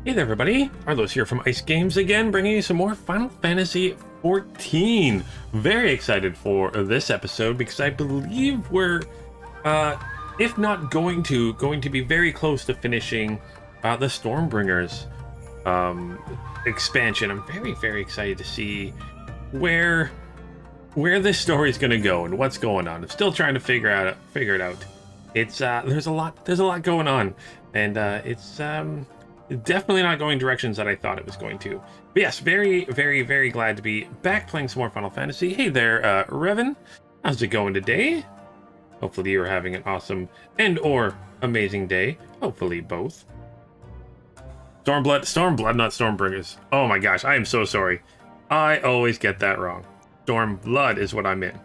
Hey there, everybody. Arlos here from Ice Games again, bringing you some more Final Fantasy XIV. Very excited for this episode because I believe we're, if not going to be very close to finishing the Stormbringers expansion. I'm very excited to see where this story is going to go and what's going on. I'm still trying to figure it out. It's there's a lot going on, and it's definitely not going directions that I thought it was going to. But yes, very glad to be back playing some more Final Fantasy. Hey there, Revan. How's it going today? Hopefully you're having an awesome and/or amazing day. Hopefully both. Stormblood, not Stormbringers. Oh my gosh, I am so sorry. I always get that wrong. Stormblood is what I'm in.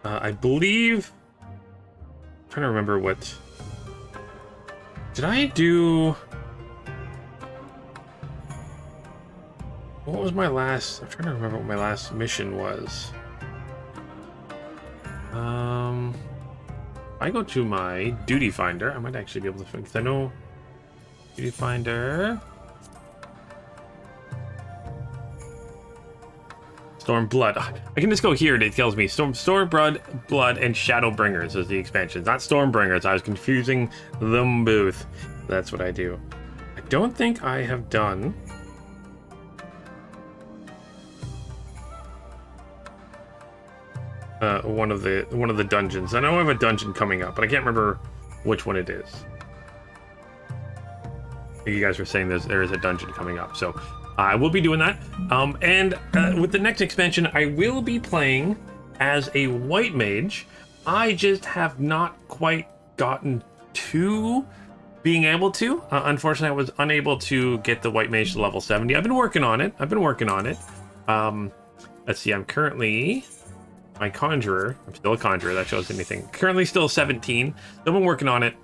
I believe... I'm trying to remember what... Did I do... What was my last... I'm trying to remember what my last mission was. I go to my duty finder. I might actually be able to find... Because I know... Duty finder... Stormblood. I can just go here and it tells me Stormblood, Blood, and Shadowbringers is the expansions, not Stormbringers. I was confusing them both. That's what I do. I don't think I have done... one of the dungeons. I know I have a dungeon coming up, but I can't remember which one it is. You guys were saying there is a dungeon coming up, so I will be doing that. And with the next expansion, I will be playing as a white mage. I just have not quite gotten to being able to. Unfortunately, I was unable to get the white mage to level 70. I've been working on it. Let's see, I'm currently... my conjurer. I'm still a conjurer. That shows anything. Currently still 17. Still been working on it.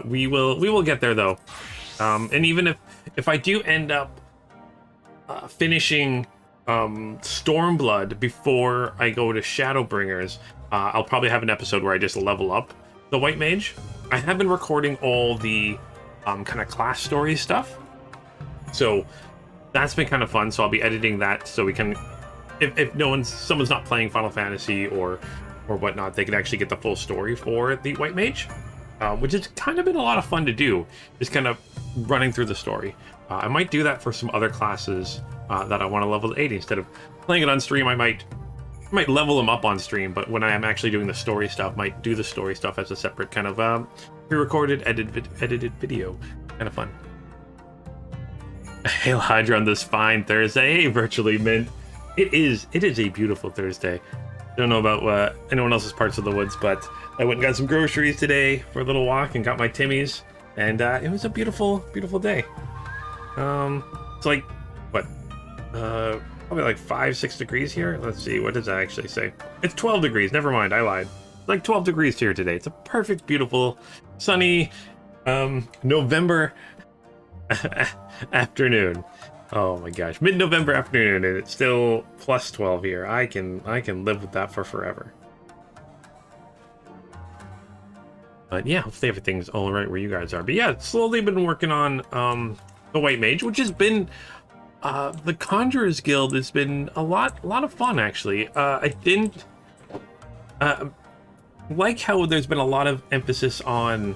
We will get there though. And even if I do end up finishing Stormblood before I go to Shadowbringers, I'll probably have an episode where I just level up the white mage. I have been recording all the kind of class story stuff, so that's been kind of fun. So I'll be editing that so we can, if someone's not playing Final Fantasy or whatnot, they can actually get the full story for the white mage, which has kind of been a lot of fun to do, just kind of running through the story. I might do that for some other classes that I want to level to 80. Instead of playing it on stream, I might level them up on stream, but when I am actually doing the story stuff, might do the story stuff as a separate kind of pre-recorded, edited video. Kind of fun. Hail Hydra on this fine Thursday. Hey, Virtually Mint. It is a beautiful Thursday. Don't know about anyone else's parts of the woods, but I went and got some groceries today for a little walk and got my Timmies, and it was a beautiful day. It's like, what, probably like 5-6 degrees here. Let's see, what does that actually say? It's 12 degrees. Never mind, I lied. It's like 12 degrees here today. It's a perfect, beautiful, sunny November afternoon. Oh my gosh, mid-November afternoon, and it's still plus 12 here. I can live with that for forever. But yeah, hopefully everything's all right where you guys are. But yeah, slowly been working on the white mage, which has been the Conjurers Guild has been a lot of fun actually. I didn't like how there's been a lot of emphasis on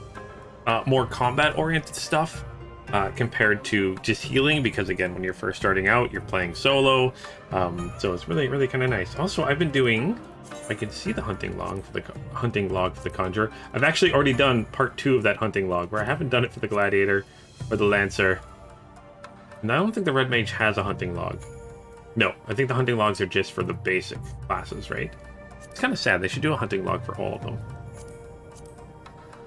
more combat oriented stuff. Compared to just healing, because again, when you're first starting out, you're playing solo, so it's really kind of nice. Also, I've been doing, I can see the hunting log for the Conjurer. I've actually already done part 2 of that hunting log, where I haven't done it for the Gladiator or the Lancer, and I don't think the Red Mage has a hunting log. No, I think the hunting logs are just for the basic classes, right? It's kind of sad. They should do a hunting log for all of them.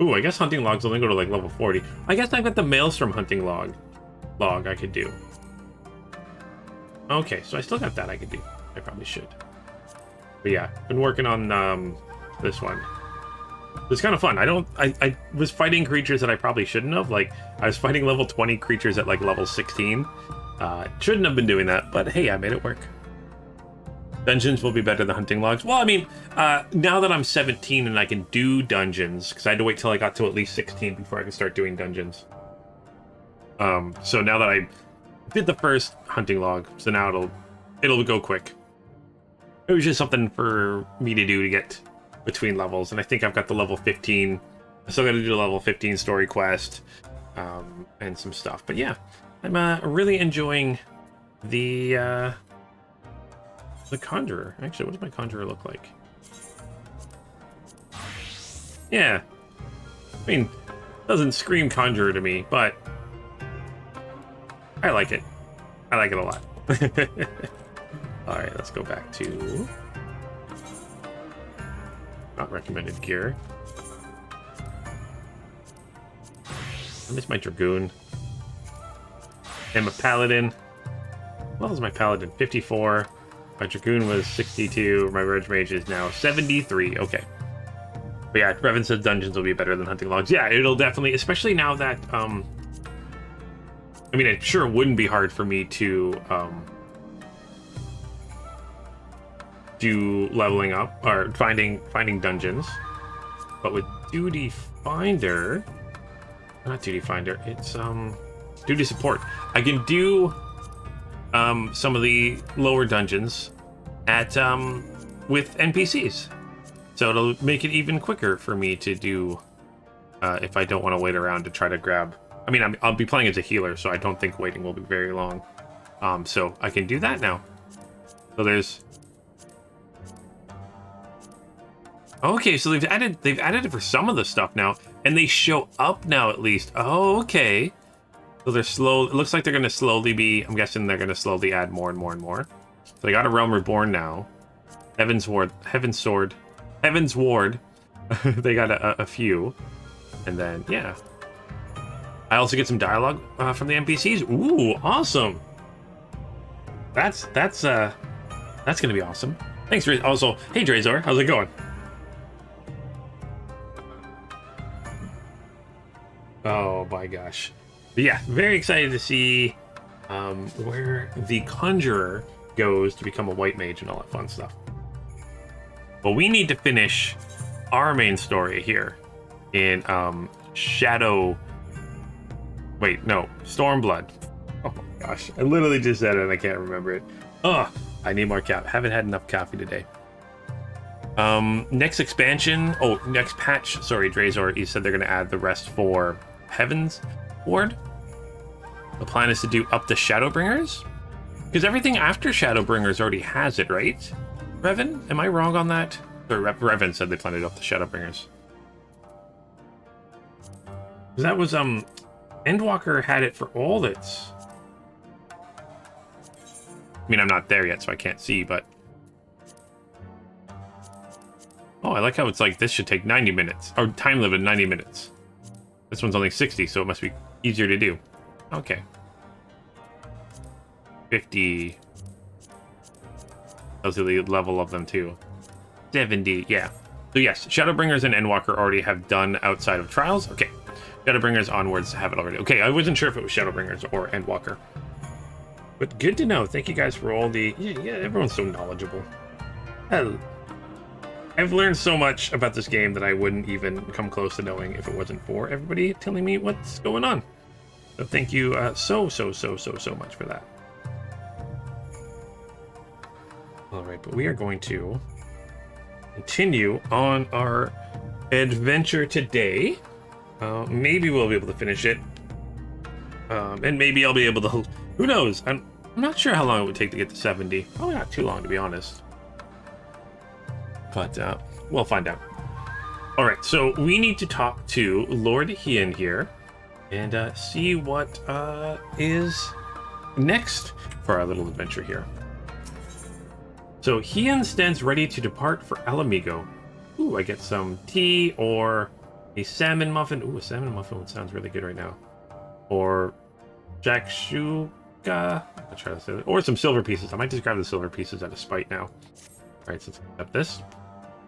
Ooh, I guess hunting logs only go to like level 40. I guess I've got the Maelstrom hunting log I could do. Okay, so I still got that I could do. I probably should. But yeah, been working on this one. It's kind of fun. I was fighting creatures that I probably shouldn't have. Like, I was fighting level 20 creatures at like level 16. Shouldn't have been doing that, but hey, I made it work. Dungeons will be better than hunting logs. Well, I mean, now that I'm 17 and I can do dungeons, because I had to wait till I got to at least 16 before I could start doing dungeons. So now that I did the first hunting log, so now it'll go quick. It was just something for me to do to get between levels, and I think I've got the level 15. I still got to do the level 15 story quest, and some stuff. But yeah, I'm really enjoying the Conjurer. Actually, what does my Conjurer look like? Yeah, I mean, doesn't scream Conjurer to me, but I like it. I like it a lot. Alright, let's go back to not recommended gear. I miss my Dragoon. I'm a Paladin. What was my Paladin? 54. My Dragoon was 62. My Rogue Mage is now 73. Okay. But yeah, Revan says dungeons will be better than hunting logs. Yeah, it'll definitely, especially now that, I mean, it sure wouldn't be hard for me to, do leveling up, or finding dungeons. But with Duty Finder, not Duty Finder, it's, Duty Support. I can do, some of the lower dungeons at, with NPCs. So it'll make it even quicker for me to do, if I don't want to wait around to try to grab. I mean, I'll be playing as a healer, so I don't think waiting will be very long. So I can do that now. So there's. Okay, so they've added it for some of the stuff now, and they show up now at least. Oh, okay. So they're slow. It looks like they're going to slowly be. I'm guessing they're going to slowly add more and more and more. So they got a Realm Reborn now. Heaven's Ward. They got a few, and then yeah. I also get some dialogue from the NPCs. Ooh, awesome! That's gonna be awesome. Thanks, Drazor. Also, hey Drazor, how's it going? Oh my gosh! But yeah, very excited to see where the Conjurer goes to become a white mage and all that fun stuff. But we need to finish our main story here in Shadow. Wait, no, Stormblood. Oh my gosh, I literally just said it and I can't remember it. Ugh, I need more coffee. Haven't had enough coffee today. Next expansion. Oh, next patch. Sorry, Drazor. You said they're going to add the rest for Heaven's Ward. The plan is to do up the Shadowbringers, because everything after Shadowbringers already has it, right? Revan, am I wrong on that? Or Revan said they planned it up the Shadowbringers. That was Endwalker had it for all its. I mean, I'm not there yet, so I can't see, but. Oh, I like how it's like this should take 90 minutes. Or time limit 90 minutes. This one's only 60, so it must be easier to do. Okay. 50. Those are the level of them too. 70, yeah. So yes, Shadowbringers and Endwalker already have done outside of Trials. Okay. Shadowbringers onwards have it already. Okay, I wasn't sure if it was Shadowbringers or Endwalker. But good to know. Thank you guys for all the... Yeah, everyone's so knowledgeable. Hell. I've learned so much about this game that I wouldn't even come close to knowing if it wasn't for everybody telling me what's going on. So thank you so much for that. All right, but we are going to continue on our adventure today. Maybe we'll be able to finish it. And maybe I'll be able to... Who knows? I'm not sure how long it would take to get to 70. Probably not too long, to be honest. But we'll find out. All right, so we need to talk to Lord Hien here and see what is next for our little adventure here. So Hien stands ready to depart for Ala Mhigo. Ooh, I get some tea or a salmon muffin. Ooh, a salmon muffin sounds really good right now. Or shakshuka. I'll try to say that. Or some silver pieces. I might just grab the silver pieces out of spite now. All right, so let's accept this.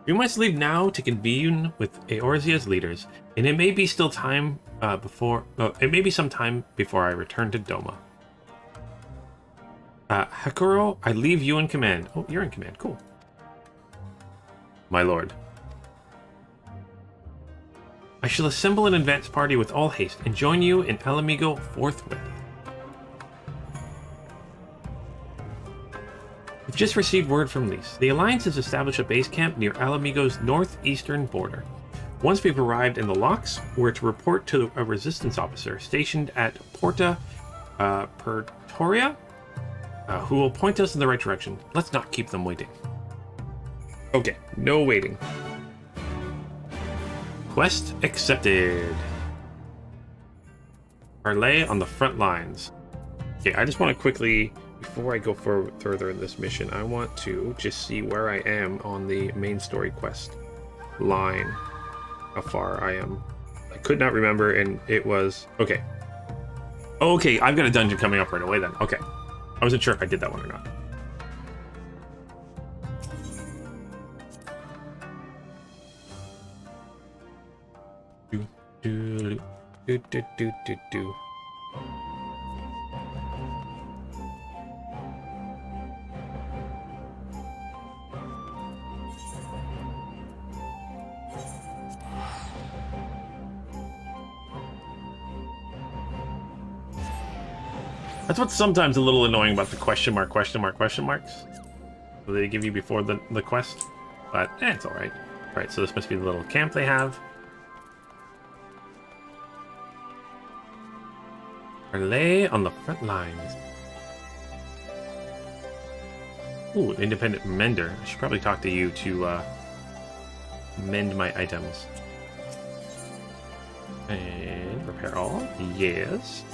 We must leave now to convene with Eorzea's leaders, and it may be still time it may be some time before I return to Doma. Hakuro, I leave you in command. Oh, you're in command. Cool. My lord. I shall assemble an advance party with all haste and join you in Ala Mhigo forthwith. We've just received word from Lys. The Alliance has established a base camp near Ala Mhigo's northeastern border. Once we've arrived in the locks, we're to report to a resistance officer stationed at Porta Pretoria, who will point us in the right direction. Let's not keep them waiting. Okay, no waiting. Quest accepted. Parlay on the front lines. Okay, I just want to quickly, before I go further in this mission, I want to just see where I am on the main story quest line. How far I am. I could not remember, and it was... Okay. Okay, I've got a dungeon coming up right away then. Okay. I wasn't sure if I did that one or not. Do. That's what's sometimes a little annoying about the question marks. So they give you before the quest. But, it's alright. Alright, so this must be the little camp they have. Relay on the front lines. Ooh, independent mender. I should probably talk to you to mend my items. And repair all. Yes.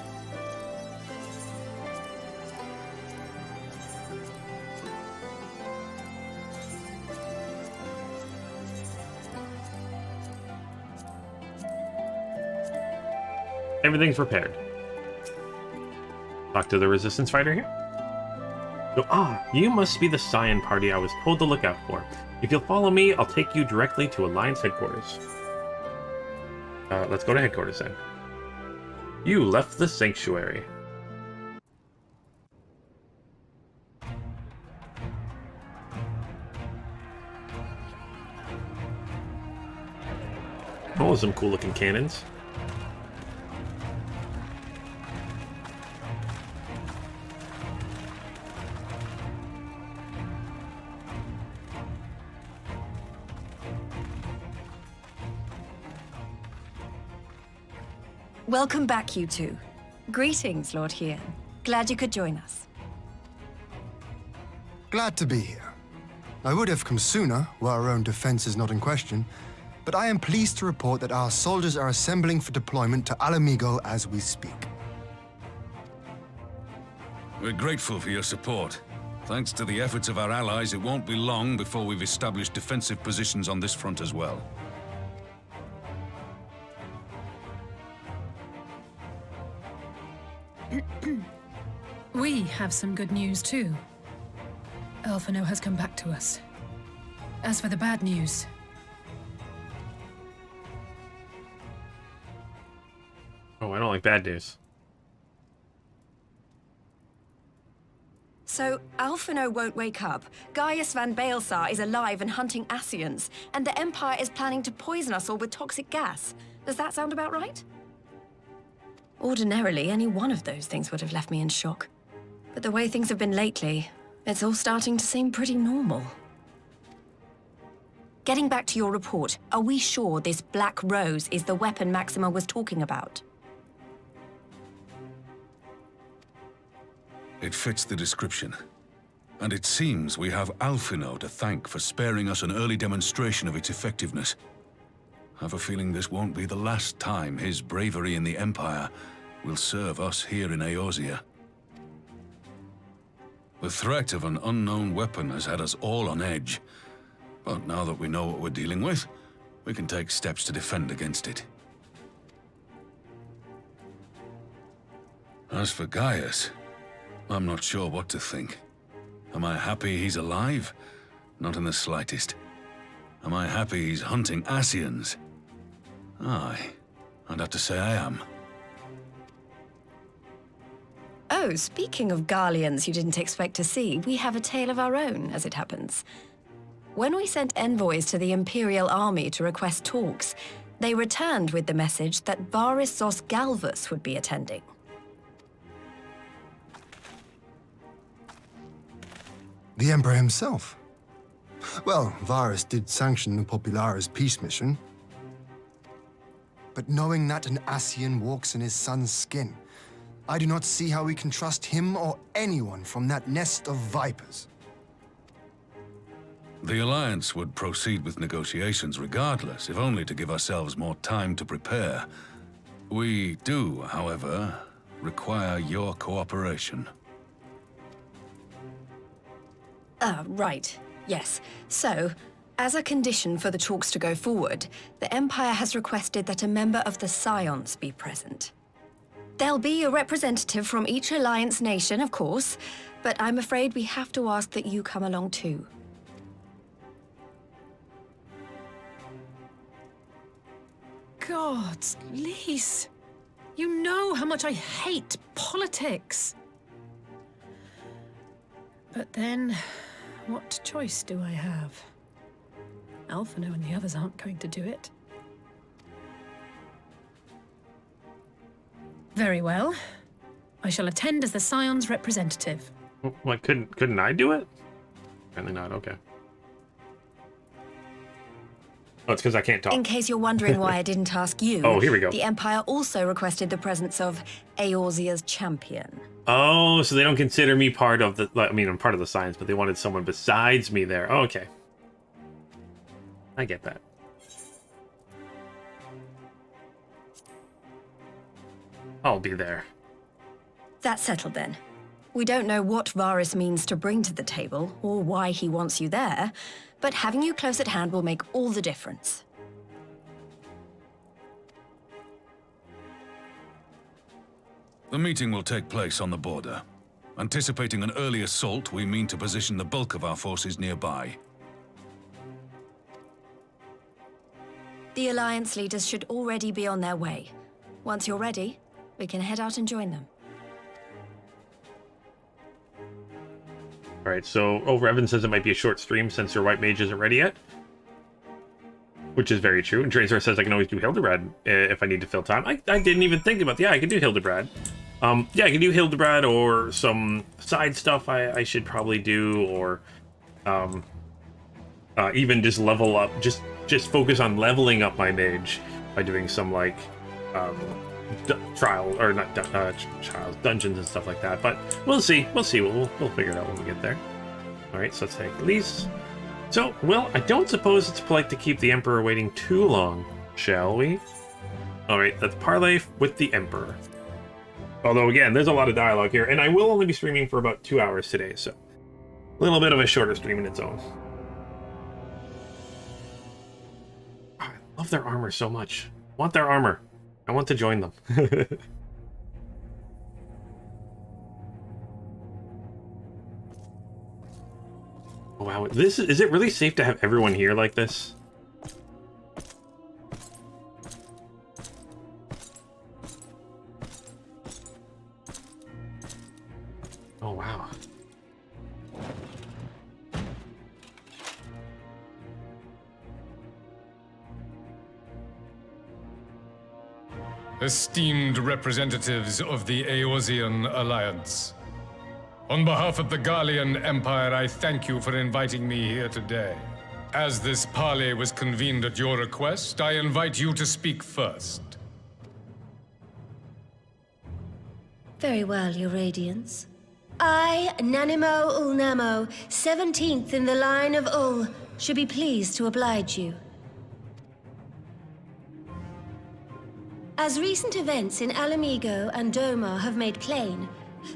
Everything's repaired. Talk to the resistance fighter here. So, you must be the Scion party I was told to look out for. If you'll follow me, I'll take you directly to Alliance headquarters. Let's go to headquarters then. You left the sanctuary. Oh, some cool looking cannons. Welcome back, you two. Greetings, Lord Hien. Glad you could join us. Glad to be here. I would have come sooner, were our own defense is not in question, but I am pleased to report that our soldiers are assembling for deployment to Ala Mhigo as we speak. We're grateful for your support. Thanks to the efforts of our allies, it won't be long before we've established defensive positions on this front as well. We have some good news too. Alphino has come back to us. As for the bad news... Oh, I don't like bad news. So, Alphino won't wake up. Gaius van Baelsar is alive and hunting Ascians, and the Empire is planning to poison us all with toxic gas. Does that sound about right? Ordinarily, any one of those things would have left me in shock. But the way things have been lately, it's all starting to seem pretty normal. Getting back to your report, are we sure this Black Rose is the weapon Maxima was talking about? It fits the description. And it seems we have Alphino to thank for sparing us an early demonstration of its effectiveness. I have a feeling this won't be the last time his bravery in the Empire will serve us here in Eorzea. The threat of an unknown weapon has had us all on edge, but now that we know what we're dealing with, we can take steps to defend against it. As for Gaius, I'm not sure what to think. Am I happy he's alive? Not in the slightest. Am I happy he's hunting Ascians? Aye, I'd have to say I am. Oh, speaking of Garleans you didn't expect to see, we have a tale of our own, as it happens. When we sent envoys to the Imperial Army to request talks, They returned with the message that Varys Zos Galvus would be attending. The Emperor himself. Well, Varys did sanction the Popularis peace mission. But knowing that an Ascian walks in his son's skin, I do not see how we can trust him or anyone from that nest of vipers. The Alliance would proceed with negotiations regardless, if only to give ourselves more time to prepare. We do, however, require your cooperation. Right. Yes. So, as a condition for the talks to go forward, the Empire has requested that a member of the Scions be present. There'll be a representative from each Alliance nation, of course, but I'm afraid we have to ask that you come along too. Gods, Lise. You know how much I hate politics. But then, what choice do I have? Alphino and the others aren't going to do it. Very well. I shall attend as the Scion's representative. What, couldn't I do it? Apparently not, okay. Oh, it's because I can't talk. In case you're wondering why I didn't ask you, Oh, here we go. The Empire also requested the presence of Eorzea's champion. Oh, so they don't consider me part of the... I mean, I'm part of the Scions, but they wanted someone besides me there. Oh, okay. I get that. I'll be there. That's settled then. We don't know what Varys means to bring to the table, or why he wants you there, but having you close at hand will make all the difference. The meeting will take place on the border. Anticipating an early assault, we mean to position the bulk of our forces nearby. The Alliance leaders should already be on their way. Once you're ready, we can head out and join them. Alright, so Revan says it might be a short stream since your white mage isn't ready yet. Which is very true. And Drazor says I can always do Hildebrand if I need to fill time. I didn't even think about that. Yeah, I could do Hildebrand. Yeah, I can do Hildebrand or some side stuff I should probably do, or even just level up, just focus on leveling up my mage by doing some like trial or not trials, dungeons and stuff like that. But we'll see. We'll figure it out when we get there. All right, so let's take release. So, well, I don't suppose it's polite to keep the Emperor waiting too long, shall we? All right, let's parlay with the Emperor. Although, again, there's a lot of dialogue here, and I will only be streaming for about 2 hours today, so a little bit of a shorter stream in its own. I love their armor so much. I want their armor. I want to join them. Wow, is it really safe to have everyone here like this? Oh, wow. Esteemed representatives of the Eorzean Alliance, on behalf of the Garlean Empire, I thank you for inviting me here today. As this parley was convened at your request, I invite you to speak first. Very well, Your Radiance. I, Nanimo Ulnamo, 17th in the line of Ul, should be pleased to oblige you. As recent events in Ala Mhigo and Doma have made plain,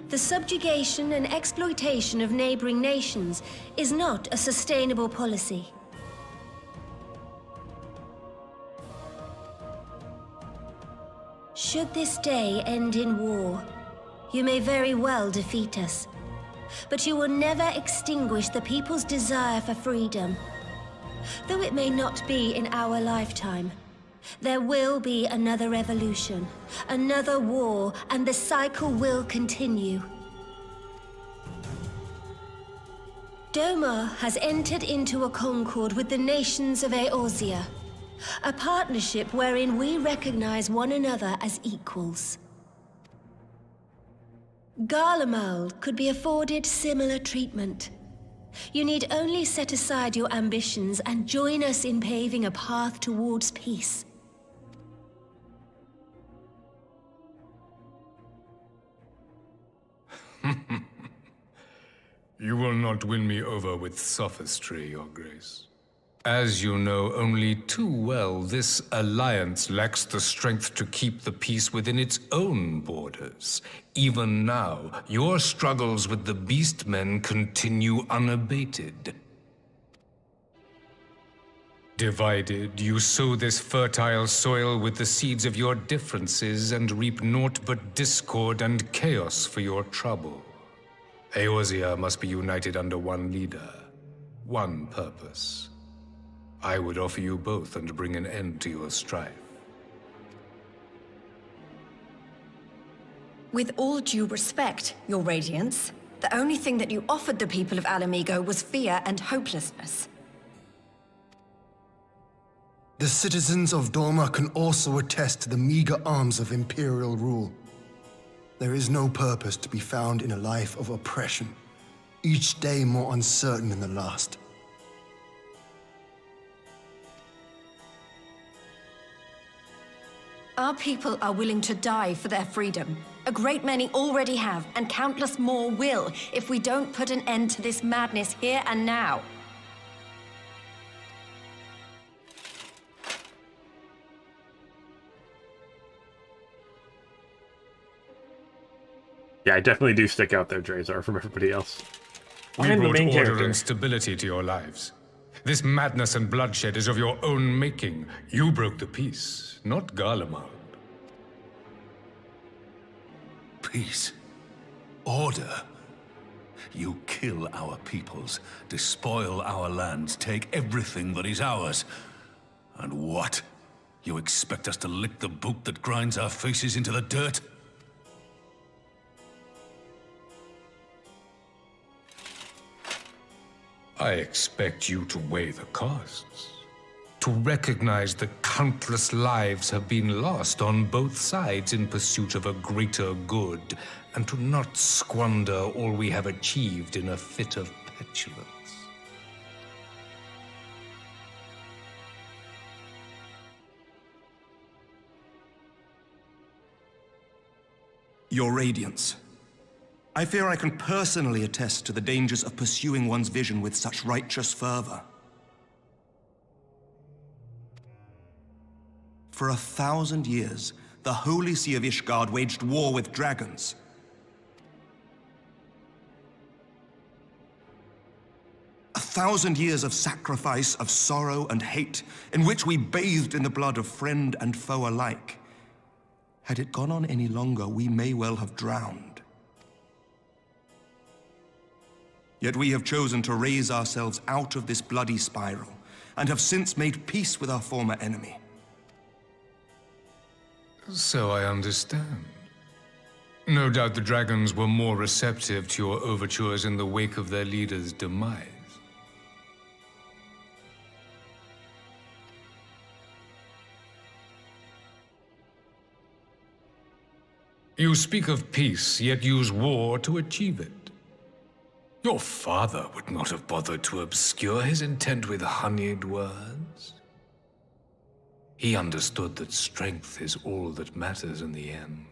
the subjugation and exploitation of neighboring nations is not a sustainable policy. Should this day end in war, you may very well defeat us, but you will never extinguish the people's desire for freedom. Though it may not be in our lifetime, there will be another revolution, another war, and the cycle will continue. Doma has entered into a concord with the nations of Eorzea. A partnership wherein we recognize one another as equals. Garlemald could be afforded similar treatment. You need only set aside your ambitions and join us in paving a path towards peace. You will not win me over with sophistry, Your Grace. As you know only too well, this alliance lacks the strength to keep the peace within its own borders. Even now, your struggles with the Beastmen continue unabated. Divided, you sow this fertile soil with the seeds of your differences and reap naught but discord and chaos for your trouble. Eorzea must be united under one leader, one purpose. I would offer you both and bring an end to your strife. With all due respect, Your Radiance, the only thing that you offered the people of Ala Mhigo was fear and hopelessness. The citizens of Doma can also attest to the meager arms of Imperial rule. There is no purpose to be found in a life of oppression, each day more uncertain than the last. Our people are willing to die for their freedom. A great many already have, and countless more will, if we don't put an end to this madness here and now. Yeah, I definitely do stick out there, Drazar, from everybody else. We I'm the brought main order character. and stability to your lives. This madness and bloodshed is of your own making. You broke the peace, not Garlemald. Peace. Order. You kill our peoples, despoil our lands, take everything that is ours. And what? You expect us to lick the boot that grinds our faces into the dirt? I expect you to weigh the costs. To recognize that countless lives have been lost on both sides in pursuit of a greater good, and to not squander all we have achieved in a fit of petulance. Your Radiance, I fear I can personally attest to the dangers of pursuing one's vision with such righteous fervor. For 1,000 years, the Holy See of Ishgard waged war with dragons. A 1,000 years of sacrifice, of sorrow and hate, in which we bathed in the blood of friend and foe alike. Had it gone on any longer, we may well have drowned. Yet we have chosen to raise ourselves out of this bloody spiral, and have since made peace with our former enemy. So I understand. No doubt the dragons were more receptive to your overtures in the wake of their leader's demise. You speak of peace, yet use war to achieve it. Your father would not have bothered to obscure his intent with honeyed words. He understood that strength is all that matters in the end.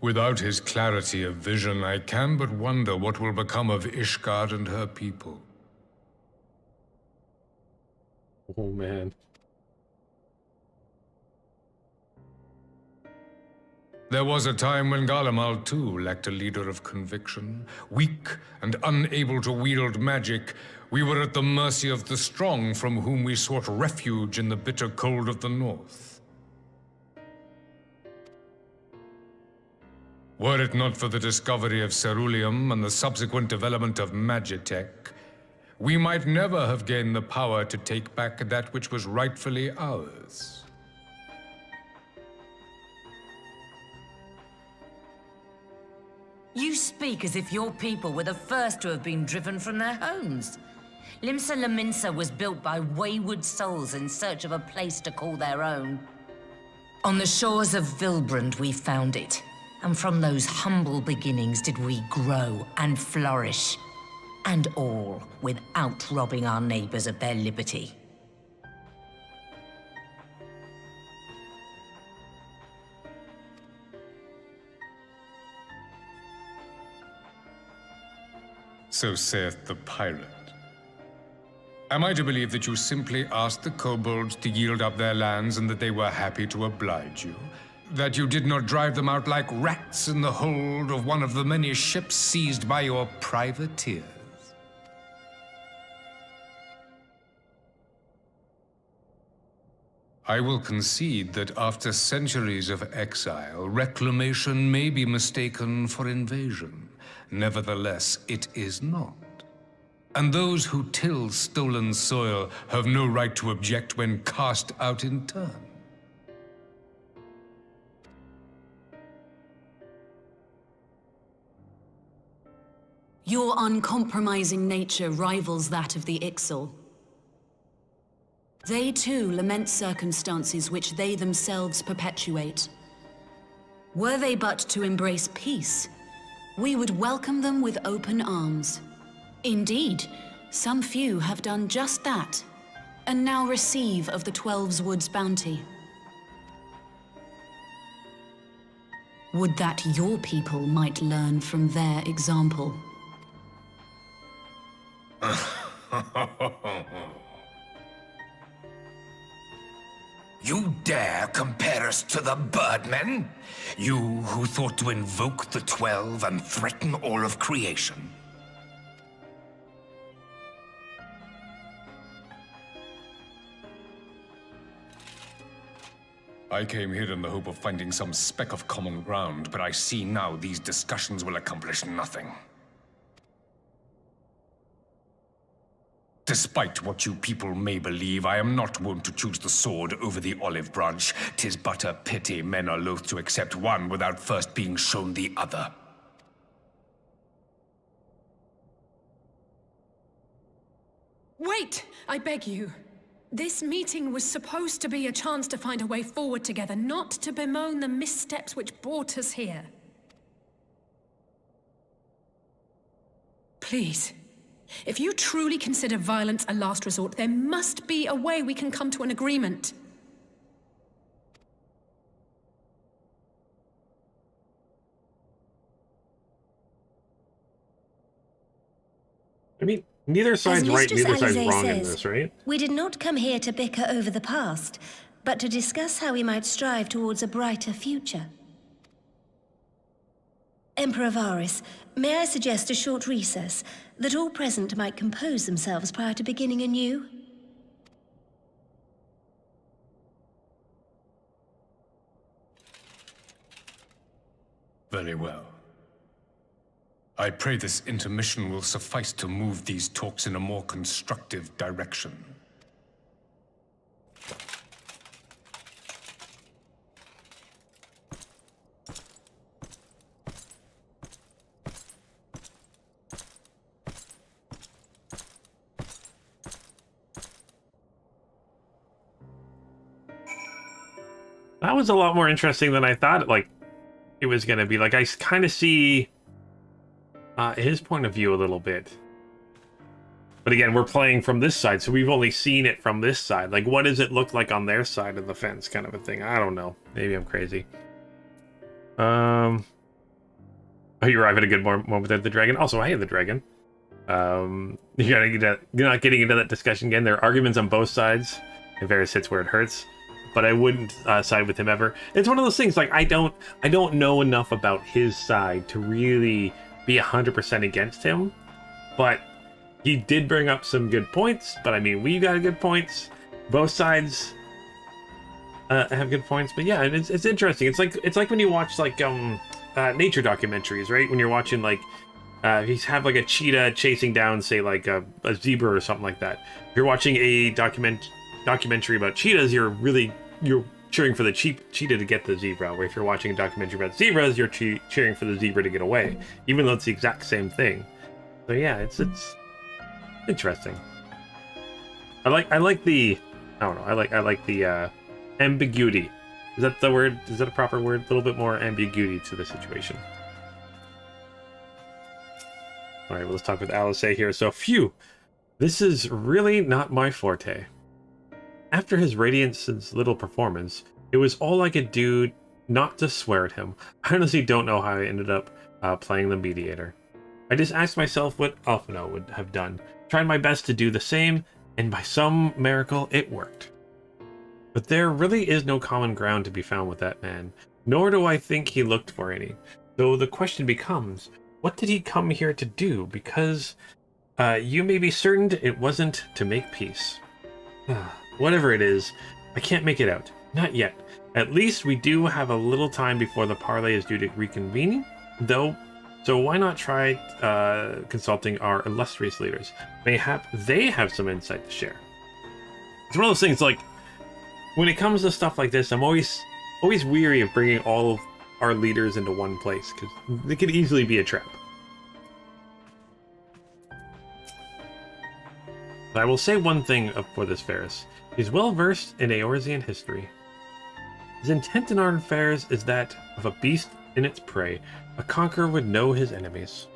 Without his clarity of vision, I can but wonder what will become of Ishgard and her people. Oh, man. There was a time when Garlemald too lacked a leader of conviction. Weak and unable to wield magic, we were at the mercy of the strong from whom we sought refuge in the bitter cold of the north. Were it not for the discovery of ceruleum and the subsequent development of magitech, we might never have gained the power to take back that which was rightfully ours. You speak as if your people were the first to have been driven from their homes. Limsa Lominsa was built by wayward souls in search of a place to call their own. On the shores of Vilbrand we found it, and from those humble beginnings did we grow and flourish. And all without robbing our neighbors of their liberty. So saith the pirate. Am I to believe that you simply asked the kobolds to yield up their lands and that they were happy to oblige you? That you did not drive them out like rats in the hold of one of the many ships seized by your privateers? I will concede that after centuries of exile, reclamation may be mistaken for invasion. Nevertheless, it is not. And those who till stolen soil have no right to object when cast out in turn. Your uncompromising nature rivals that of the Ixal. They too lament circumstances which they themselves perpetuate. Were they but to embrace peace, we would welcome them with open arms. Indeed, some few have done just that, and now receive of the Twelve's Wood's bounty. Would that your people might learn from their example. You dare compare us to the Birdmen? You who thought to invoke the 12 and threaten all of creation? I came here in the hope of finding some speck of common ground, but I see now these discussions will accomplish nothing. Despite what you people may believe, I am not wont to choose the sword over the olive branch. 'Tis but a pity men are loath to accept one without first being shown the other. Wait! I beg you. This meeting was supposed to be a chance to find a way forward together, not to bemoan the missteps which brought us here. Please. If you truly consider violence a last resort, there must be a way we can come to an agreement. I mean, neither side's right, neither side's wrong in this, right? We did not come here to bicker over the past, but to discuss how we might strive towards a brighter future. Emperor Varys, may I suggest a short recess, that all present might compose themselves prior to beginning anew? Very well. I pray this intermission will suffice to move these talks in a more constructive direction. That was a lot more interesting than I thought it was going to be. Like, I kind of see his point of view a little bit. But again, we're playing from this side, so we've only seen it from this side. Like, what does it look like on their side of the fence, kind of a thing? I don't know. Maybe I'm crazy. Oh, you arrive at a good moment at the dragon. Also, I have the dragon. You're not getting into that discussion again. There are arguments on both sides. And various hits where it hurts. But I wouldn't side with him ever. It's one of those things, like, I don't know enough about his side to really be 100% against him. But he did bring up some good points. But I mean, we got good points. Both sides have good points. But yeah, it's interesting. It's like when you watch nature documentaries, right? When you're watching he's have like a cheetah chasing down, say, like a zebra or something like that. If you're watching a documentary about cheetahs, you're cheering for the cheetah to get the zebra, where if you're watching a documentary about zebras, you're cheering for the zebra to get away, even though it's the exact same thing. So yeah, it's interesting. I like the, I don't know, I like the ambiguity. Is that the word? Is that a proper word? A little bit more ambiguity to the situation. All right, well, let's talk with Alice here. So, phew, this is really not my forte. After his Radiance's little performance, it was all I could do not to swear at him. I honestly don't know how I ended up playing the mediator. I just asked myself what Alphino would have done, tried my best to do the same, and by some miracle, it worked. But there really is no common ground to be found with that man, nor do I think he looked for any. So the question becomes, what did he come here to do? Because you may be certain it wasn't to make peace. Whatever it is, I can't make it out. Not yet. At least we do have a little time before the parley is due to reconvening, though. So why not try consulting our illustrious leaders? Mayhap they have some insight to share. It's one of those things, like, when it comes to stuff like this, I'm always weary of bringing all of our leaders into one place, because they could easily be a trap. But I will say one thing for this Ferris. He's well versed in Eorzean history. His intent in our affairs is that of a beast in its prey. A conqueror would know his enemies.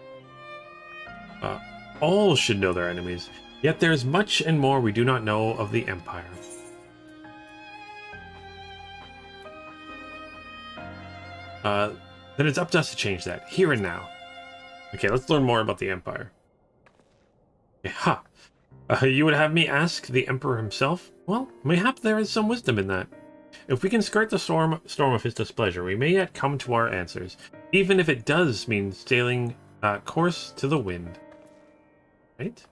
All should know their enemies, yet there is much and more we do not know of the Empire. Then it's up to us to change that, here and now. Okay, let's learn more about the Empire. Ha! You would have me ask the Emperor himself? Well, mayhap there is some wisdom in that. If we can skirt the storm of his displeasure, we may yet come to our answers, even if it does mean sailing course to the wind. Right?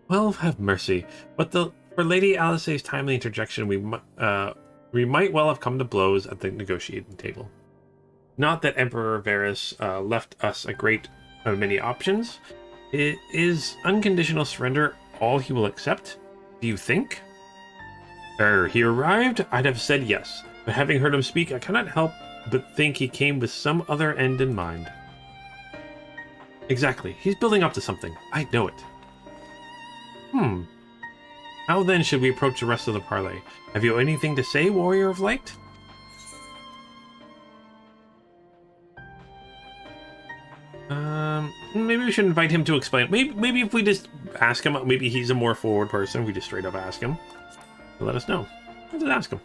Well, have mercy. But for Lady Alice's timely interjection, we might well have come to blows at the negotiating table. Not that Emperor Varys left us a great many options. Is unconditional surrender all he will accept? Do you think? He arrived, I'd have said yes, but having heard him speak, I cannot help but think he came with some other end in mind. Exactly, he's building up to something. I know it. How then should we approach the rest of the parley? Have you anything to say, Warrior of Light? Maybe we should invite him to explain. Maybe if we just ask him, maybe he's a more forward person, we just straight up ask him. Let us know. Let's just ask him.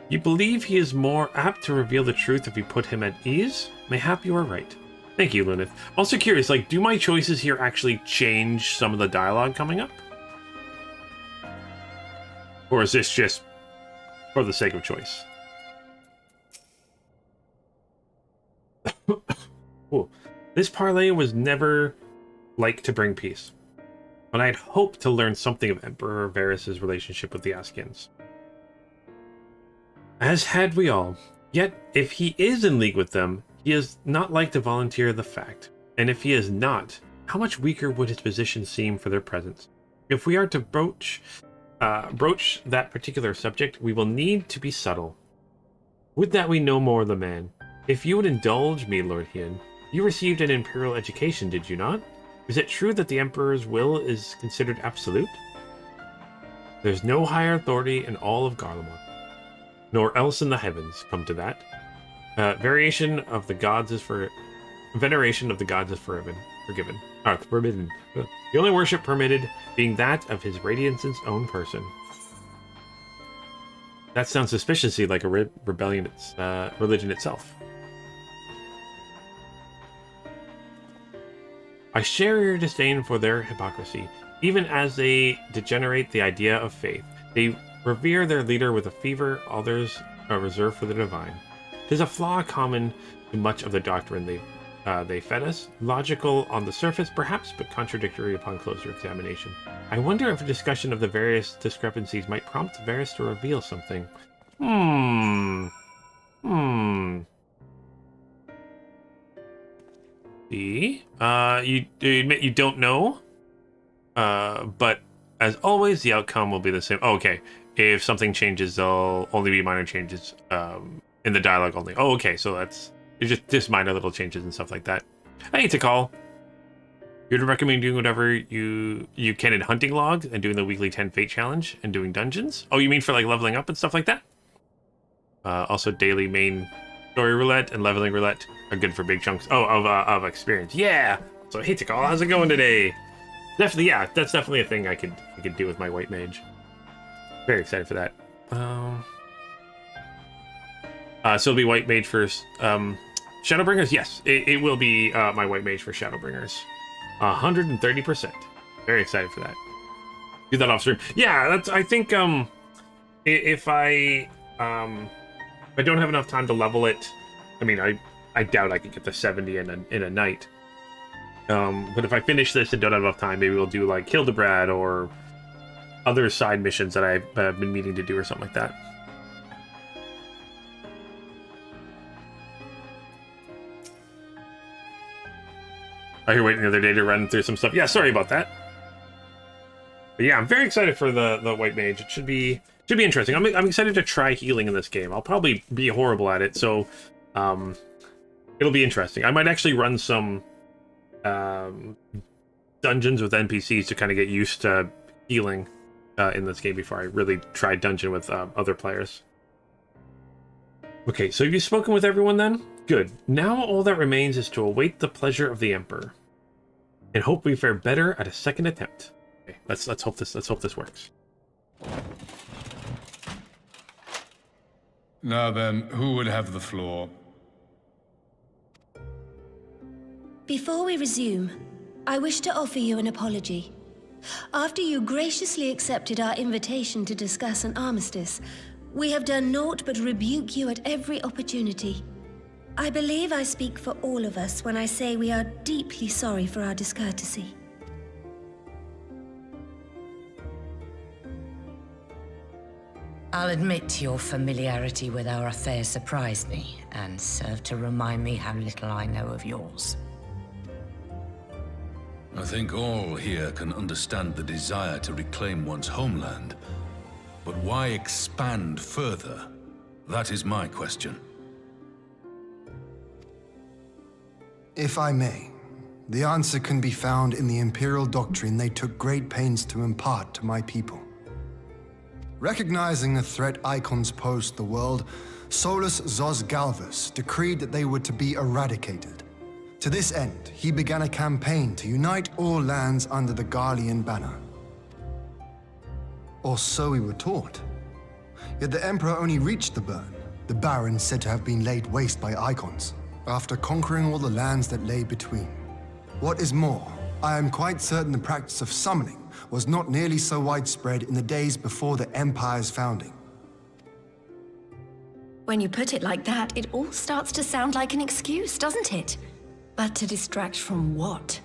You believe he is more apt to reveal the truth if we put him at ease? Mayhap you are right. Thank you, Lunith. Also curious, like, do my choices here actually change some of the dialogue coming up? Or is this just for the sake of choice? Cool. This parley was never like to bring peace, but I'd hoped to learn something of Emperor Varys' relationship with the Askians. As had we all. Yet, if he is in league with them, he is not like to volunteer the fact. And if he is not, how much weaker would his position seem for their presence? If we are to broach that particular subject, we will need to be subtle. Would that we know more of the man. If you would indulge me, Lord Hien, you received an imperial education, did you not? Is it true that the Emperor's will is considered absolute? There's no higher authority in all of Garlemald, nor else in the heavens, come to that. Veneration of the gods is forgiven. Forbidden. The only worship permitted being that of his Radiance's own person. That sounds suspiciously like a religion itself. I share your disdain for their hypocrisy, even as they degenerate the idea of faith. They revere their leader with a fever others are reserved for the divine. 'Tis a flaw common to much of the doctrine they fed us, logical on the surface perhaps, but contradictory upon closer examination. I wonder if a discussion of the various discrepancies might prompt Varys to reveal something. See? You admit you don't know, but As always, the outcome will be the same. Oh, okay. If something changes, there'll only be minor changes in the dialogue only. Oh, okay. So it's just minor little changes and stuff like that. I hate to call. You'd recommend doing whatever you can in hunting logs and doing the weekly 10 fate challenge and doing dungeons? Oh, you mean for like leveling up and stuff like that? Also, daily main story roulette and leveling roulette are good for big chunks. Oh, of experience. Yeah. So I hate to call. How's it going today? Definitely, yeah. That's definitely a thing I could do with my white mage. Very excited for that. So it'll be white mage for Shadowbringers. Yes, it will be my white mage for Shadowbringers. 130%. Very excited for that. Do that off stream. Yeah, that's. I think if I don't have enough time to level it, I mean, I doubt I could get the 70 in a night. But if I finish this and don't have enough time, maybe we'll do like Hildebrand or other side missions that I've been meaning to do or something like that. I hear waiting the other day to run through some stuff. Yeah, sorry about that. But yeah, I'm very excited for the white mage. It should be interesting. I'm excited to try healing in this game. I'll probably be horrible at it, so it'll be interesting. I might actually run some dungeons with NPCs to kind of get used to healing in this game before I really try dungeon with other players. Okay, so have you spoken with everyone then? Good. Now all that remains is to await the pleasure of the Emperor, and hope we fare better at a second attempt. Okay, let's hope this works. Now then, who would have the floor? Before we resume, I wish to offer you an apology. After you graciously accepted our invitation to discuss an armistice, we have done naught but rebuke you at every opportunity. I believe I speak for all of us when I say we are deeply sorry for our discourtesy. I'll admit your familiarity with our affairs surprised me, and served to remind me how little I know of yours. I think all here can understand the desire to reclaim one's homeland. But why expand further? That is my question. If I may, the answer can be found in the Imperial doctrine they took great pains to impart to my people. Recognizing the threat icons posed to the world, Solus Zos Galvus decreed that they were to be eradicated. To this end, he began a campaign to unite all lands under the Garlean banner. Or so we were taught. Yet the Emperor only reached the burn, the Baron said to have been laid waste by icons, after conquering all the lands that lay between. What is more, I am quite certain the practice of summoning was not nearly so widespread in the days before the Empire's founding. When you put it like that, it all starts to sound like an excuse, doesn't it? But to distract from what?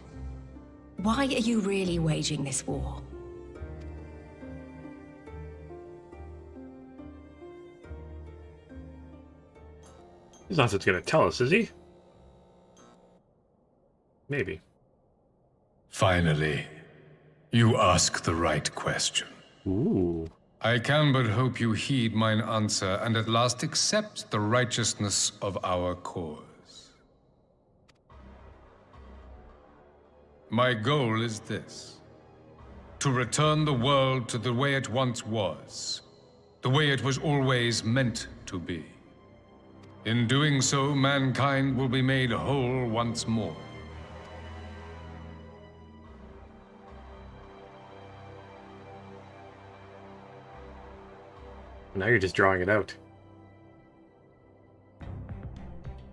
Why are you really waging this war? He's not going to tell us, is he? Maybe. Finally, you ask the right question. Ooh. I can but hope you heed mine answer and at last accept the righteousness of our cause. My goal is this: to return the world to the way it once was, the way it was always meant to be. In doing so, mankind will be made whole once more. Now you're just drawing it out.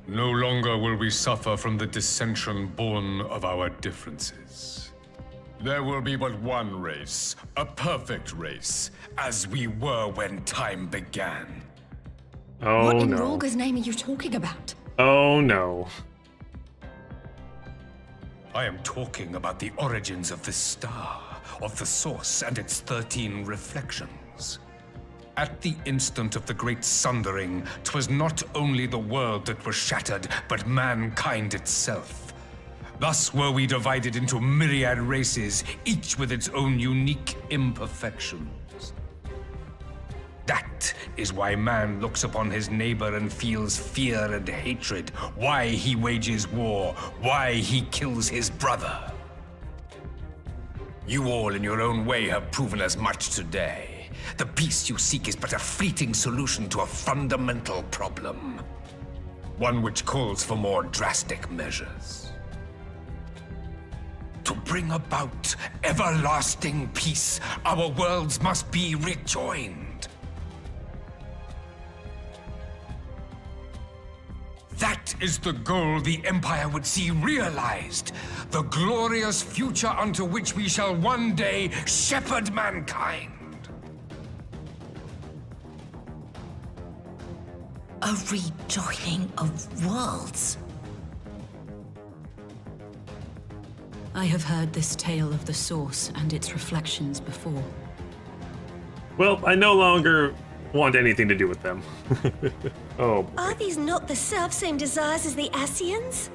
No longer will we suffer from the dissension born of our differences. There will be but one race, a perfect race, as we were when time began. Oh, what in no. Rorga's name are you talking about? Oh, no. I am talking about the origins of the star, of the source and its 13 reflections. At the instant of the great sundering, 'twas not only the world that was shattered, but mankind itself. Thus were we divided into myriad races, each with its own unique imperfections. That is why man looks upon his neighbor and feels fear and hatred, why he wages war, why he kills his brother. You all in your own way have proven as much today. The peace you seek is but a fleeting solution to a fundamental problem. One which calls for more drastic measures. To bring about everlasting peace, our worlds must be rejoined. That is the goal the Empire would see realized. The glorious future unto which we shall one day shepherd mankind. A rejoining of worlds. I have heard this tale of the Source and its reflections before. Well, I no longer want anything to do with them. Oh. Are these not the self-same desires as the Ascians?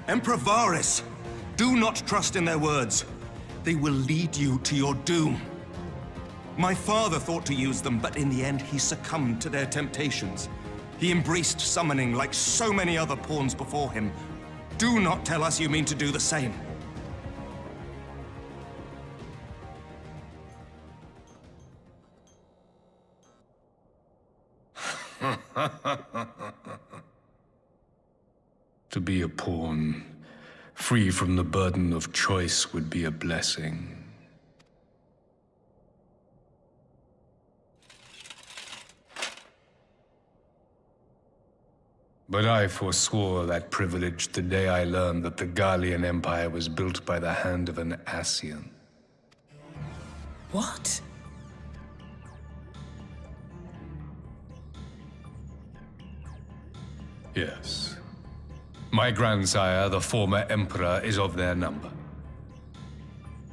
Emperor Varys, do not trust in their words. They will lead you to your doom. My father thought to use them, but in the end he succumbed to their temptations. He embraced summoning like so many other pawns before him. Do not tell us you mean to do the same. To be a pawn, free from the burden of choice, would be a blessing. But I forswore that privilege the day I learned that the Garlean Empire was built by the hand of an Ascian. What? Yes. My grandsire, the former Emperor, is of their number.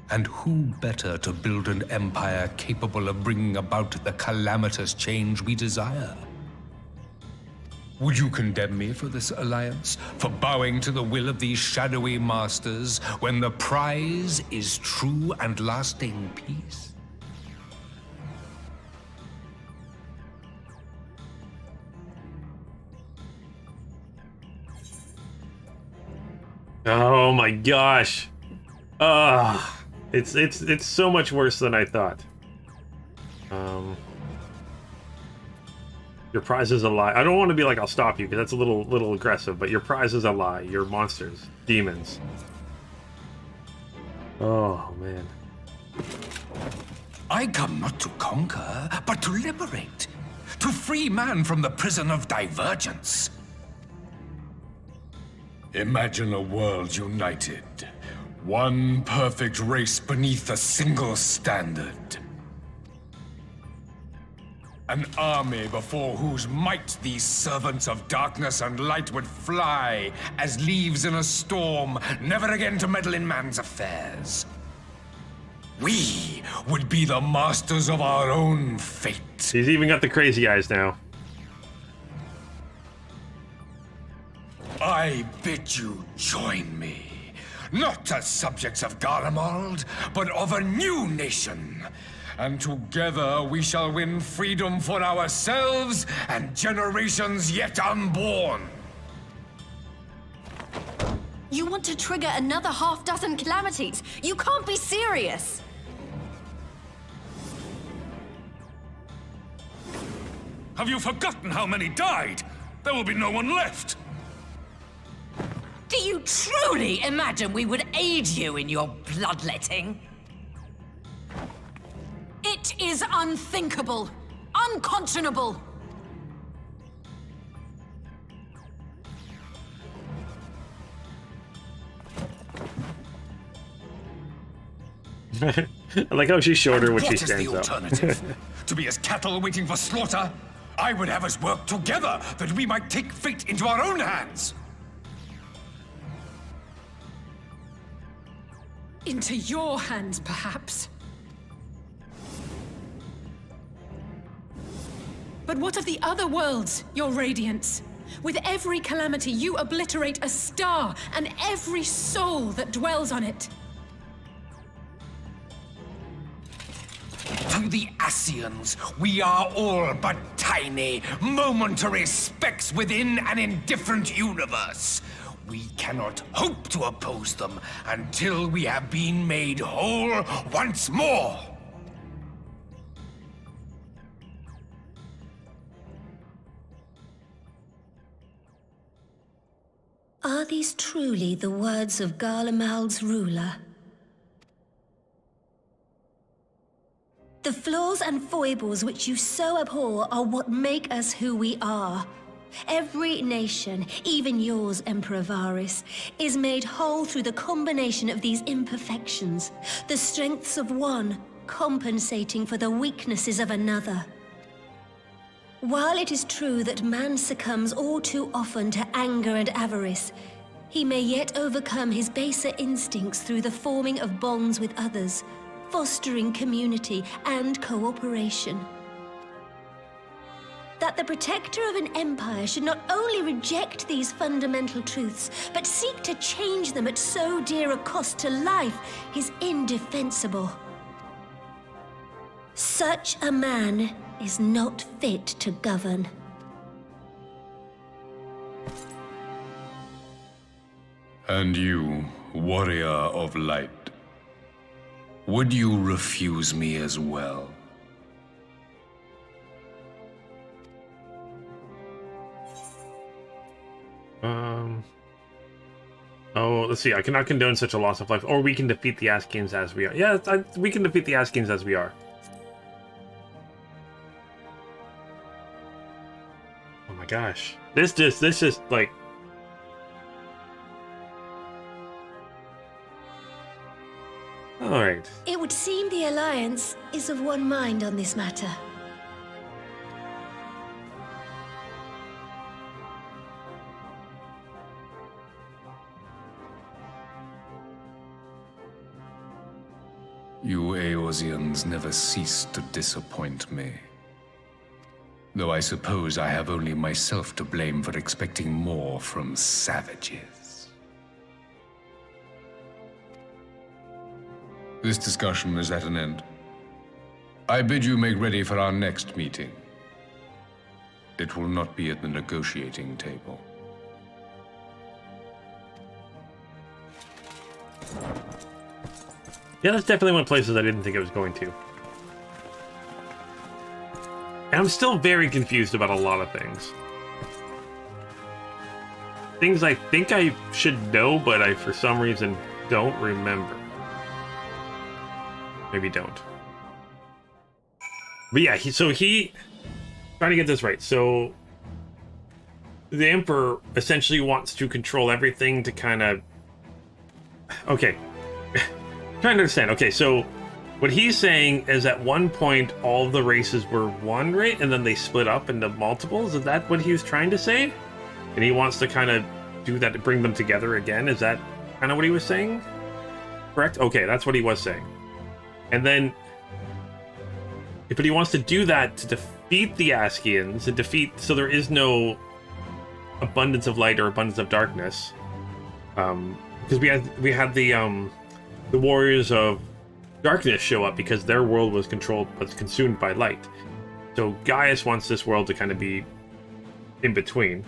And who better to build an empire capable of bringing about the calamitous change we desire? Would you condemn me for this alliance? For bowing to the will of these shadowy masters, when the prize is true and lasting peace? Oh my gosh. It's so much worse than I thought. Your prize is a lie. I don't want to be like, I'll stop you, because that's a little aggressive, but your prize is a lie. You're monsters. Demons. Oh, man. I come not to conquer, but to liberate. To free man from the prison of divergence. Imagine a world united. One perfect race beneath a single standard. An army before whose might these servants of darkness and light would fly as leaves in a storm, never again to meddle in man's affairs. We would be the masters of our own fate. He's even got the crazy eyes now. I bid you join me, not as subjects of Garlemald, but of a new nation. And together we shall win freedom for ourselves and generations yet unborn. You want to trigger another half-dozen calamities? You can't be serious! Have you forgotten how many died? There will be no one left. Do you truly imagine we would aid you in your bloodletting? It is unthinkable, unconscionable. I like how she's shorter when she What is stands the up. alternative? To be as cattle waiting for slaughter? I would have us work together that we might take fate into our own hands. Into your hands, perhaps. But what of the other worlds, your radiance? With every calamity, you obliterate a star and every soul that dwells on it. To the Ascians, we are all but tiny, momentary specks within an indifferent universe. We cannot hope to oppose them until we have been made whole once more. Are these truly the words of Garlemal's ruler? The flaws and foibles which you so abhor are what make us who we are. Every nation, even yours, Emperor Varys, is made whole through the combination of these imperfections, the strengths of one compensating for the weaknesses of another. While it is true that man succumbs all too often to anger and avarice, he may yet overcome his baser instincts through the forming of bonds with others, fostering community and cooperation. That the protector of an empire should not only reject these fundamental truths, but seek to change them at so dear a cost to life is indefensible. Such a man is not fit to govern. And you, warrior of light, would you refuse me as well? Oh, let's see. I cannot condone such a loss of life, or we can defeat the Askians as we are. Yeah, we can defeat the Askians as we are. Oh my gosh. This just like... Alright. It would seem the Alliance is of one mind on this matter. You Eorzeans never cease to disappoint me. Though I suppose I have only myself to blame for expecting more from savages. This discussion is at an end. I bid you make ready for our next meeting. It will not be at the negotiating table. Yeah, that's definitely one of the places I didn't think it was going to. And I'm still very confused about a lot of things. Things I think I should know, but I, for some reason, don't remember. Maybe don't. But yeah, trying to get this right. So, the Emperor essentially wants to control everything to kind of... Okay. Trying to understand. Okay, so what he's saying is at one point all the races were one, right? And then they split up into multiples? Is that what he was trying to say? And he wants to kind of do that to bring them together again? Is that kind of what he was saying? Correct? Okay, that's what he was saying. And then... But he wants to do that to defeat the Askians and defeat... So there is no abundance of light or abundance of darkness. Because we had the Warriors of Darkness show up because their world was consumed by light. So Gaius wants this world to kind of be in between.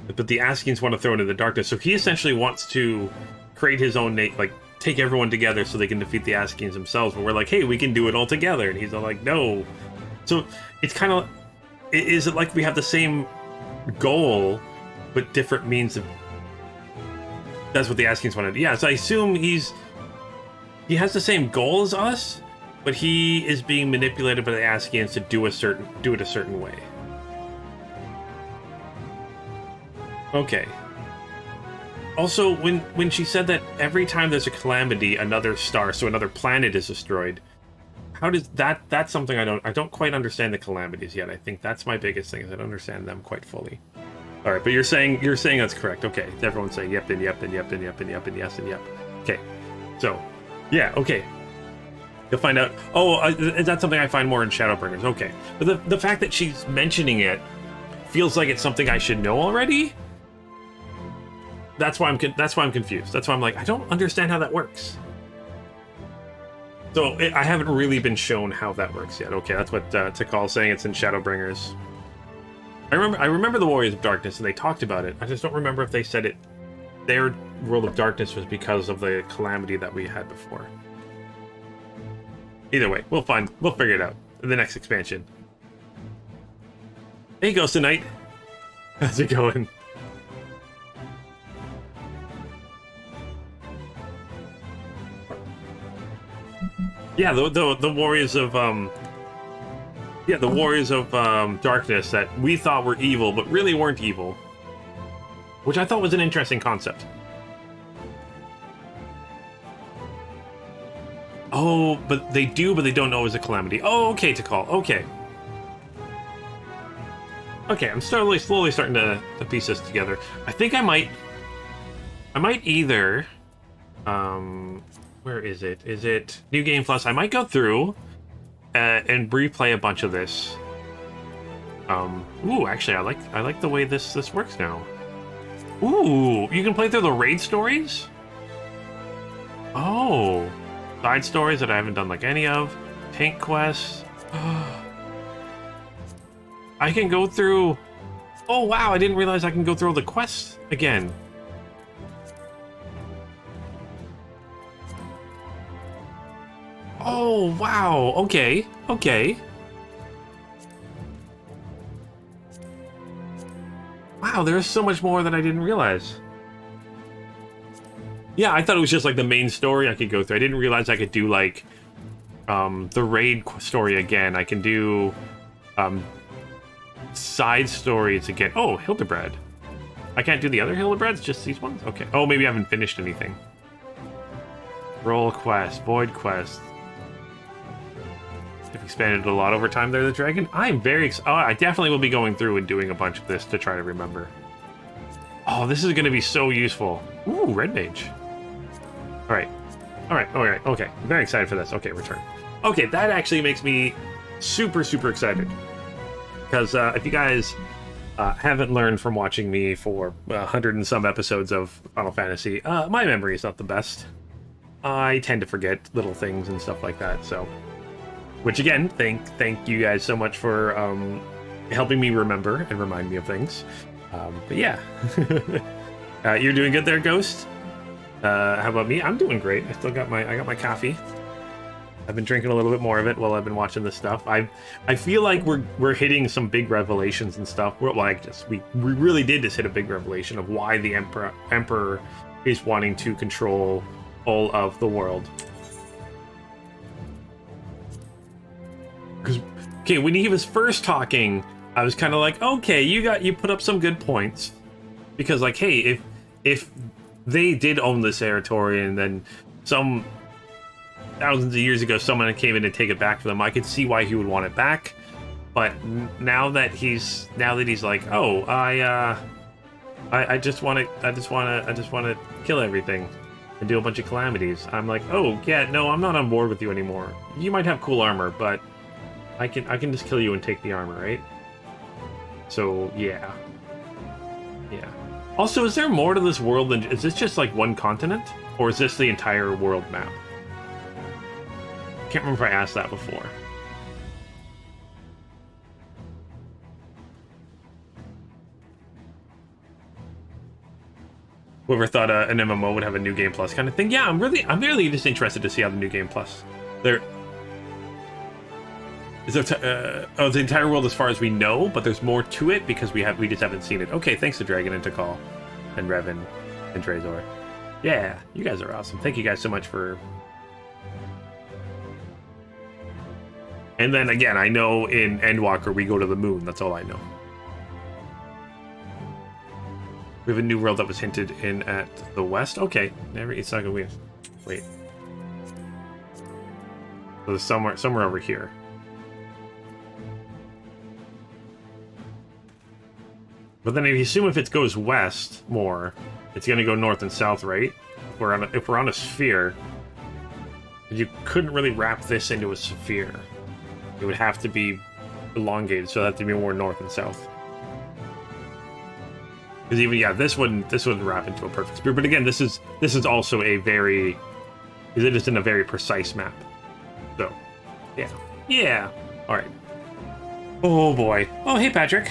But the Askians want to throw it into the darkness. So he essentially wants to create his own, take everyone together so they can defeat the Askians themselves. But we're like, hey, we can do it all together. And he's all like, no. So it's kind of, is it like we have the same goal, but different means of... That's what the Askians wanted. Yeah, so I assume he has the same goal as us, but he is being manipulated by the Askians to do it a certain way. Okay. Also, when she said that every time there's a calamity, another star, so another planet is destroyed, how does that's something I don't quite understand the calamities yet. I think that's my biggest thing, is I don't understand them quite fully. All right, but you're saying that's correct. Okay, everyone's saying yep and yep and yep and yep and yep and yes and yep. Okay, so yeah, okay. You'll find out. Oh, is that something I find more in Shadowbringers? Okay, but the fact that she's mentioning it feels like it's something I should know already. That's why I'm confused. That's why I'm like, I don't understand how that works. So I haven't really been shown how that works yet. Okay, that's what Tikal's saying. It's in Shadowbringers. I remember the Warriors of Darkness, and they talked about it. I just don't remember if they said it. Their World of Darkness was because of the calamity that we had before. Either way, we'll figure it out in the next expansion. Hey, Ghost of Night. How's it going? Yeah, the Warriors of the Warriors of Darkness that we thought were evil, but really weren't evil, which I thought was an interesting concept. Oh, but they don't know it was a calamity. Oh, okay, Tikal. Okay. Okay, I'm slowly starting to piece this together. I think I might either where is it? Is it New Game Plus? I might go through and replay a bunch of this. Ooh, actually, I like the way this works now. Ooh, you can play through the raid stories? Oh, side stories that I haven't done like any of. Tank quests. I can go through... Oh, wow, I didn't realize I can go through all the quests again. Oh, wow. Okay. Okay. Wow, there's so much more that I didn't realize. Yeah, I thought it was just like the main story I could go through. I didn't realize I could do like the raid story again. I can do side stories again. Oh, Hildebrand. I can't do the other Hildebrads, just these ones? Okay. Oh, maybe I haven't finished anything. Roll quest, void quest. I've expanded a lot over time there, the dragon. I'm very excited. Oh, I definitely will be going through and doing a bunch of this to try to remember. Oh, this is going to be so useful. Ooh, red mage. All right. All right. All right. Okay. I'm very excited for this. Okay, return. Okay, that actually makes me super, super excited. Because if you guys haven't learned from watching me for 100 and some episodes of Final Fantasy, my memory is not the best. I tend to forget little things and stuff like that, so... Which again, thank you guys so much for helping me remember and remind me of things. But yeah, you're doing good there, Ghost. How about me? I'm doing great. I still got my coffee. I've been drinking a little bit more of it while I've been watching this stuff. I feel like we're hitting some big revelations and stuff. We really did just hit a big revelation of why the Emperor is wanting to control all of the world. Because, okay, when he was first talking, I was kind of like, okay, you put up some good points. Because, like, hey, if they did own this territory and then some thousands of years ago someone came in and take it back from them, I could see why he would want it back. But now that he's like, oh, I just want to kill everything and do a bunch of calamities. I'm like, oh yeah, no, I'm not on board with you anymore. You might have cool armor, but I can just kill you and take the armor, right? So yeah. Yeah. Also, is there more to this world than... Is this just like one continent? Or is this the entire world map? I can't remember if I asked that before. Whoever thought an MMO would have a New Game Plus kind of thing. Yeah, I'm really just interested to see how the New Game Plus... Is there the entire world as far as we know, but there's more to it because we just haven't seen it. Okay, thanks to Dragon and Tikal and Revan and Drazor. Yeah, you guys are awesome. Thank you guys so much for... And then again, I know in Endwalker we go to the moon. That's all I know. We have a new world that was hinted in at the west. Okay, it's not gonna wait. So there's somewhere over here. But then if you assume if it goes west more, it's going to go north and south, right? If we're on a sphere, you couldn't really wrap this into a sphere. It would have to be elongated, so that to be more north and south. Because even this wouldn't wrap into a perfect spear. But again, this is also a very, it is in a very precise map. So, yeah. All right. Oh boy. Oh hey Patrick.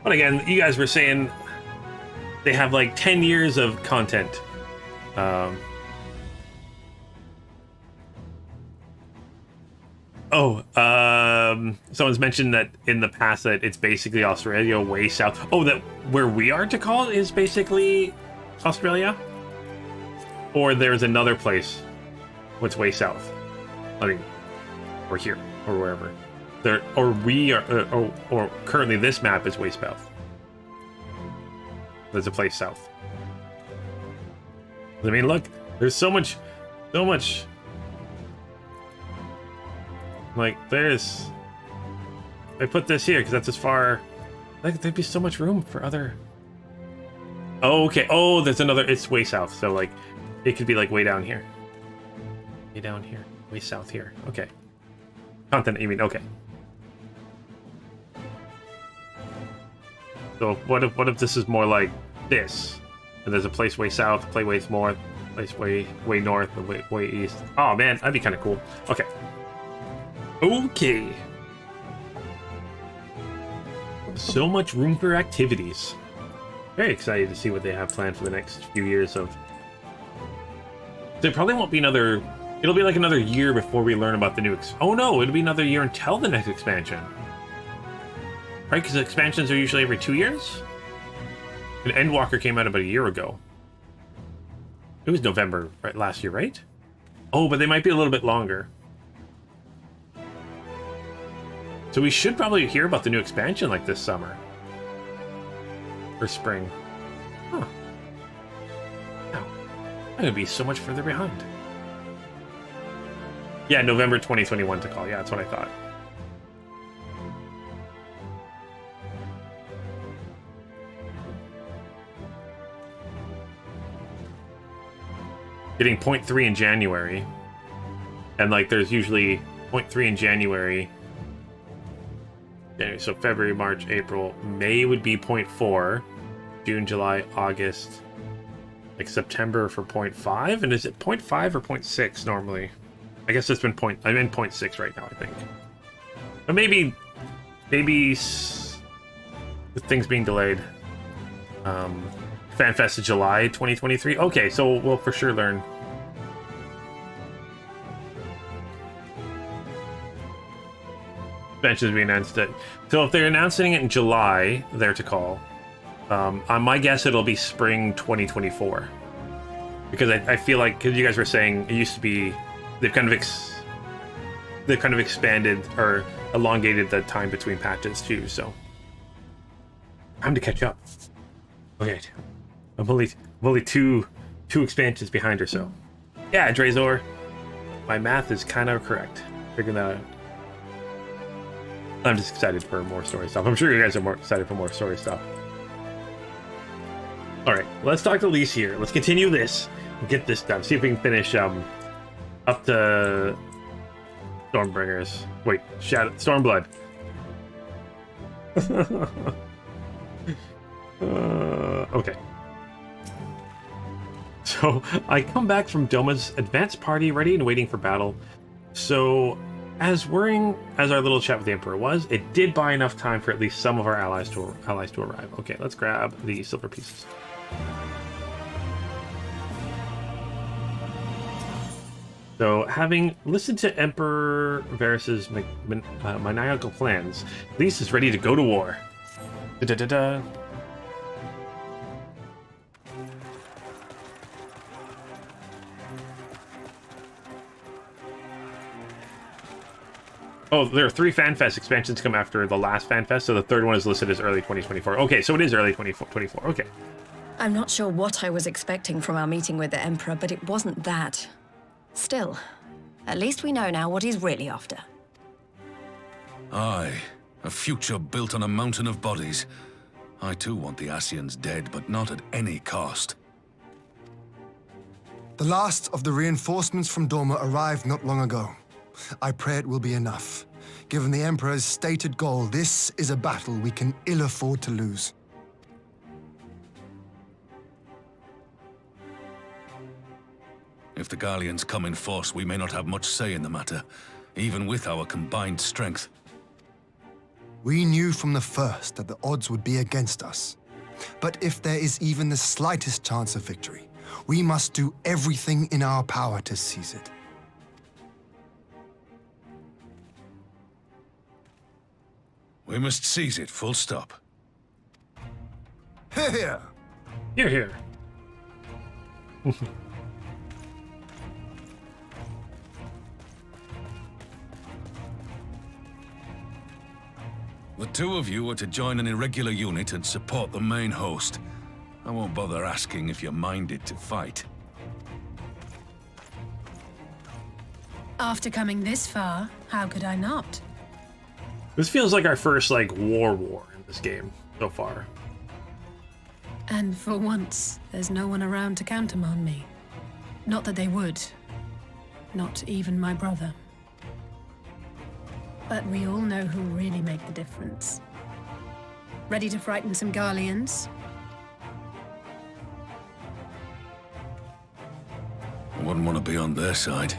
But again, you guys were saying they have like 10 years of content. Someone's mentioned that in the past that it's basically Australia way south. Oh, that where we are to call is basically Australia? Or there's another place what's way south? I mean, or here, or wherever. Or currently this map is way south. There's a place south. I mean, look, there's so much. Like, I put this here because that's as far. Like, there'd be so much room for other. Oh, okay. Oh, there's another. It's way south, so like, it could be like way down here. Way down here. Way south here. Okay. Continent, you mean? Okay. So what if this is more like this, and there's a place way south, a place way north, place way north, and way east. Oh man, that'd be kind of cool. Okay. Okay. So much room for activities. Very excited to see what they have planned for the next few years of. There probably won't be another. It'll be like another year before we learn about the new. Oh no, it'll be another year until the next expansion. Right, because expansions are usually every 2 years? And Endwalker came out about a year ago. It was November right, last year, right? Oh, but they might be a little bit longer. So we should probably hear about the new expansion like this summer. Or spring. Huh. Wow. I'm going to be so much further behind. Yeah, November 2021 to call. Yeah, that's what I thought. Getting 0.3 in January, and like there's usually 0.3 in January. So February, March, April, May would be 0.4, June, July, August, like September for 0.5, and is it 0.5 or 0.6 normally? I guess it's been I'm in 0.6 right now, I think. But maybe with things being delayed. FanFest is July 2023. Okay, so we'll for sure learn. Expansions being announced. So if they're announcing it in July, they're to call. On my guess, it'll be spring 2024. Because I feel like, because you guys were saying it used to be, they've kind of expanded or elongated the time between patches too. So time to catch up. Okay. I'm only two expansions behind or so. Yeah, Drazor. My math is kind of correct. Figuring that out. I'm just excited for more story stuff. I'm sure you guys are more excited for more story stuff. Alright, let's talk to Lise here. Let's continue this and get this done. See if we can finish up to Stormbringers. Wait, Stormblood. Okay. So I come back from Doma's advanced party, ready and waiting for battle. So as worrying as our little chat with the Emperor was, it did buy enough time for at least some of our allies to arrive. Okay, let's grab the silver pieces. So, having listened to Emperor Varus's maniacal plans, Lise is ready to go to war. Da-da-da-da. Oh, there are 3 FanFest expansions come after the last FanFest, so the third one is listed as early 2024. Okay, so it is early 2024. Okay. I'm not sure what I was expecting from our meeting with the Emperor, but it wasn't that. Still, at least we know now what he's really after. Aye, a future built on a mountain of bodies. I too want the Ascians dead, but not at any cost. The last of the reinforcements from Doma arrived not long ago. I pray it will be enough. Given the Emperor's stated goal, this is a battle we can ill afford to lose. If the Garleans come in force, we may not have much say in the matter, even with our combined strength. We knew from the first that the odds would be against us. But if there is even the slightest chance of victory, we must do everything in our power to seize it. We must seize it, full stop. Here! Here, here. The two of you are to join an irregular unit and support the main host. I won't bother asking if you're minded to fight. After coming this far, how could I not? This feels like our first, like, war in this game so far. And for once, there's no one around to countermand me. Not that they would. Not even my brother. But we all know who really make the difference. Ready to frighten some Garleans? I wouldn't want to be on their side.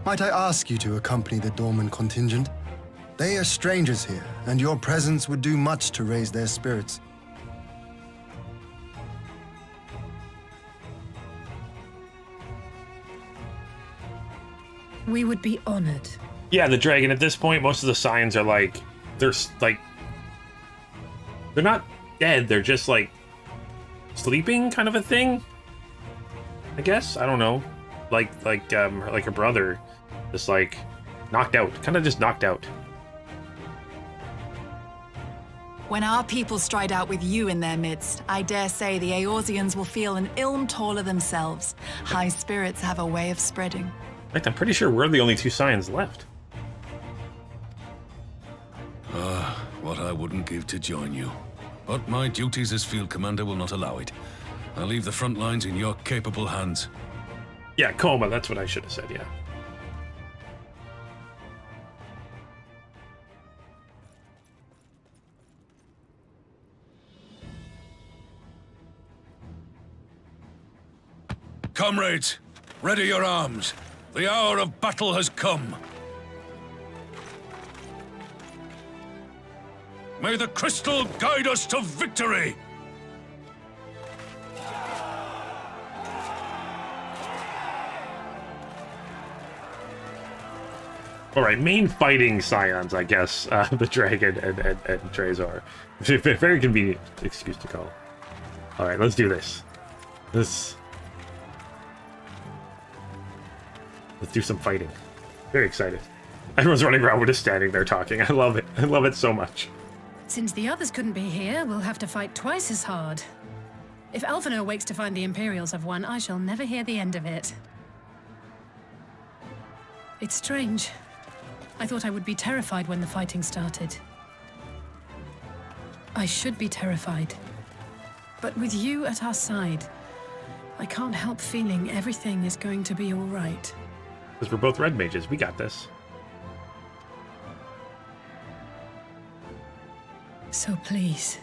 Might I ask you to accompany the Dorman contingent? They are strangers here, and your presence would do much to raise their spirits. We would be honored. Yeah, the dragon, at this point, most of the signs are like, they're not dead, they're just like sleeping kind of a thing, I guess. I don't know, like her brother, just like knocked out, kind of just knocked out. When our people stride out with you in their midst, I dare say the Eorzeans will feel an ilm taller themselves. High spirits have a way of spreading. In fact, I'm pretty sure we're the only two signs left. What I wouldn't give to join you. But my duties as field commander will not allow it. I'll leave the front lines in your capable hands. Yeah, Coma, that's what I should have said, yeah. Comrades, ready your arms. The hour of battle has come. May the crystal guide us to victory! Alright, main fighting scions, I guess, the dragon and Trezor. Very convenient excuse to call. Alright, let's do this. Let's do some fighting. Very excited. Everyone's running around, we're just standing there talking. I love it. I love it so much. Since the others couldn't be here, we'll have to fight twice as hard. If Alphinaud wakes to find the Imperials have won, I shall never hear the end of it. It's strange. I thought I would be terrified when the fighting started. I should be terrified. But with you at our side, I can't help feeling everything is going to be all right. Because we're both red mages, we got this. So please,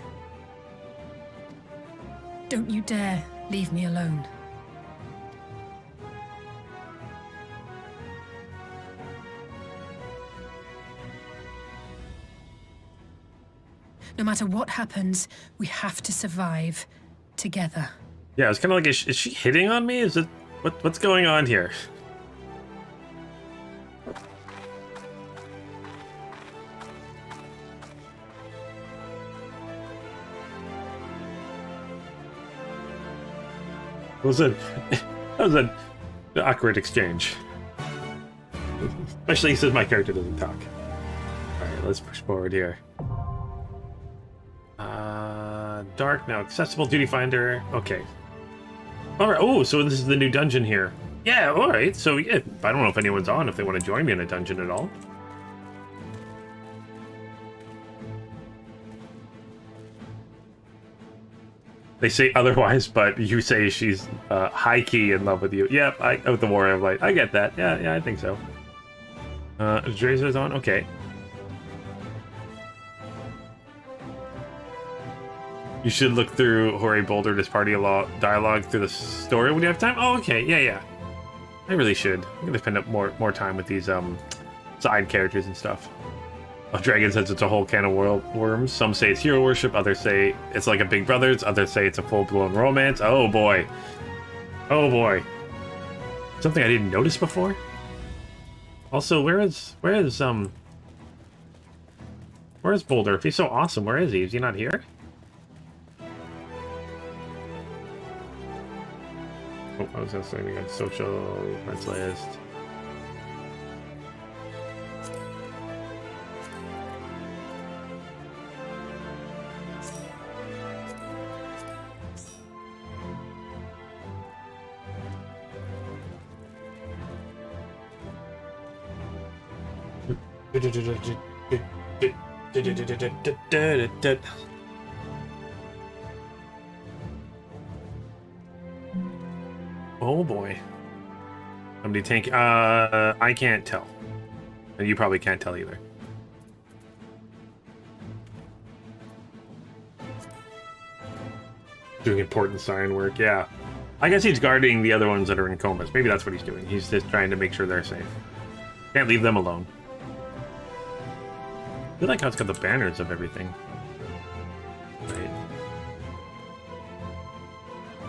don't you dare leave me alone. No matter what happens, we have to survive together. Yeah, it's kind of like, is she hitting on me? Is it, what's going on here? That was an awkward exchange. Especially since my character doesn't talk. Alright, let's push forward here. Dark, now accessible, duty finder. Okay. Alright, oh, so this is the new dungeon here. Yeah, alright, so yeah, I don't know if anyone's on, if they want to join me in a dungeon at all. They say otherwise, but you say she's high-key in love with you. Yep, with the Warrior of Light. I get that. Yeah, I think so. Drazer's on? Okay. You should look through Jorge Boulder's party dialogue through the story when you have time. Oh, okay, yeah. I really should. I'm gonna spend up more time with these side characters and stuff. Oh, Dragon says it's a whole can of worms. Some say it's hero worship, others say it's like a Big Brothers, others say it's a full-blown romance. Oh boy. Oh boy. Something I didn't notice before? Also, where is Boulder? If he's so awesome, where is he? Is he not here? Oh, I was just saying again. Social friends list. Oh boy. Somebody tank. I can't tell. And you probably can't tell either. Doing important sign work, yeah. I guess he's guarding the other ones that are in comas. Maybe that's what he's doing. He's just trying to make sure they're safe. Can't leave them alone. I feel like how it's got the banners of everything. Right.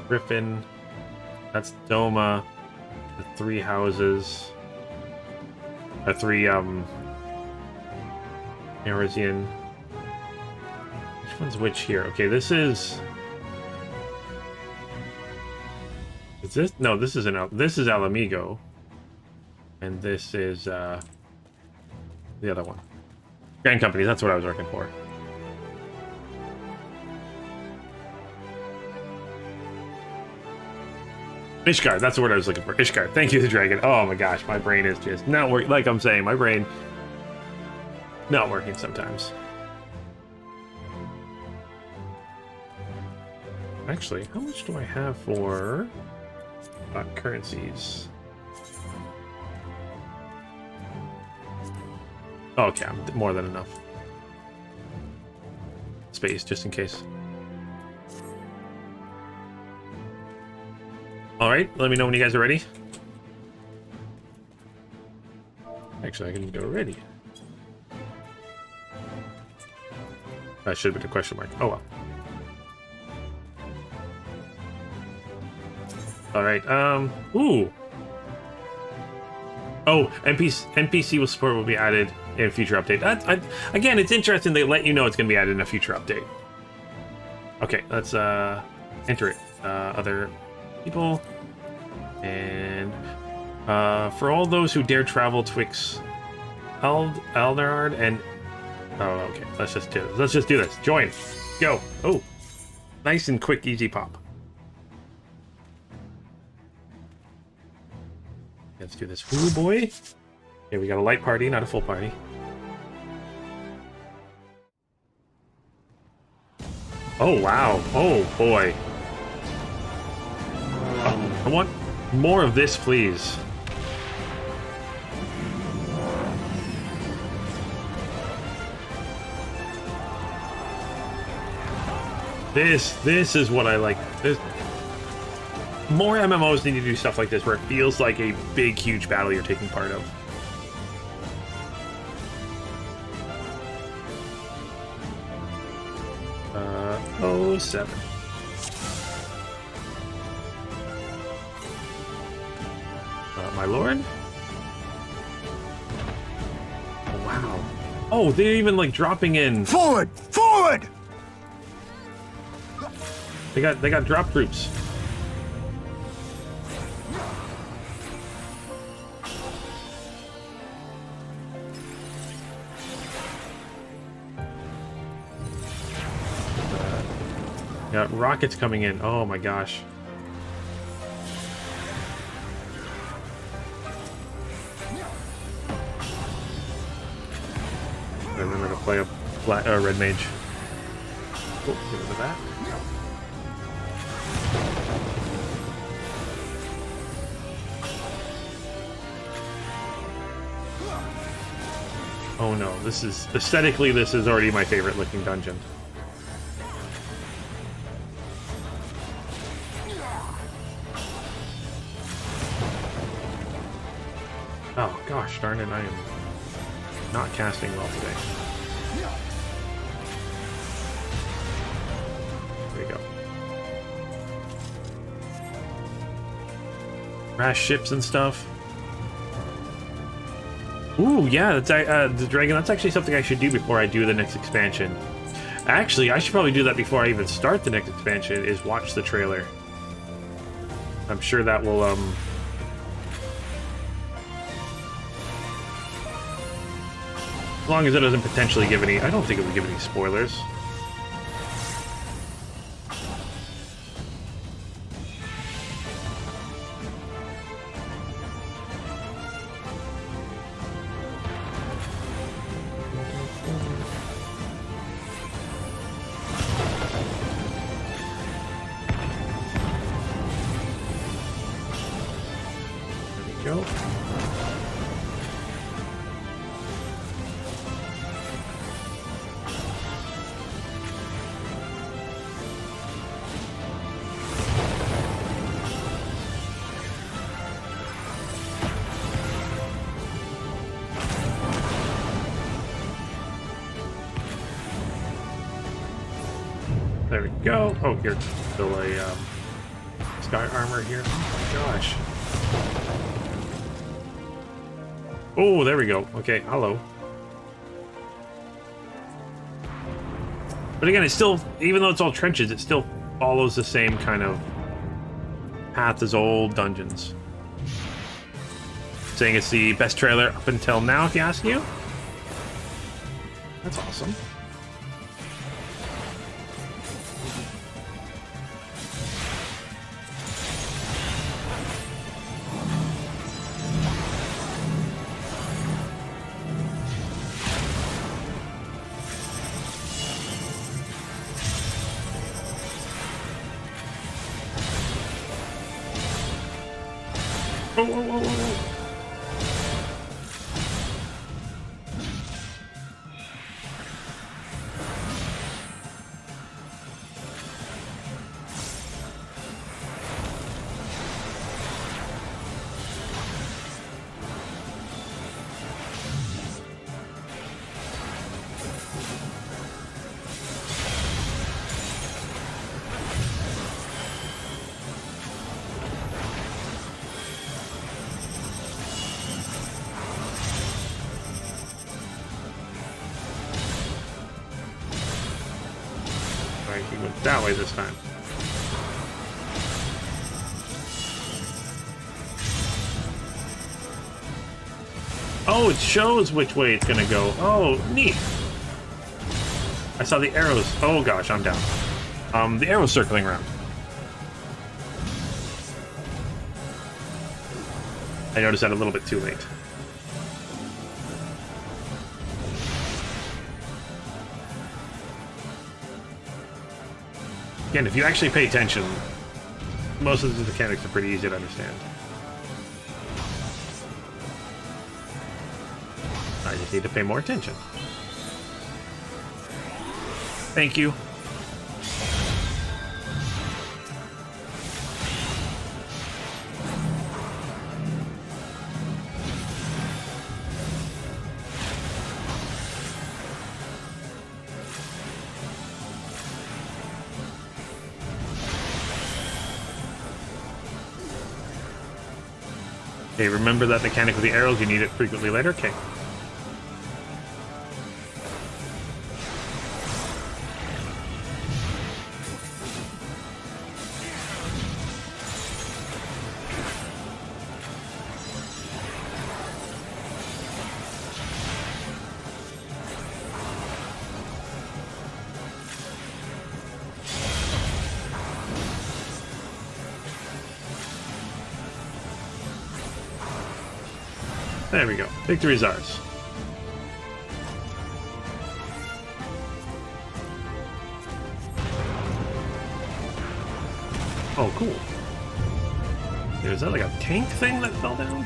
Griffin. That's Doma. The three houses. The three, Eorzean. Which one's which here? Okay, this is... Is this? No, this is this is Ala Mhigo. And this is, the other one. Grand Company, that's what I was working for. Ishgard, that's the word I was looking for. Ishgard, thank you, the dragon. Oh my gosh, my brain is just not working. Like I'm saying, my brain not working sometimes. Actually, how much do I have for currencies? Oh, okay, I'm more than enough. Space, just in case. Alright, let me know when you guys are ready. Actually, I can go ready. That should have been a question mark. Oh well. Alright, ooh. Oh, NPC support will be added in a future update. Again, it's interesting they let you know it's going to be added in a future update. Okay, let's enter it. Other people. And for all those who dare travel twixt Alderard and... Oh, okay, let's just do this. Let's just do this. Join. Go. Oh, nice and quick, easy pop. Let's do this. Ooh, boy. Okay, we got a light party, not a full party. Oh, wow. Oh, boy. I want more of this, please. This is what I like. More MMOs need to do stuff like this where it feels like a big, huge battle you're taking part of. Oh, 07. My lord? Oh, wow. Oh, they're even like dropping in. Forward! Forward! They got drop troops. Got rockets coming in. Oh my gosh. I remember to play a red mage. Oh, get rid of that. Oh no, this is aesthetically, this is already my favorite looking dungeon. Oh gosh, darn it! I am not casting well today. There we go. Crash ships and stuff. Ooh, yeah, that's the dragon. That's actually something I should do before I do the next expansion. Actually, I should probably do that before I even start the next expansion. Is watch the trailer. I'm sure that will as long as it doesn't potentially give any. I don't think it would give any spoilers. Go. There we go. Oh, you're still a sky armor here. Oh my gosh. Oh, there we go. Okay, hello. But again, it still, even though it's all trenches, it still follows the same kind of path as old dungeons. Saying it's the best trailer up until now, if you ask you. That's awesome. Whoa, whoa, whoa, whoa, whoa. He went that way this time. Oh, it shows which way it's gonna go. Oh, neat. I saw the arrows. Oh gosh, I'm down. The arrows circling around. I noticed that a little bit too late. Again, if you actually pay attention, most of the mechanics are pretty easy to understand. I just need to pay more attention. Thank you. Okay, remember that mechanic with the arrows, you need it frequently later? Okay. There we go. Victory is ours. Oh, cool. Is that like a tank thing that fell down?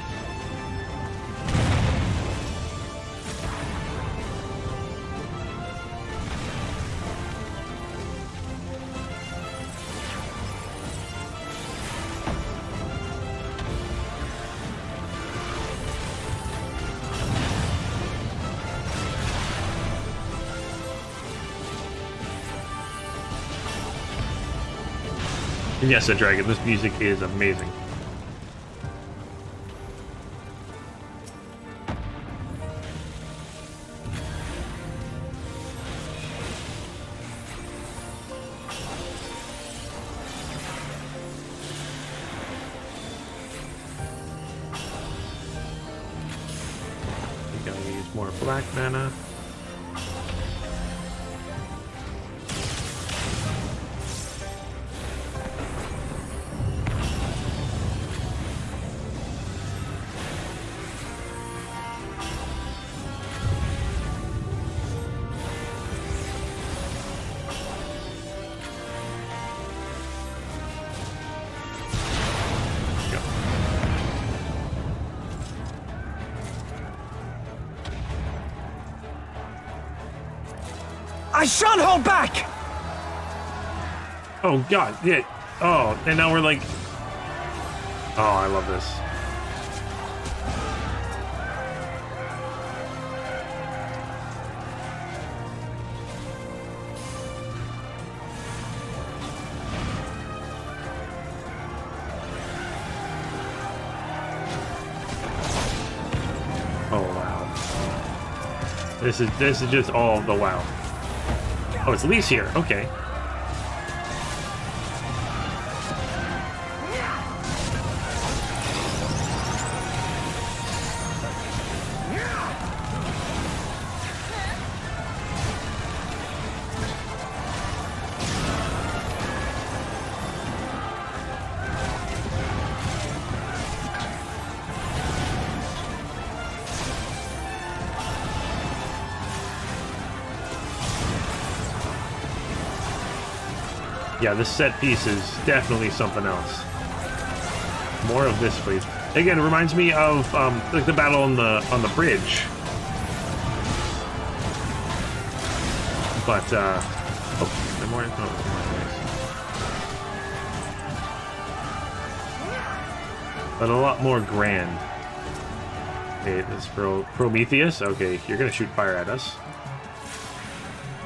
And yes, a dragon. This music is amazing. Gotta use more black mana. I shan't hold back! Oh god, yeah. Oh, and now we're like... Oh, I love this. Oh wow. This is just all the wow. Oh, it's Lee's here. Okay. Yeah, this set piece is definitely something else. More of this, please. Again, it reminds me of like the battle on the bridge. But oh, there more. Oh, but a lot more grand. Okay, this is Prometheus. Okay, you're gonna shoot fire at us,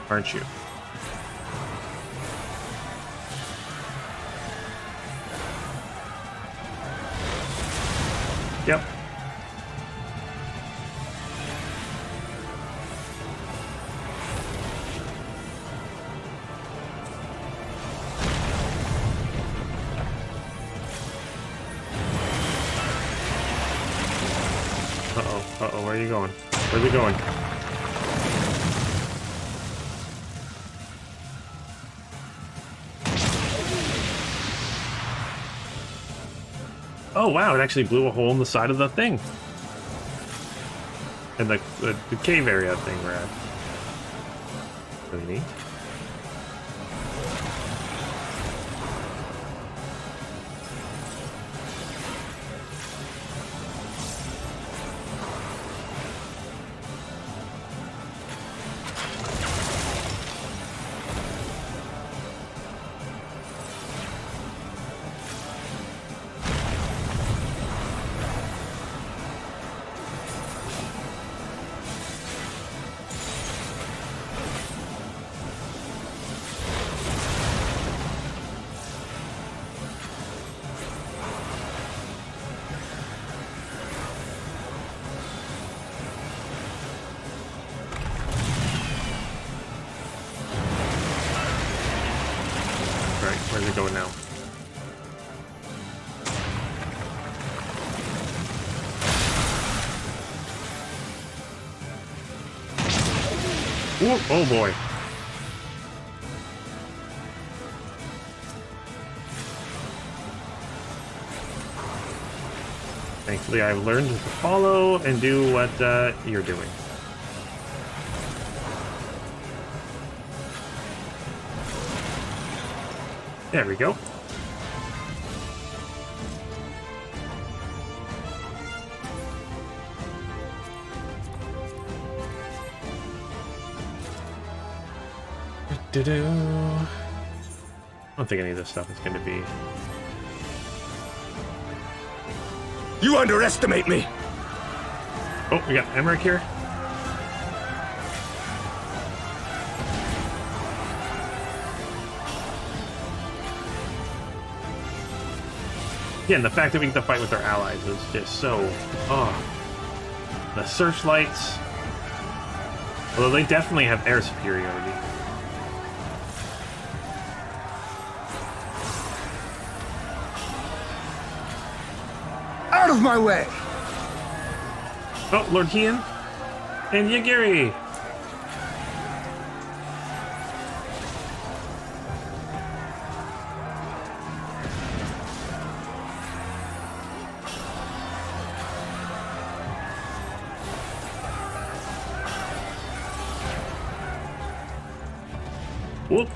aren't you? Yep. Uh-oh, where are you going? Where's it going? Oh wow, it actually blew a hole in the side of the thing. And the cave area thing we're at. Really neat. Where's it going now? Ooh, oh boy. Thankfully, I've learned to follow and do what you're doing. There we go. I don't think any of this stuff is going to be... You underestimate me! Oh, we got Emmerich here. Again, the fact that we get to fight with our allies is just so... Oh. The searchlights... Although they definitely have air superiority. Out of my way! Oh, Lord Kian and Yagiri. Whoop.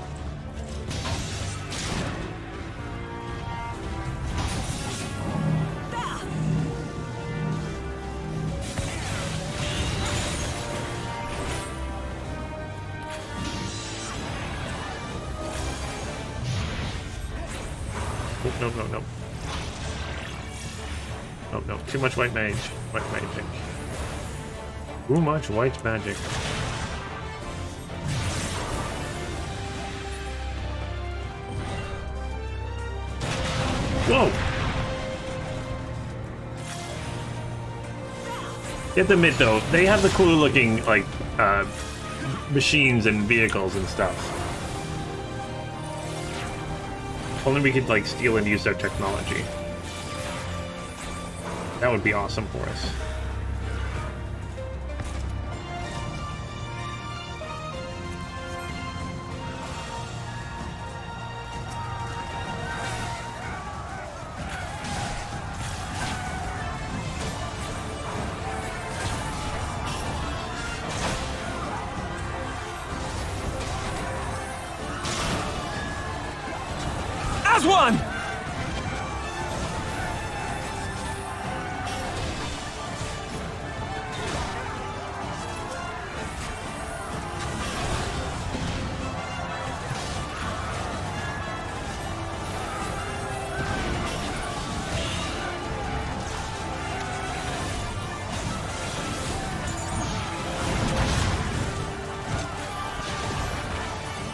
No, no, no. Oh, no. Too much white mage. White magic. Too much white magic. Whoa! You have to admit, though, they have the cool looking, like, machines and vehicles and stuff. Only we could, like, steal and use their technology. That would be awesome for us. As one!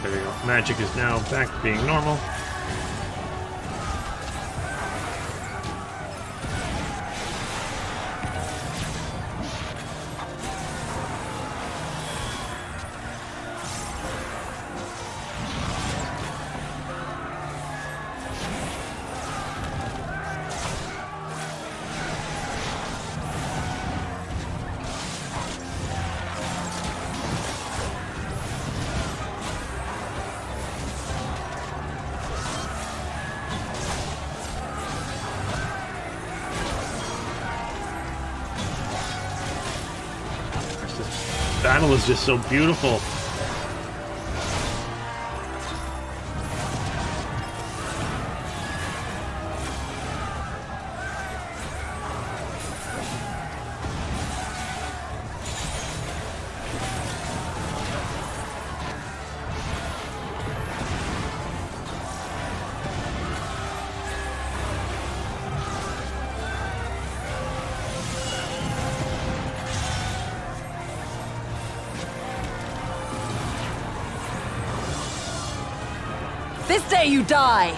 There we go. Magic is now back to being normal. Battle is just so beautiful. This day you die!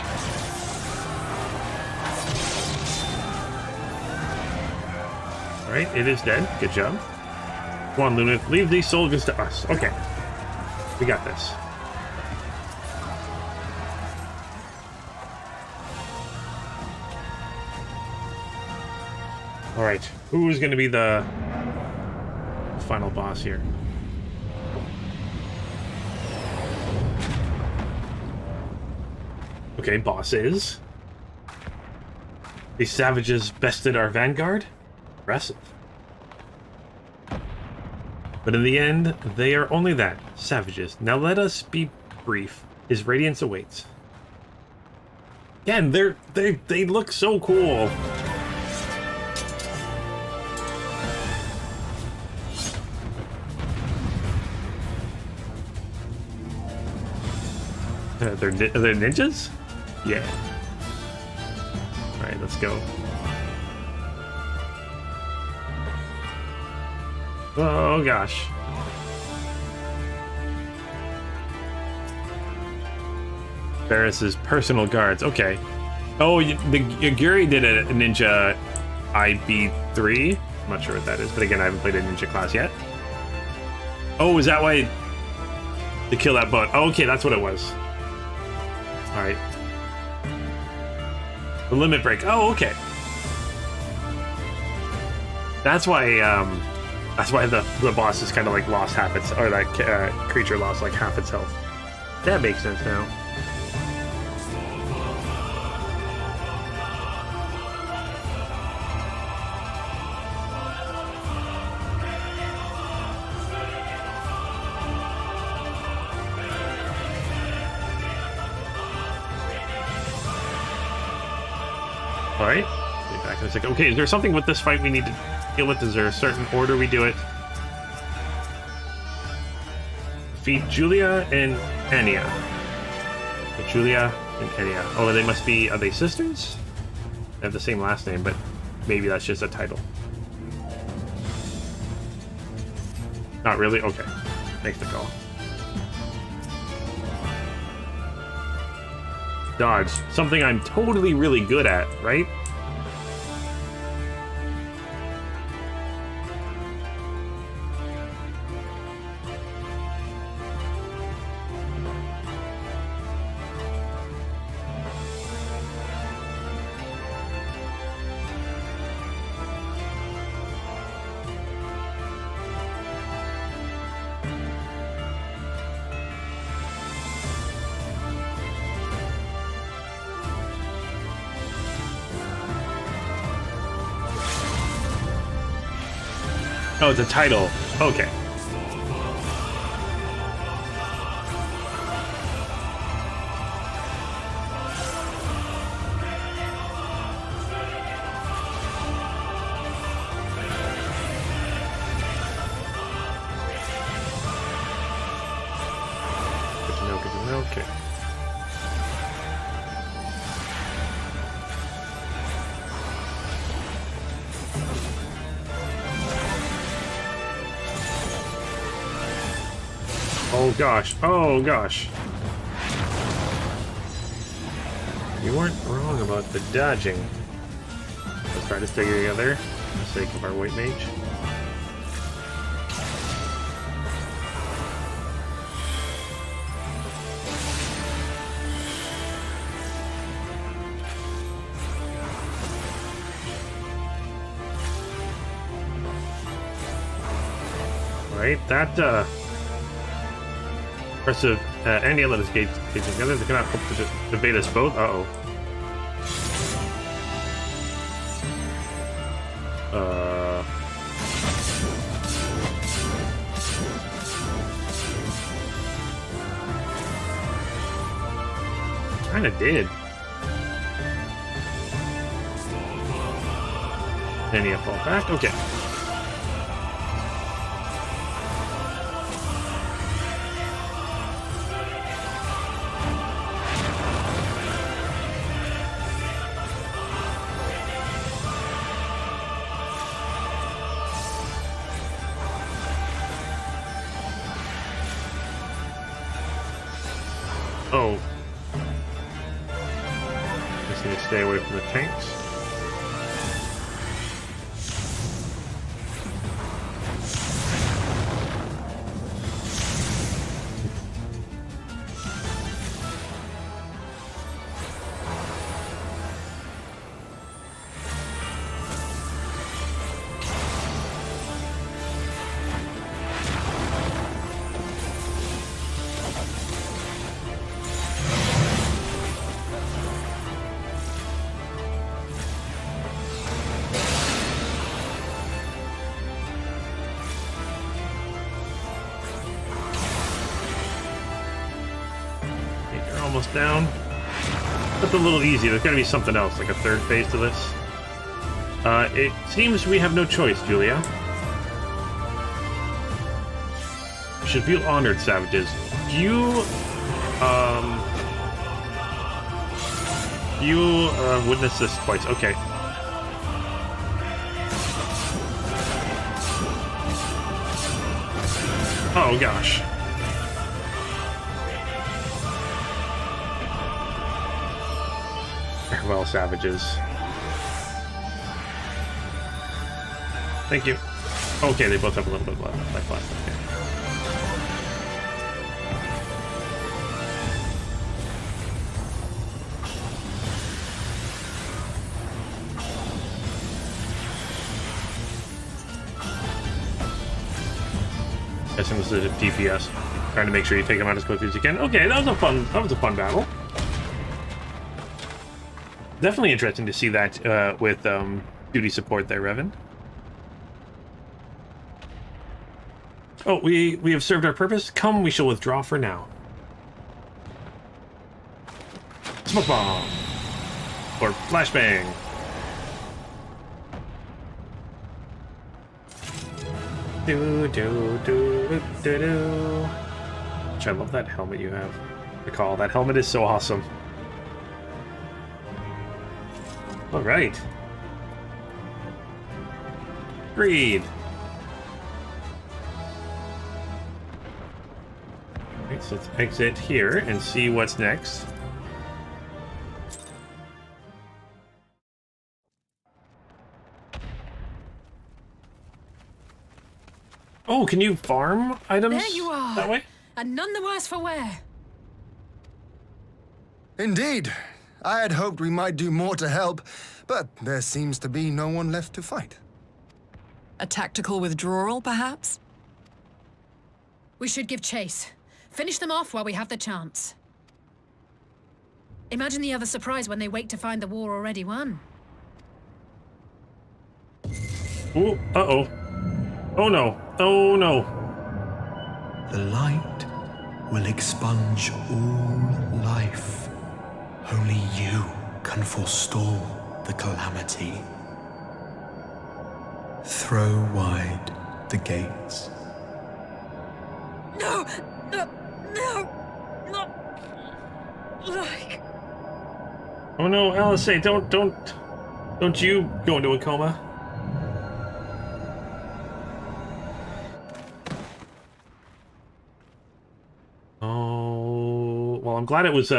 Alright, it is dead. Good job. Come on, Luna. Leave these soldiers to us. Okay. We got this. Alright. Who is going to be the final boss here? Okay, boss is. These savages bested our vanguard? Impressive. But in the end, they are only that, savages. Now let us be brief. His radiance awaits. Again, they look so cool. They're ninjas? Yeah. Alright, let's go. Oh gosh. Varus's personal guards. Okay. Oh, the Yaguri did a ninja IB3. I'm not sure what that is, but again, I haven't played a ninja class yet. Oh, is that why to kill that boat? Oh, okay, that's what it was. All right. The limit break. Oh, okay. That's why. That's why the boss is kind of like lost half its, or that creature lost like half its health. That makes sense now. All right. Be back in a second. Okay, is there something with this fight we need to deal with? Is there a certain order we do it? Defeat Julia and Anya. Julia and Anya. Oh, they must be. Are they sisters? They have the same last name, but maybe that's just a title. Not really? Okay. Make the call. Dodge. Something I'm totally really good at, right? Oh, it's a title. Okay. Good to know, good to know. Okay. Oh gosh, oh gosh. You weren't wrong about the dodging. Let's try to stay together for the sake of our white mage. Alright, that impressive. Andy, let us gauge together. They cannot hope to evade us both. Uh-oh. Kinda did. Andy, a fall back? Okay. Oh. Just need to stay away from the tanks. Almost down. That's a little easy. There's gotta be something else, like a third phase to this. It seems we have no choice, Julia. You should feel honored, savages. You witnessed this twice. Okay. Oh gosh. well, savages. Thank you. Okay, they both have a little bit of life left. Okay. Guessing this is a DPS. Trying to make sure you take them out as quickly as you can. Okay, that was a fun battle. Definitely interesting to see that with duty support there, Revan. Oh, we have served our purpose. Come, we shall withdraw for now. Smoke bomb. Or flashbang. Do do do do do. I love that helmet you have. Recall, that helmet is so awesome. All right. Greed. Alright, so let's exit here and see what's next. Oh, can you farm items There you are. that way? And none the worse for wear. Indeed. I had hoped we might do more to help, but there seems to be no one left to fight. A tactical withdrawal, perhaps? We should give chase. Finish them off while we have the chance. Imagine the other surprise when they wake to find the war already won. Ooh, uh-oh. Oh no. Oh no. The light will expunge all life. Only you can forestall the calamity. Throw wide the gates. No! No! No! Not like... Oh no, Alice, don't you go into a coma. Oh, well, I'm glad it was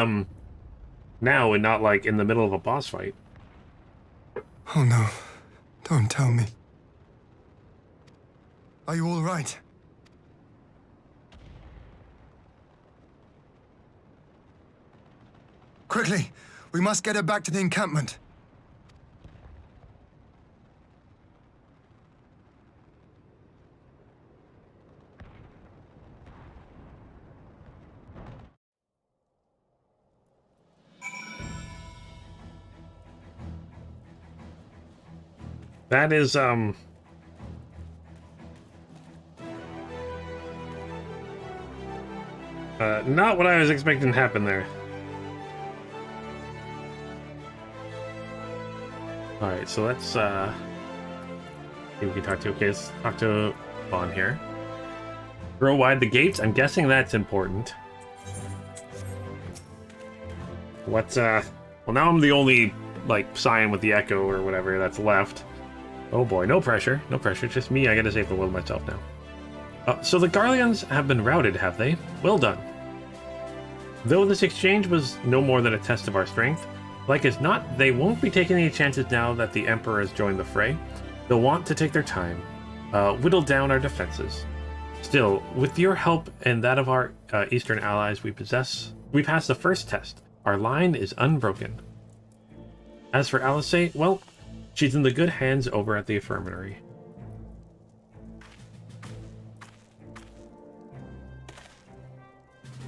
now and not like in the middle of a boss fight. Oh no, don't tell me. Are you all right? Quickly, we must get her back to the encampment. That is not what I was expecting to happen there. Alright, so let's see who we can talk to. Okay, let's talk to Vaughn here. Throw wide the gates. I'm guessing that's important. What's well, now I'm the only like scion with the echo or whatever that's left. Oh boy, no pressure, no pressure. Just me. I gotta save the world myself now. So the Garleans have been routed, have they? Well done. Though this exchange was no more than a test of our strength, like as not, they won't be taking any chances now that the Emperor has joined the fray. They'll want to take their time, whittle down our defenses. Still, with your help and that of our Eastern allies we passed the first test. Our line is unbroken. As for Alice, well, she's in the good hands over at the infirmary.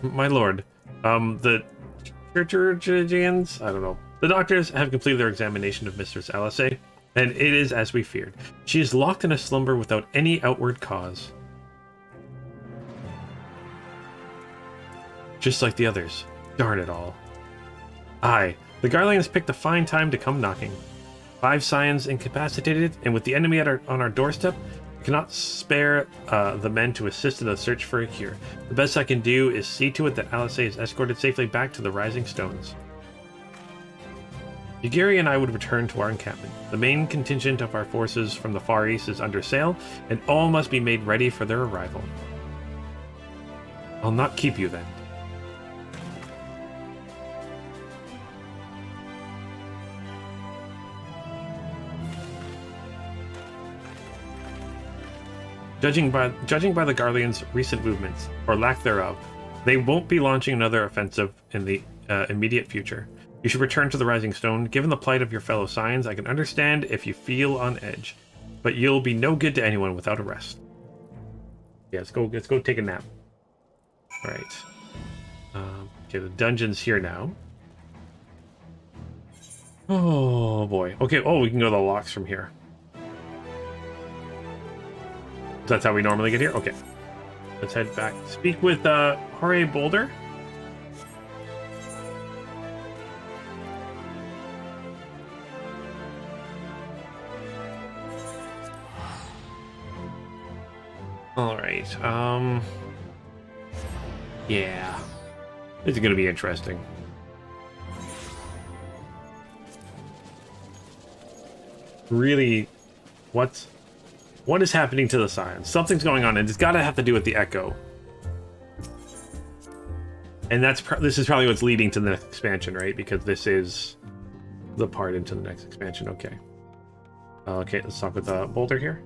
My lord, the chirurgians, I don't know. The doctors have completed their examination of Mistress Alice, and it is as we feared. She is locked in a slumber without any outward cause. Just like the others. Darn it all. Aye, the Garleans picked a fine time to come knocking. 5 scions incapacitated, and with the enemy on our doorstep, we cannot spare the men to assist in the search for a cure. The best I can do is see to it that Alice is escorted safely back to the Rising Stones. Yugiri and I would return to our encampment. The main contingent of our forces from the Far East is under sail, and all must be made ready for their arrival. I'll not keep you then. Judging by the Garleans' recent movements, or lack thereof, they won't be launching another offensive in the immediate future. You should return to the Rising Stone. Given the plight of your fellow Scions, I can understand if you feel on edge, but you'll be no good to anyone without a rest. Yeah, let's go take a nap. All right. Okay, the dungeon's here now. Oh boy. Okay. Oh, we can go to the locks from here. That's how we normally get here? Okay. Let's head back. Speak with Jorge Boulder. Alright, yeah. This is gonna be interesting. Really, what is happening to the Scions? Something's going on, and it's gotta have to do with the Echo. And this is probably what's leading to the next expansion, right? Because this is the part into the next expansion. Okay. Okay, let's talk with Boulder here.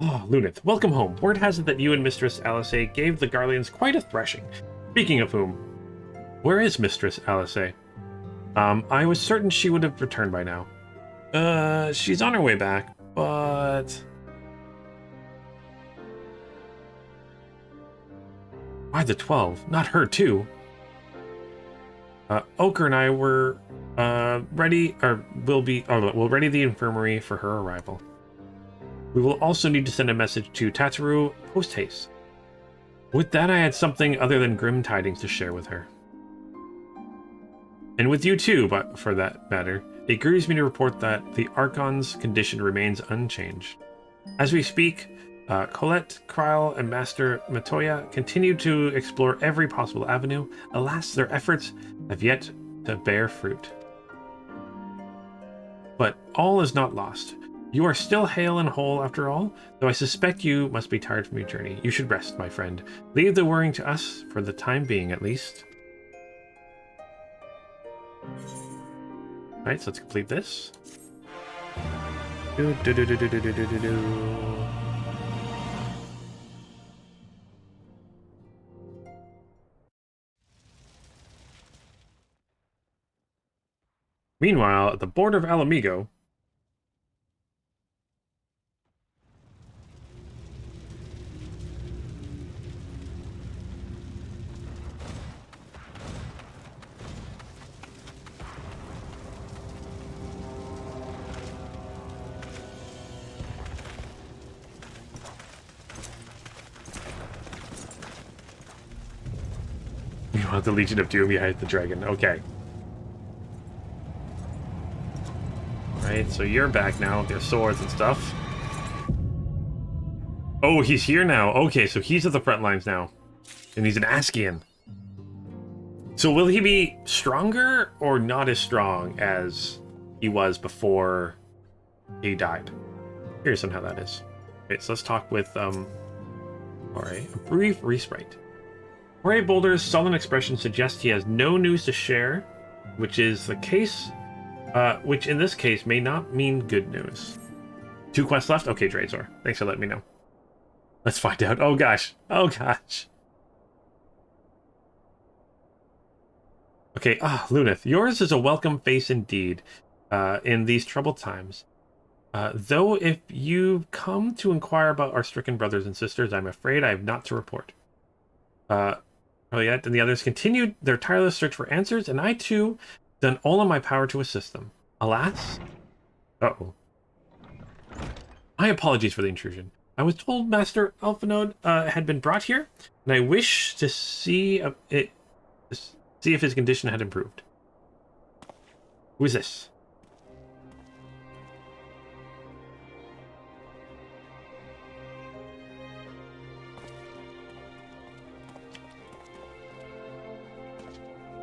Oh, Lunith, welcome home. Word has it that you and Mistress Alice gave the Garleans quite a thrashing. Speaking of whom, where is Mistress Alice? I was certain she would have returned by now. She's on her way back, but... Why the 12? Not her, too. Ochre and I were, ready, or we'll ready the infirmary for her arrival. We will also need to send a message to Tataru post-haste. With that, I had something other than grim tidings to share with her. And with you too, but for that matter. It grieves me to report that the Archon's condition remains unchanged. As we speak, Colette, Kryl, and Master Matoya continue to explore every possible avenue. Alas, their efforts have yet to bear fruit. But all is not lost. You are still hale and whole after all, though I suspect you must be tired from your journey. You should rest, my friend. Leave the worrying to us, for the time being at least. Alright, so let's complete this. Meanwhile, at the border of Ala Mhigo, the Legion of Doom, yeah, the dragon. Okay. Right, so you're back now with your swords and stuff. Oh, he's here now. Okay, so he's at the front lines now. And he's an Askian. So will he be stronger or not as strong as he was before he died? Curious on how that is. Okay, so let's talk with, alright, a brief respite. Jorge Boulder's sullen expression suggests he has no news to share, which is the case, which in this case may not mean good news. 2 quests left? Okay, Drazor. Thanks for letting me know. Let's find out. Oh gosh. Oh gosh. Okay, Lunith, yours is a welcome face indeed, in these troubled times. Though if you've come to inquire about our stricken brothers and sisters, I'm afraid I have not to report. Yet, and the others continued their tireless search for answers, and I too done all in my power to assist them. Alas, my apologies for the intrusion. I was told Master Alphanode had been brought here, and I wish to see if his condition had improved. Who is this?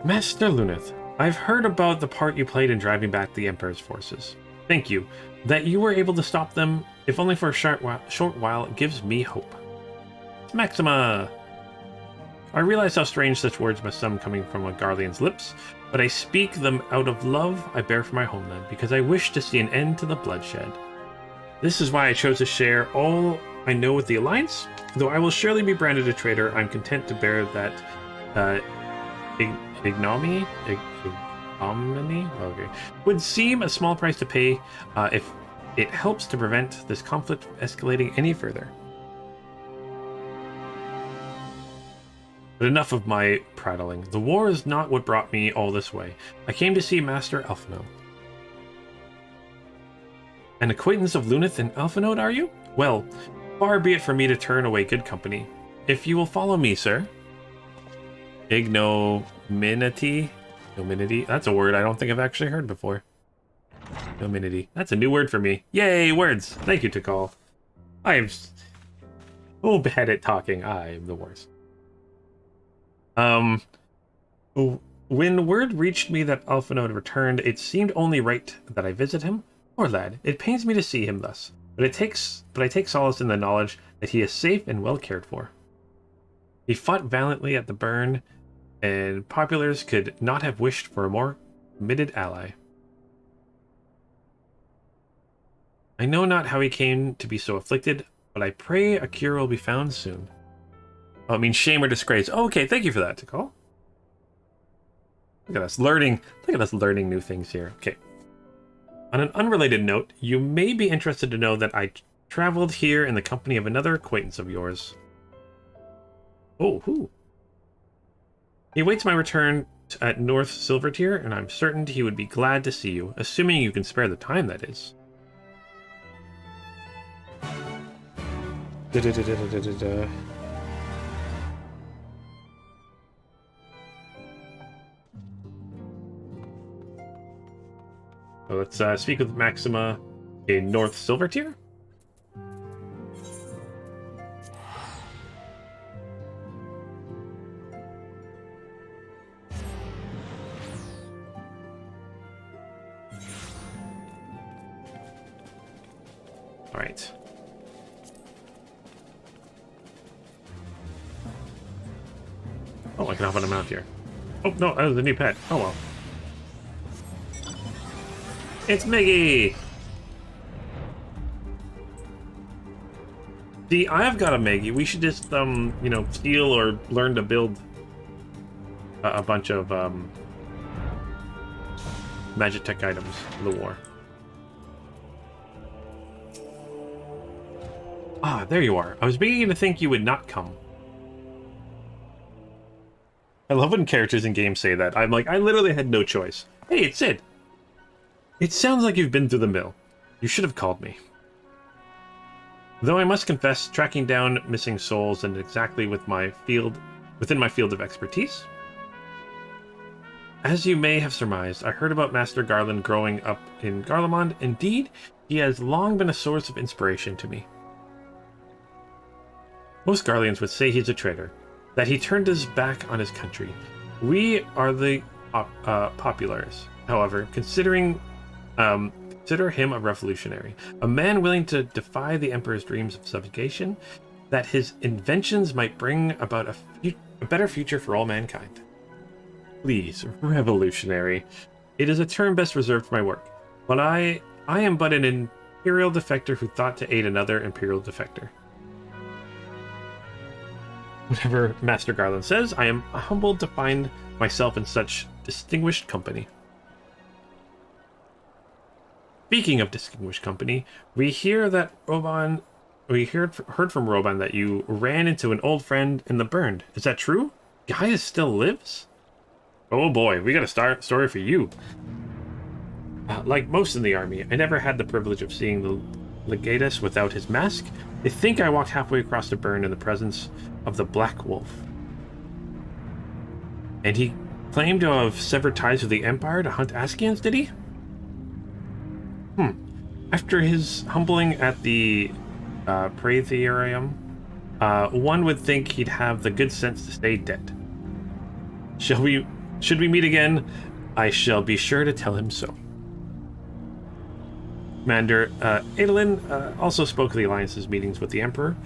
Master Lunith, I've heard about the part you played in driving back the Emperor's forces. Thank you. That you were able to stop them, if only for a short while, gives me hope. Maxima! I realize how strange such words must sound coming from a Garlean's lips, but I speak them out of love I bear for my homeland, because I wish to see an end to the bloodshed. This is why I chose to share all I know with the Alliance. Though I will surely be branded a traitor, I'm content to bear that ignominy? Okay. Would seem a small price to pay if it helps to prevent this conflict from escalating any further. But enough of my prattling. The war is not what brought me all this way. I came to see Master Alphinaud. An acquaintance of Luneth and Alphinaud, are you? Well, far be it from me to turn away good company. If you will follow me, sir. Ignominity? Ignominity? That's a word I don't think I've actually heard before. Ignominity. That's a new word for me. Yay, words! Thank you, Tikal. I am so bad at talking. I am the worst. When word reached me that Alphinaud had returned, it seemed only right that I visit him. Poor lad, it pains me to see him thus, but I take solace in the knowledge that he is safe and well cared for. He fought valiantly at the burn, and populars could not have wished for a more committed ally. I know not how he came to be so afflicted, but I pray a cure will be found soon. Oh, it means shame or disgrace. Oh, okay, thank you for that, Tikal. Look at us learning. Look at us learning new things here. Okay. On an unrelated note, you may be interested to know that I traveled here in the company of another acquaintance of yours. Oh, who? He awaits my return at North Silvertier, and I'm certain he would be glad to see you, assuming you can spare the time, that is. So let's speak with Maxima in North Silvertier. All right. Oh, I can hop on a mount here. Oh, no, that was a new pet. Oh, well. It's Miggy! See, I've got a Miggy. We should just, you know, steal or learn to build a bunch of, Magitech items for the war. Ah, there you are. I was beginning to think you would not come. I love when characters in games say that. I'm like, I literally had no choice. Hey, it's Sid. It sounds like you've been through the mill. You should have called me. Though I must confess, tracking down missing souls isn't exactly within my field of expertise. As you may have surmised, I heard about Master Garland growing up in Garlemald. Indeed, he has long been a source of inspiration to me. Most Garleans would say he's a traitor, that he turned his back on his country. We are the populars, however, consider him a revolutionary, a man willing to defy the Emperor's dreams of subjugation, that his inventions might bring about a better future for all mankind. Please, revolutionary. It is a term best reserved for my work, but I am but an imperial defector who thought to aid another imperial defector. Whatever Master Garland says, I am humbled to find myself in such distinguished company. Speaking of distinguished company, we heard from Roban that you ran into an old friend in the Burned. Is that true? Gaius still lives? Oh boy, we got a story for you. Like most in the army, I never had the privilege of seeing the legatus without his mask. I think I walked halfway across the Burn in the presence of the Black Wolf. And he claimed to have severed ties with the Empire to hunt Askians, did he? After his humbling at the Praetorium, one would think he'd have the good sense to stay dead. Should we meet again, I shall be sure to tell him so. Commander Adolin also spoke of the Alliance's meetings with the Emperor,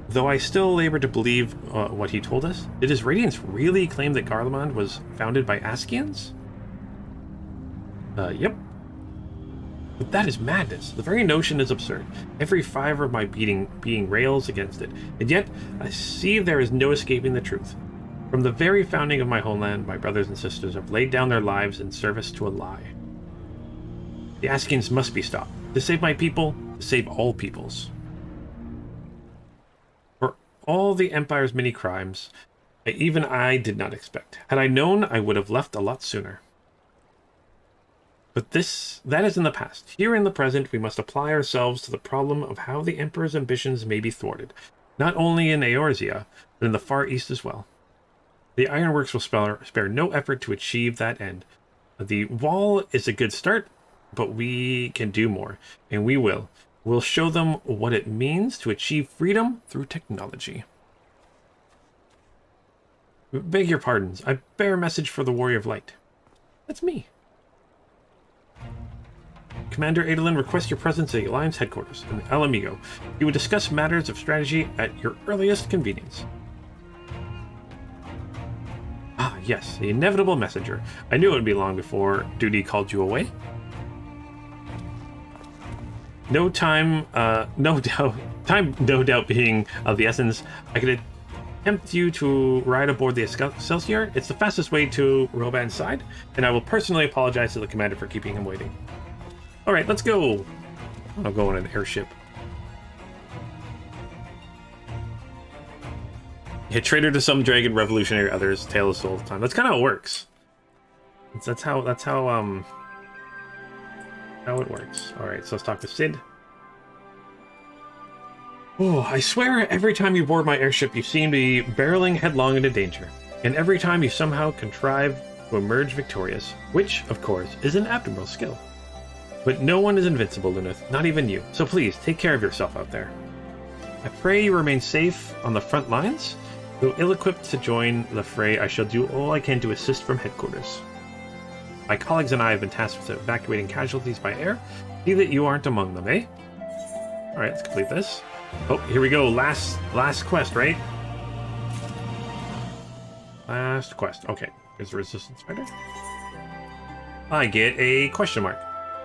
though I still labor to believe what he told us. Did his Radiance really claim that Garlemald was founded by Askians? Yep. But that is madness. The very notion is absurd. Every fiber of my being rails against it. And yet, I see there is no escaping the truth. From the very founding of my homeland, my brothers and sisters have laid down their lives in service to a lie. The askings must be stopped. To save my people, to save all peoples. For all the Empire's many crimes, even I did not expect. Had I known, I would have left a lot sooner. But that is in the past. Here in the present, we must apply ourselves to the problem of how the Emperor's ambitions may be thwarted, not only in Eorzea, but in the Far East as well. The ironworks will spare no effort to achieve that end. The wall is a good start, but we can do more, and we will. We'll show them what it means to achieve freedom through technology. Beg your pardons. I bear a message for the Warrior of Light. That's me. Commander Adolin requests your presence at the Alliance headquarters in Ala Mhigo. You would discuss matters of strategy at your earliest convenience. Ah, yes, the inevitable messenger. I knew it would be long before duty called you away. No doubt being of the essence, I could tempt you to ride aboard the Excelsior. It's the fastest way to Roban's side, and I will personally apologize to the commander for keeping him waiting. Alright, let's go! I'll go on an airship. Yeah, traitor to some dragon, revolutionary others, tale of soul time. That's kind of how it works. That's how it works. Alright, so let's talk to Sid. Oh, I swear every time you board my airship, you seem to be barreling headlong into danger. And every time you somehow contrive to emerge victorious, which, of course, is an admirable skill. But no one is invincible, Luneth, not even you. So please, take care of yourself out there. I pray you remain safe on the front lines. Though ill-equipped to join the fray, I shall do all I can to assist from headquarters. My colleagues and I have been tasked with evacuating casualties by air. See that you aren't among them, eh? Alright, let's complete this. Oh, here we go. Last quest, right? Last quest. Okay. Here's the resistance fighter. I get a question mark.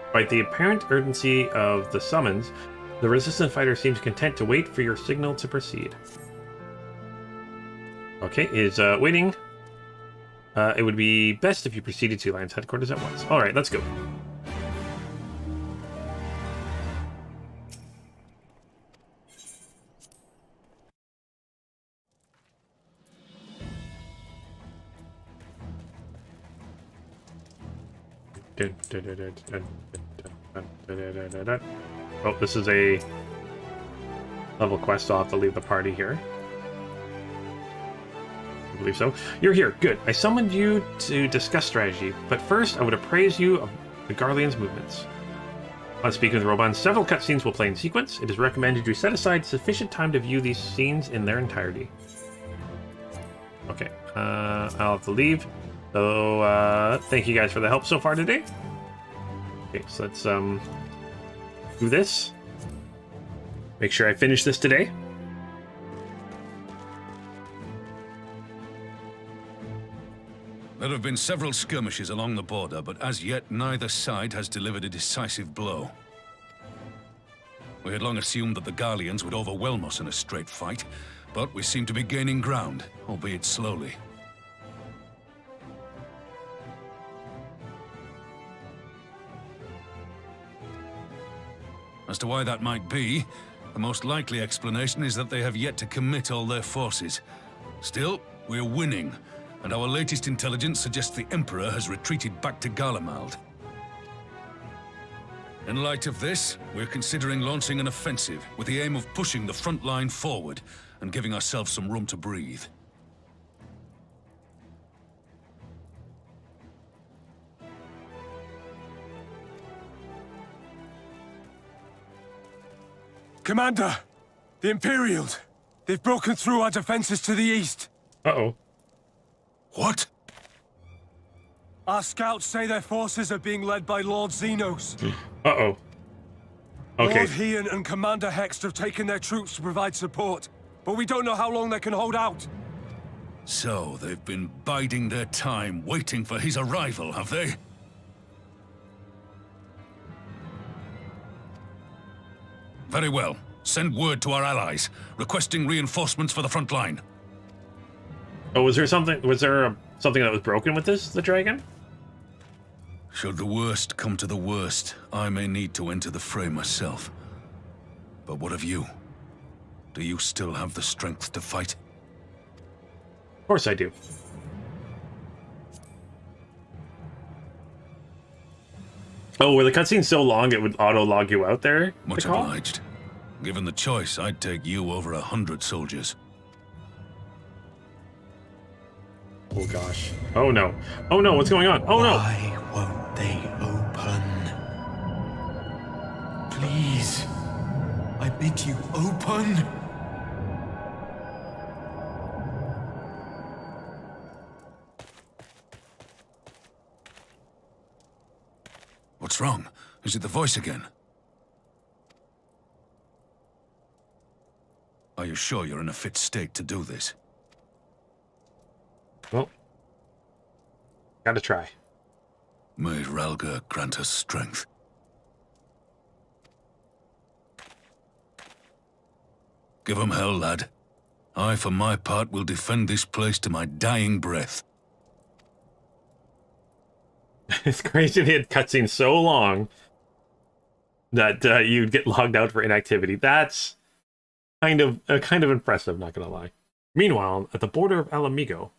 Despite the apparent urgency of the summons, the resistance fighter seems content to wait for your signal to proceed. Okay, is waiting. It would be best if you proceeded to Alliance headquarters at once. Alright, let's go. Oh, this is a level quest, so I'll have to leave the party here. I believe so. You're here. Good. I summoned you to discuss strategy, but first I would appraise you of the Garlean's movements. On speaking with Roban, several cutscenes will play in sequence. It is recommended you set aside sufficient time to view these scenes in their entirety. Okay, I'll have to leave. So, thank you guys for the help so far today. Okay, so let's do this. Make sure I finish this today. There have been several skirmishes along the border, but as yet neither side has delivered a decisive blow. We had long assumed that the Garleans would overwhelm us in a straight fight, but we seem to be gaining ground, albeit slowly. As to why that might be, the most likely explanation is that they have yet to commit all their forces. Still, we're winning, and our latest intelligence suggests the Emperor has retreated back to Garlemald. In light of this, we're considering launching an offensive with the aim of pushing the front line forward and giving ourselves some room to breathe. Commander! The Imperials! They've broken through our defenses to the east! Uh-oh. What? Our scouts say their forces are being led by Lord Xenos. Uh-oh. Okay. Lord Heian and Commander Hext have taken their troops to provide support, but we don't know how long they can hold out. So, they've been biding their time, waiting for his arrival, have they? Very well. Send word to our allies, requesting reinforcements for the front line. Oh, was there something that was broken with the dragon? Should the worst come to the worst, I may need to enter the fray myself. But what of you? Do you still have the strength to fight? Of course I do. Oh, were the cutscenes so long it would auto-log you out there? Much obliged. Given the choice, I'd take you over 100 soldiers. Oh gosh. Oh no. Oh no, what's going on? Oh no! Why won't they open? Please. I bid you, open! What's wrong? Is it the voice again? Are you sure you're in a fit state to do this? Well, gotta try. May Ralga grant us strength. Give 'em hell, lad. I, for my part, will defend this place to my dying breath. It's crazy they had cutscenes so long that you'd get logged out for inactivity. That's kind of impressive, not gonna lie. Meanwhile, at the border of Ala Mhigo,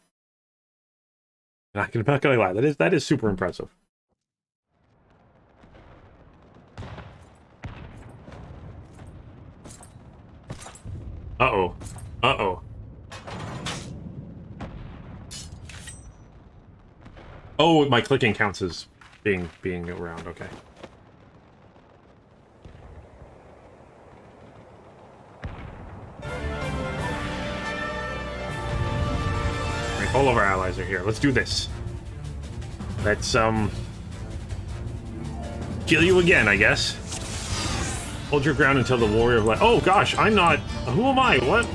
not gonna lie, that is super impressive. Uh-oh. Uh-oh. Oh, my clicking counts as being around, okay. Right, all of our allies are here. Let's do this. Let's kill you again, I guess. Hold your ground until the warrior of light. Oh gosh, I'm not. Who am I? What?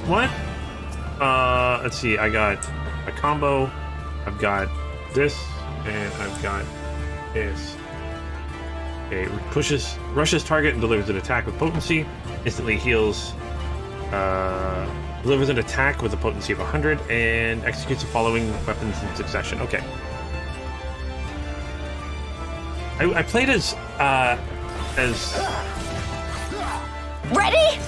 Let's see. I got a combo. I've got this, and I've got this. Okay, rushes target and delivers an attack with potency. Instantly heals. Delivers an attack with a potency of 100 and executes the following weapons in succession. Okay. I played as Ready?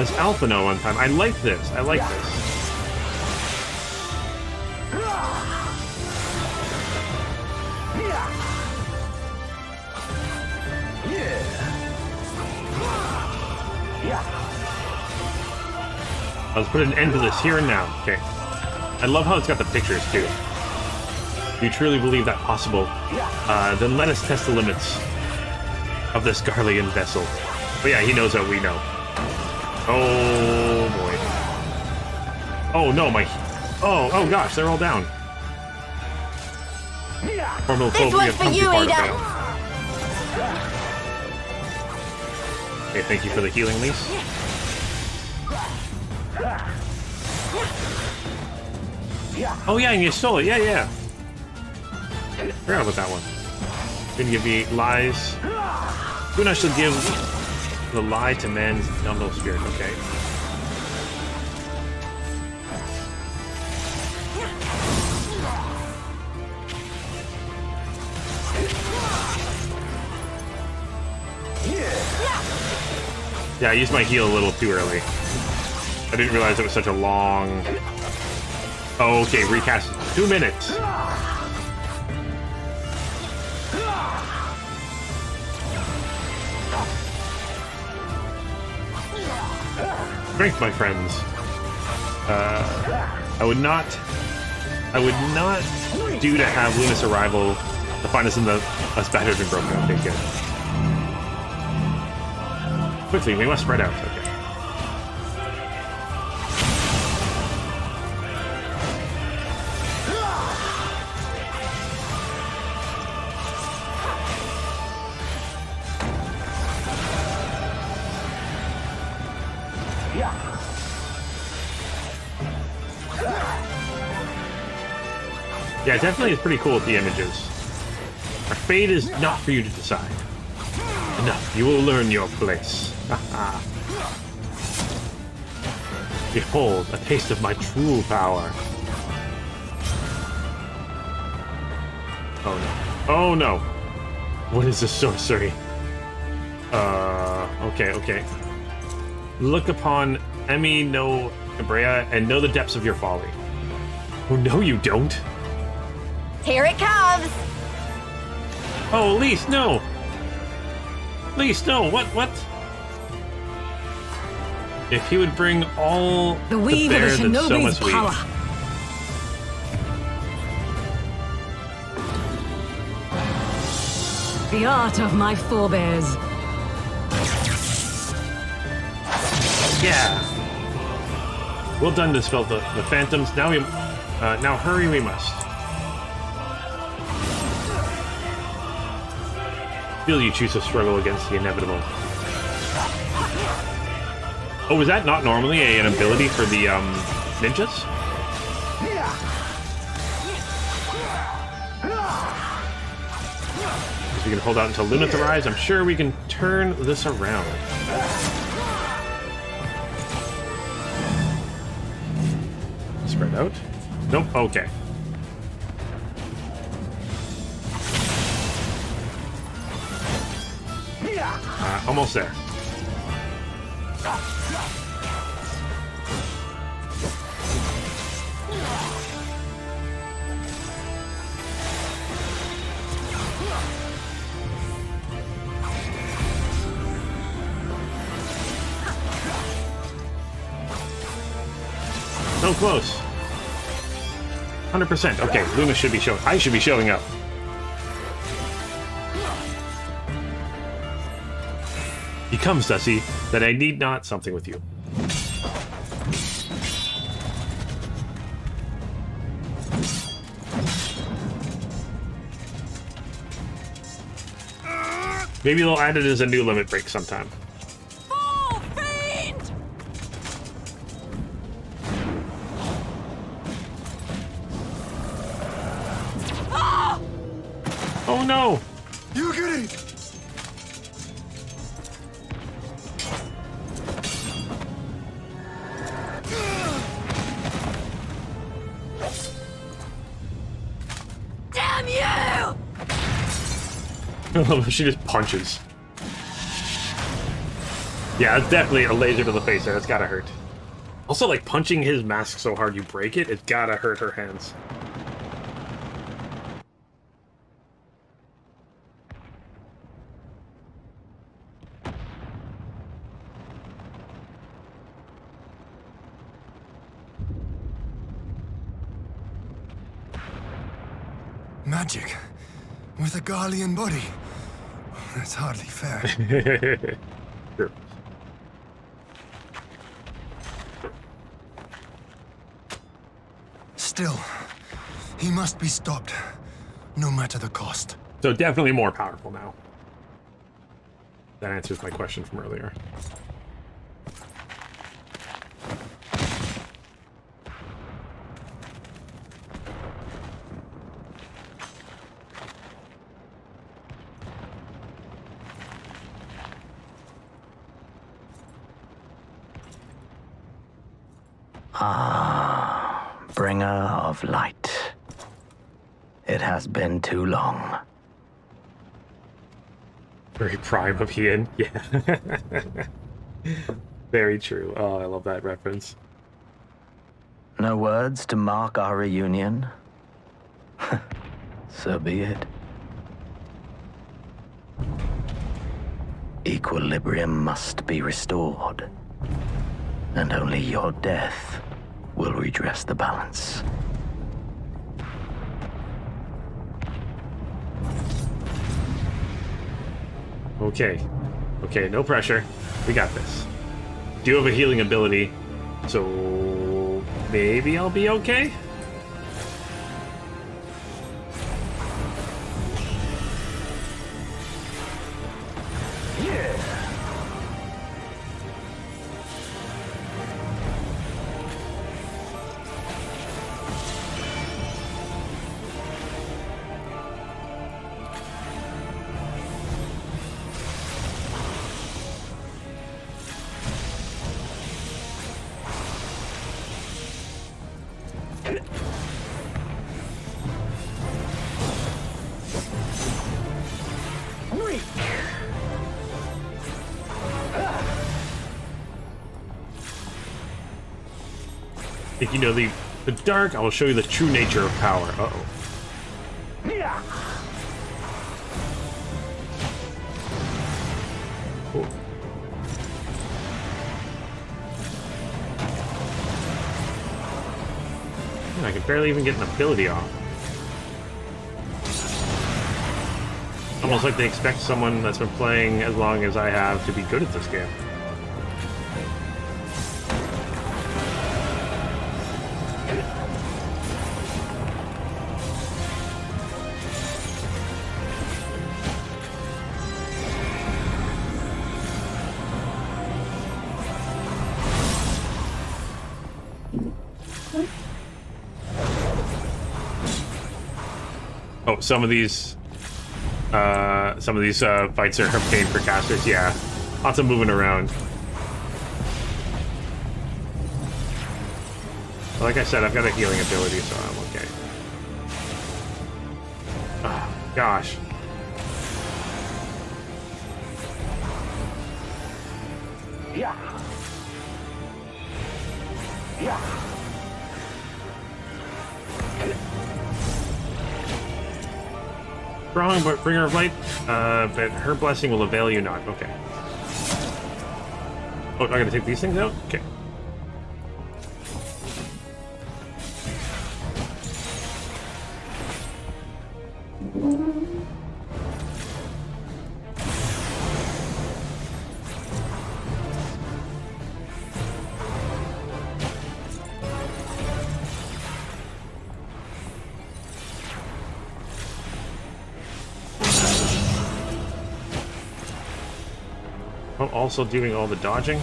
as Alphino one time. I like this. I like this. Let's put an end to this here and now. Okay. I love how it's got the pictures too. If you truly believe that possible, then let us test the limits of this Garlean vessel. But yeah, he knows that we know. Oh boy. Oh no, my. Oh gosh, they're all down. This one's for you, Ada. Okay, thank you for the healing, Lise. Oh yeah, and you stole it. Yeah. Forgot about that one. Gonna give me lies. Guna shall give the lie to man's dumbbell spirit. Okay. Yeah, I used my heal a little too early. I didn't realize it was such a long... Oh, okay, recast 2 minutes. Strength, my friends. I would not do to have Luna's arrival to find us in the battered and broken. Okay, good. Quickly, we must spread out. Okay. Yeah, definitely it's pretty cool with the images. Our fate is not for you to decide. Enough. You will learn your place. Behold, a taste of my true power. Oh no. Oh no! What is this sorcery? Okay. Look upon Emi no Ibrea and know the depths of your folly. Oh no, you don't! Here it comes! Oh, Lise, no! Lise, no! What? If he would bring all the weave of a shinobi's power. The art of my forebears. Yeah. Well done, dispel the phantoms. Now now hurry, we must. Feel you choose to struggle against the inevitable. Oh, is that not normally an ability for the ninjas? If we can hold out until limit the rise, I'm sure we can turn this around. Spread out. Nope. Okay. Almost there. So close. 100%. Okay, Luna should be showing. I should be showing up. He comes, does he? That I need not something with you. Maybe they'll add it as a new limit break sometime. Oh no! You get it! Damn you! She just punches. Yeah, it's definitely a laser to the face there. That's gotta hurt. Also, like, punching his mask so hard you break it, it's gotta hurt her hands. Magic with a Garlean body. That's hardly fair. Sure. Still, he must be stopped, no matter the cost. So definitely more powerful now. That answers my question from earlier. Ah, bringer of light. It has been too long. Very prime of Ian, yeah. Very true. Oh, I love that reference. No words to mark our reunion? So be it. Equilibrium must be restored, and only your death will redress the balance. Okay. Okay, no pressure. We got this. Do have a healing ability, so maybe I'll be okay? Think you know the dark? I will show you the true nature of power. Uh-oh. Cool. I can barely even get an ability off. Almost like they expect someone that's been playing as long as I have to be good at this game. Oh, some of these fights are a pain for casters. Yeah, lots of moving around. But like I said, I've got a healing ability, so I'm okay. Oh, gosh. Yeah. Yeah. Strong, but bringer of light. But her blessing will avail you not. Okay. Oh, I gotta take these things out? Okay. Also doing all the dodging.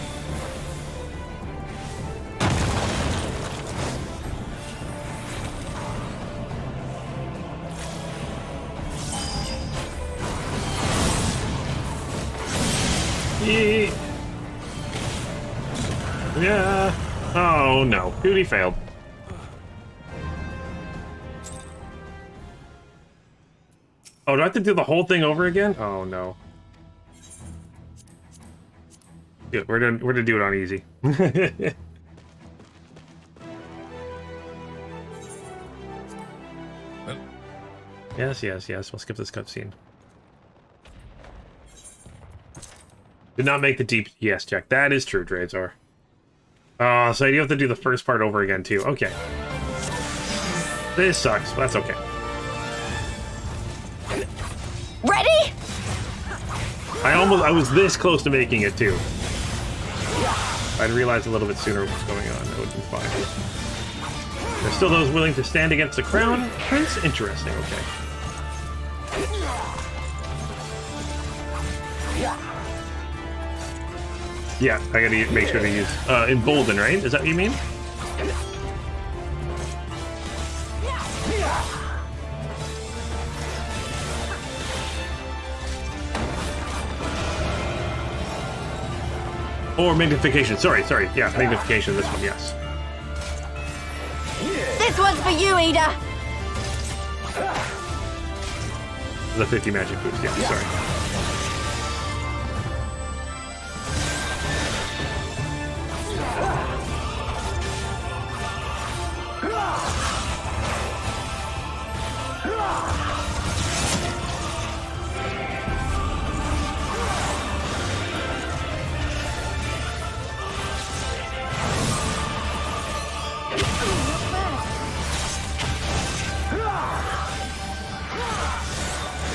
Yeah. Oh no. Duty failed. Oh, do I have to do the whole thing over again? Oh no. Good, we're gonna do it on easy. Yes. We'll skip this cutscene. Did not make the deep yes check. That is true, Drazor. So you have to do the first part over again too. Okay. This sucks, but that's okay. Ready? I was this close to making it too. I'd realized a little bit sooner what was going on. That would be fine. There's still those willing to stand against the crown. Prince? Interesting, okay. Yeah, I gotta make sure to use embolden, right? Is that what you mean? Or magnification. Sorry. Yeah, magnification. This one, yes. This one's for you, Ida. The 50 magic boost. Yeah, sorry.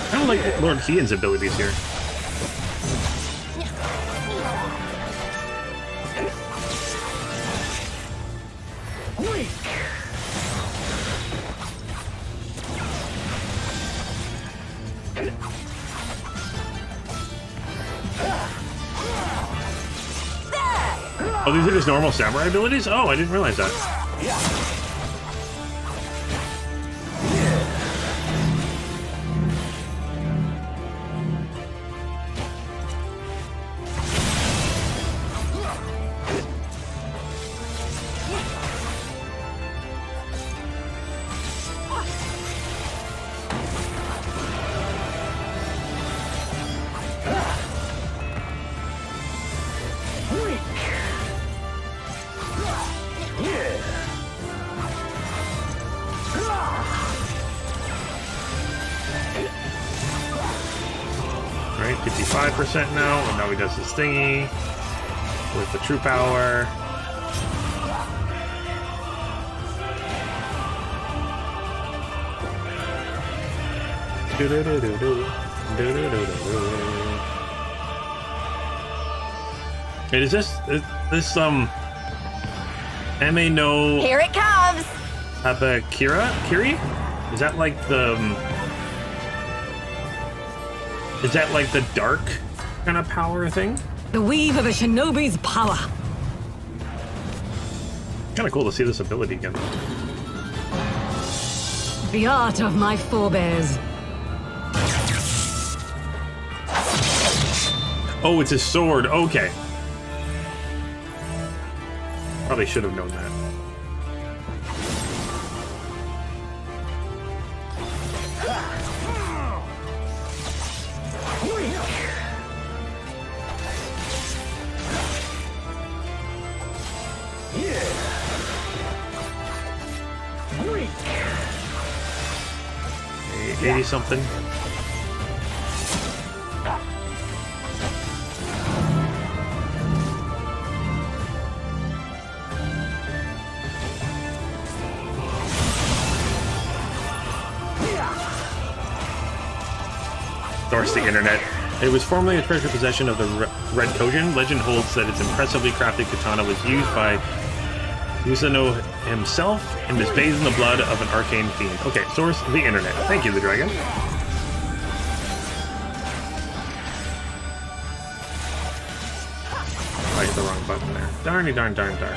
I don't like Lord Kian's abilities here. Oh, these are just normal samurai abilities? Oh, I didn't realize that. 5% now, and now he does his thingy with the true power. Is this MA no Here it comes! Kiri? Is that like the dark kind of power thing? The weave of a shinobi's power. Kind of cool to see this ability again. The art of my forebears. Oh, it's his sword. Okay. Probably should have known that. Yeah. 80 something. Source: the internet. It was formerly a treasured possession of the Red Kojin. Legend holds that its impressively crafted katana was used by Usano himself and is bathed in the blood of an arcane fiend. Okay, source: the internet. Thank you, the dragon. I hit the wrong button there. Darny darn darn darn.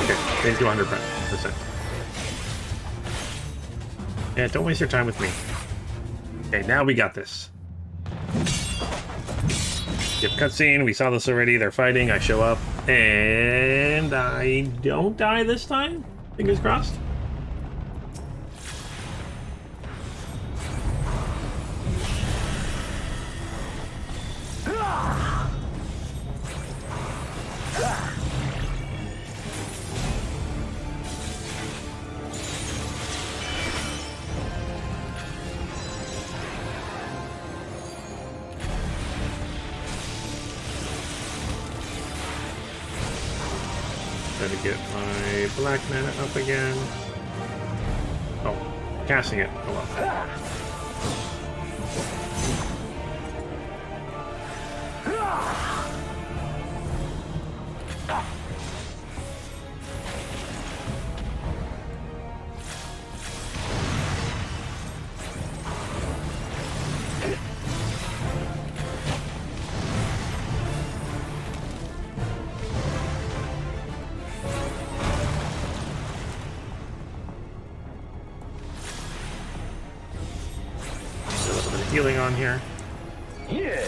Okay, change to 100%. Yeah, don't waste your time with me. Okay, now we got this. Yep, cutscene. We saw this already. They're fighting. I show up. And I don't die this time? Fingers crossed. Try to get my black mana up again. Oh, casting it. Oh well. Healing on here. Yeah.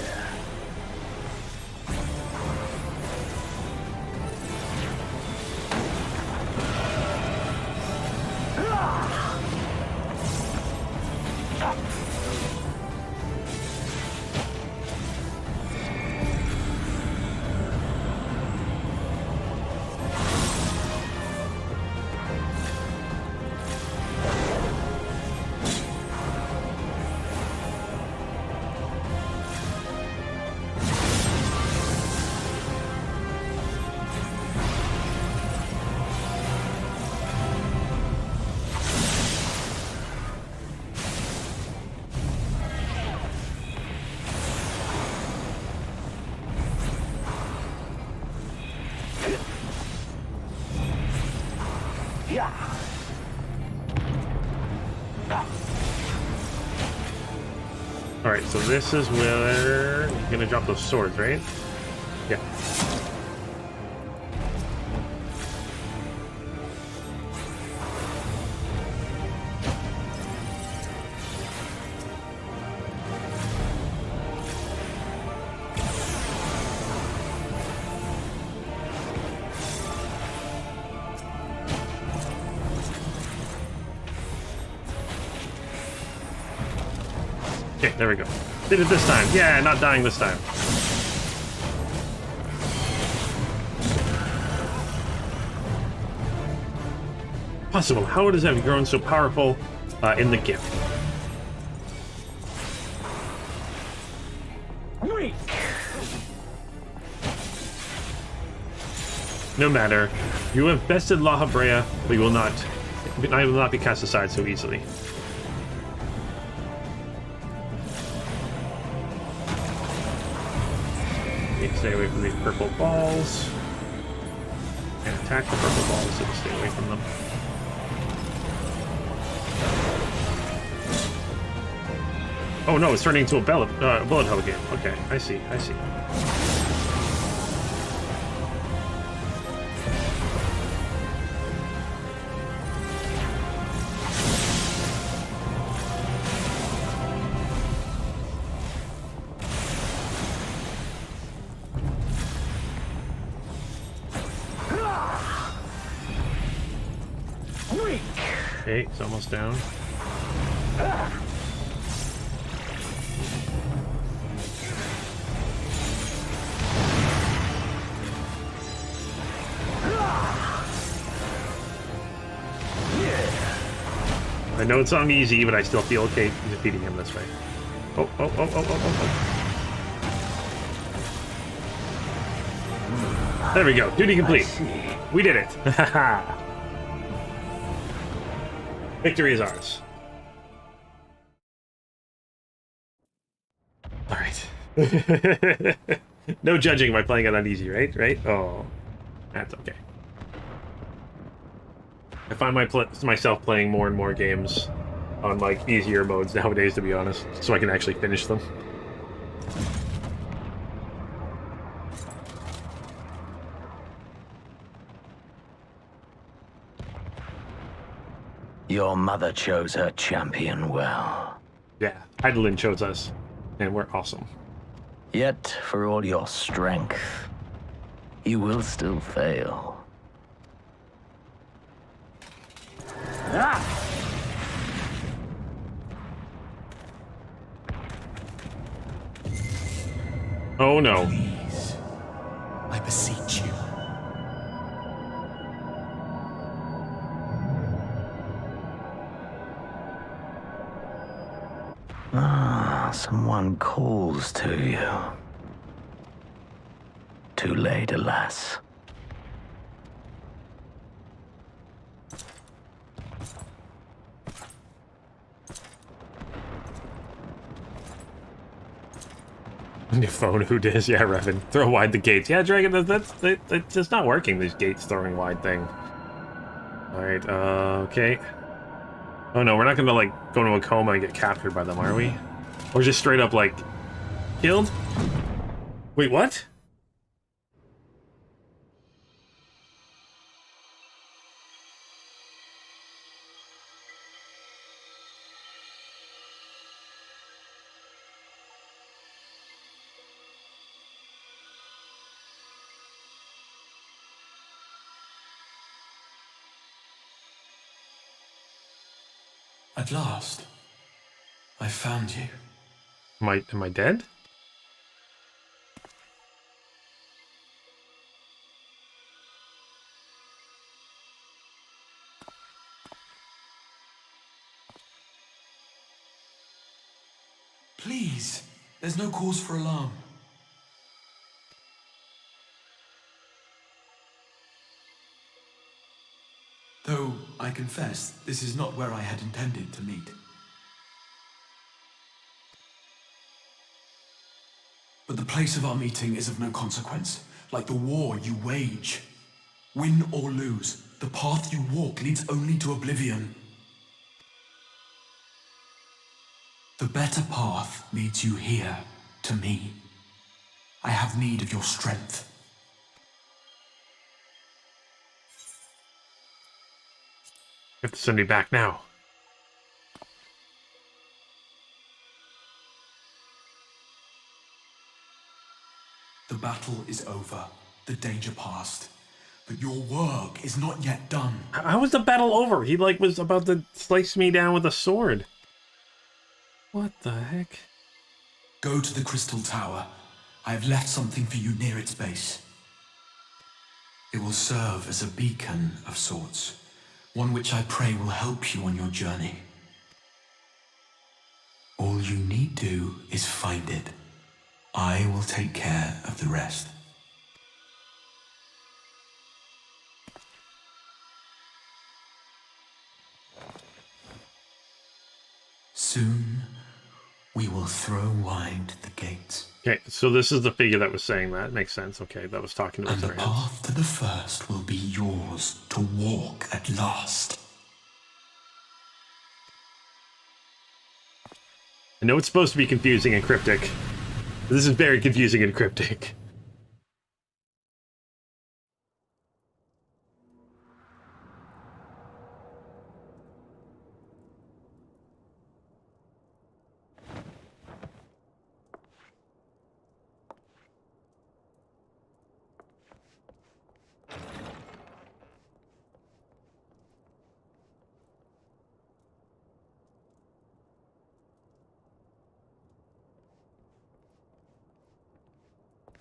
Alright, so this is where you're gonna drop those swords, right? Yeah. Okay, there we go. Did it this time. Yeah, not dying this time. Possible. How does it have grown so powerful in the gift? No matter. You have bested La Habrea, but I will not be cast aside so easily. Stay away from these purple balls. And attack the purple balls, so stay away from them. Oh no, it's turning into a bullet hell game. Okay, I see. Okay, it's almost down. I know it's on easy, but I still feel okay defeating him this way. Oh. There we go. Duty complete. We did it. Victory is ours. All right. No judging by playing it on easy, right? Oh, that's okay. I find myself playing more and more games on like easier modes nowadays, to be honest, so I can actually finish them. Your mother chose her champion well. Yeah, Hydaelyn chose us, and we're awesome. Yet, for all your strength, you will still fail. Oh no. Please, I beseech you. Someone calls to you. Too late, alas. On your phone, who dis? Yeah, Revan. Throw wide the gates. Yeah, Dragon, that's just not working, these gates throwing wide thing. Alright, okay. Oh no, we're not gonna, like, go into a coma and get captured by them, are we? Or just straight up, like, killed? Wait, what? At last, I found you. Am I dead? Please, there's no cause for alarm. Though, I confess, this is not where I had intended to meet. But the place of our meeting is of no consequence, like the war you wage. Win or lose, the path you walk leads only to oblivion. The better path leads you here, to me. I have need of your strength. You have to send me back now. The battle is over, the danger past. But your work is not yet done. How was the battle over? He, like, was about to slice me down with a sword. What the heck? Go to the Crystal Tower. I have left something for you near its base. It will serve as a beacon of sorts. One which I pray will help you on your journey. All you need do is find it. I will take care of the rest. Soon, we will throw wide the gates. Okay, so this is the figure that was saying that. Makes sense. Okay, that was talking to us. And the path to the first will be yours to walk at last. I know it's supposed to be confusing and cryptic. This is very confusing and cryptic.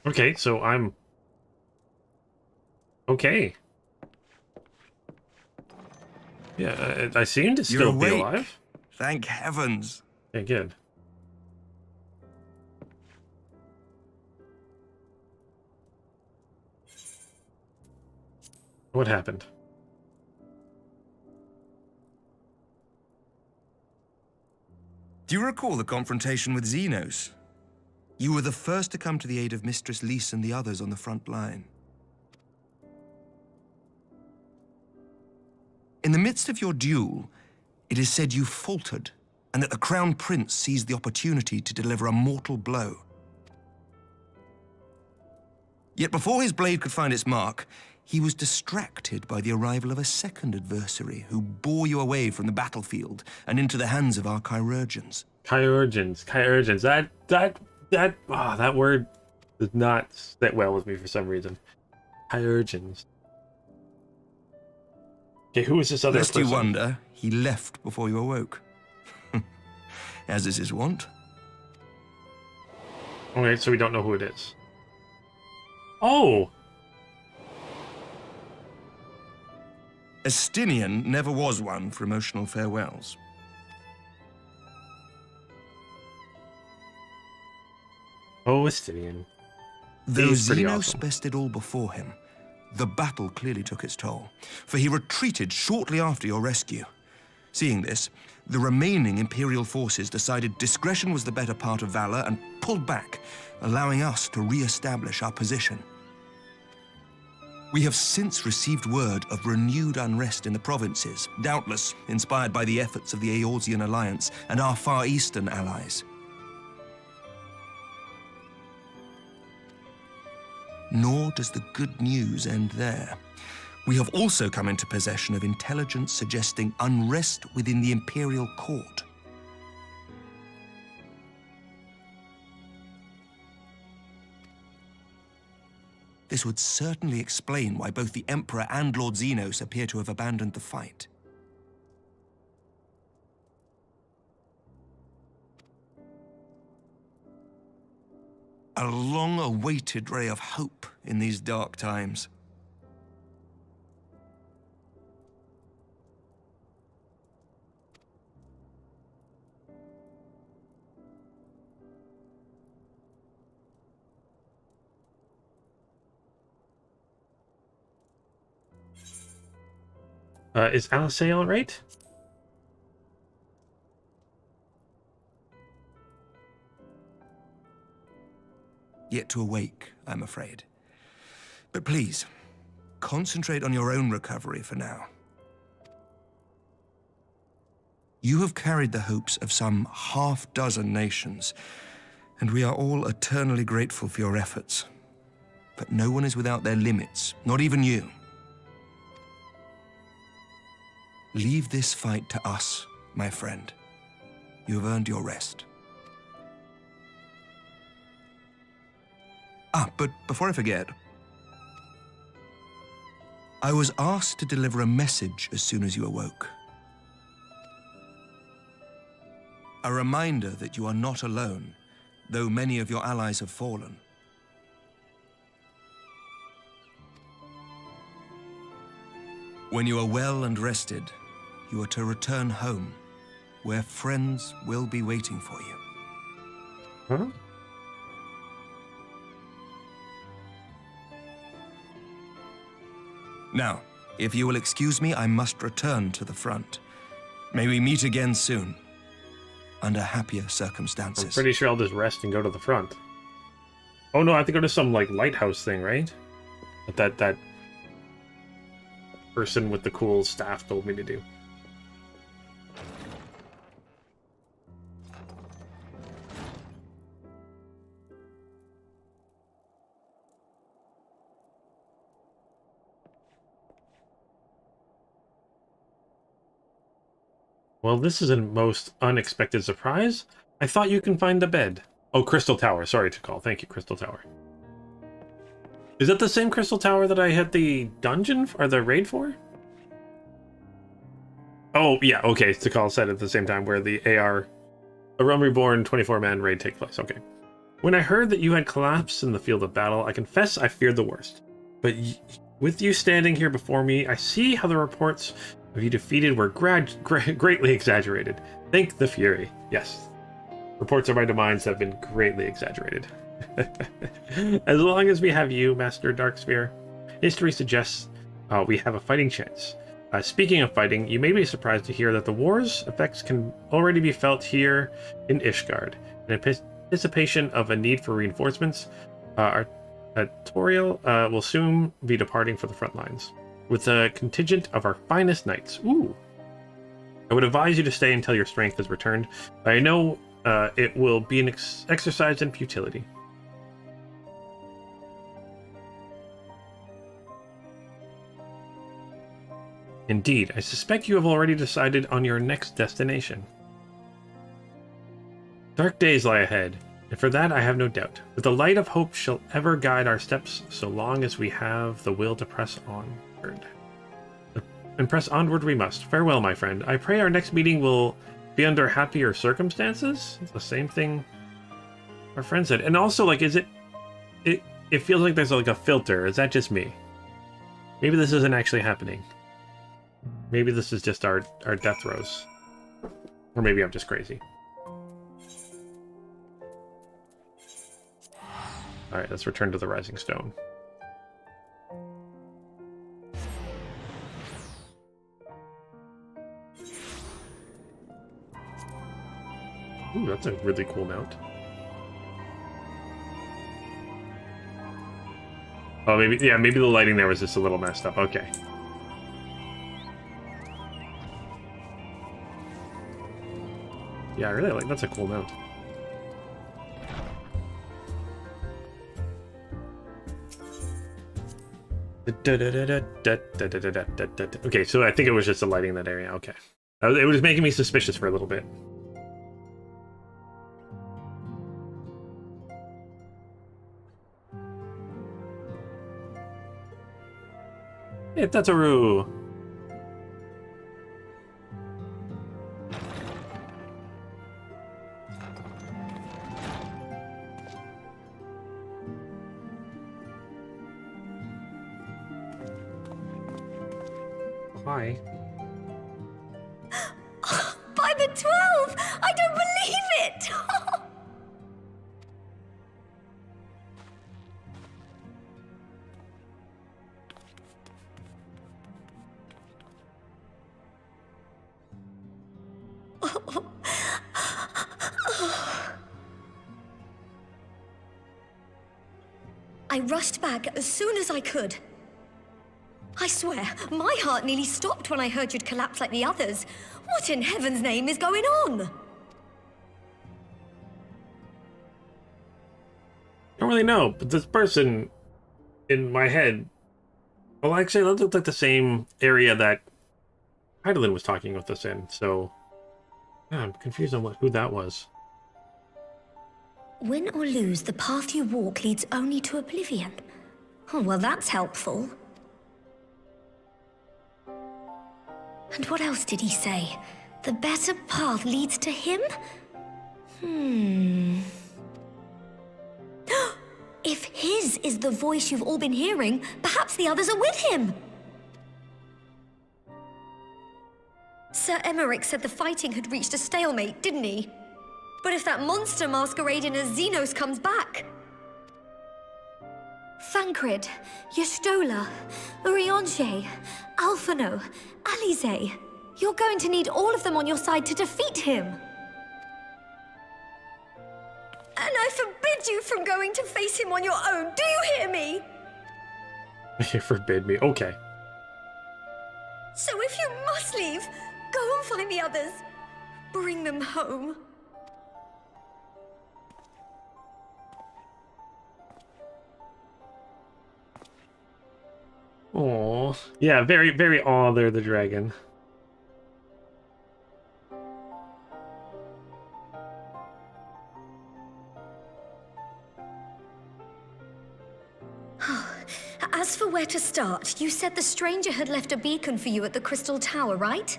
Okay, so I'm... Okay. Yeah, I seem to still be alive. Thank heavens. Okay, good. What happened? Do you recall the confrontation with Xenos? You were the first to come to the aid of Mistress Lys and the others on the front line. In the midst of your duel, it is said you faltered, and that the Crown Prince seized the opportunity to deliver a mortal blow. Yet before his blade could find its mark, he was distracted by the arrival of a second adversary who bore you away from the battlefield and into the hands of our chirurgeons. Chirurgeons. That word does not sit well with me for some reason. Chirurgeons. Okay, who is this other person? Lest you wonder, he left before you awoke. As is his wont. Okay, so we don't know who it is. Oh! Estinian never was one for emotional farewells. Oh, Estinian. Though Xenos bested all before him, the battle clearly took its toll, for he retreated shortly after your rescue. Seeing this, the remaining Imperial forces decided discretion was the better part of valor and pulled back, allowing us to re-establish our position. We have since received word of renewed unrest in the provinces, doubtless inspired by the efforts of the Eorzean Alliance and our Far Eastern allies. Nor does the good news end there. We have also come into possession of intelligence suggesting unrest within the Imperial Court. This would certainly explain why both the Emperor and Lord Xenos appear to have abandoned the fight. A long-awaited ray of hope in these dark times. Is Alice all right? Yet to awake, I'm afraid. But please, concentrate on your own recovery for now. You have carried the hopes of some half-dozen nations, and we are all eternally grateful for your efforts. But no one is without their limits, not even you. Leave this fight to us, my friend. You have earned your rest. But before I forget, I was asked to deliver a message as soon as you awoke. A reminder that you are not alone, though many of your allies have fallen. When you are well and rested, you are to return home, where friends will be waiting for you. Huh? Now, if you will excuse me, I must return to the front. May we meet again soon. under happier I'm circumstances. pretty sure I'll just rest and go to the front. Oh no, I have to go to some like lighthouse thing, right? That person with the cool staff told me to do. Well, this is a most unexpected surprise. I thought you can find the bed. Oh, Crystal Tower. Sorry to call. Thank you, Crystal Tower. Is that the same Crystal Tower that I had the dungeon or the raid for? Oh, yeah. Okay, to call said at the same time where the AR, a Realm Reborn 24-man raid takes place. Okay. When I heard that you had collapsed in the field of battle, I confess I feared the worst. But with you standing here before me, I see how the reports of you defeated were greatly exaggerated. Thank the Fury. Yes. Reports of my demise have been greatly exaggerated. As long as we have you, Master Darksphere, history suggests we have a fighting chance. Speaking of fighting, you may be surprised to hear that the war's effects can already be felt here in Ishgard. In anticipation of a need for reinforcements, our Toriel will soon be departing for the front lines with a contingent of our finest knights. Ooh! I would advise you to stay until your strength is returned. I know it will be an exercise in futility. Indeed, I suspect you have already decided on your next destination. Dark days lie ahead, and for that I have no doubt. But the light of hope shall ever guide our steps so long as we have the will to press onward. And press onward we must. Farewell, my friend. I pray our next meeting will be under happier circumstances. It's the same thing our friend said. And also, like, it feels like there's like a filter. Is that just me? Maybe this isn't actually happening. Maybe this is just our death throes. Or maybe I'm just crazy. Alright, let's return to the Rising Stone. Ooh, that's a really cool mount. Oh, maybe the lighting there was just a little messed up. Okay. Yeah, I really like that's a cool mount. Okay, so I think it was just the lighting in that area. Okay. It was making me suspicious for a little bit. Hey, Tataru! Hi. By the 12! I don't believe it! I rushed back as soon as I could. I swear, my heart nearly stopped when I heard you'd collapse like the others. What in heaven's name is going on? I don't really know, but this person in my head... Well, actually, that looked like the same area that Heidelin was talking with us in, so... Yeah, I'm confused on who that was. Win or lose, the path you walk leads only to oblivion. Oh, well, that's helpful. And what else did he say? The better path leads to him? If his is the voice you've all been hearing, perhaps the others are with him. Sir Emmerich said the fighting had reached a stalemate, didn't he? But if that monster masquerading as Xenos comes back... Thancred, Yestola, Urianger, Alphino, Alize. You're going to need all of them on your side to defeat him. you from going to face him on your own. Do you hear me? You forbid me. Okay. So if you must leave, go and find the others. Bring them home. Oh, yeah, very, very aw, they're the dragon. As for where to start, you said the stranger had left a beacon for you at the Crystal Tower, right?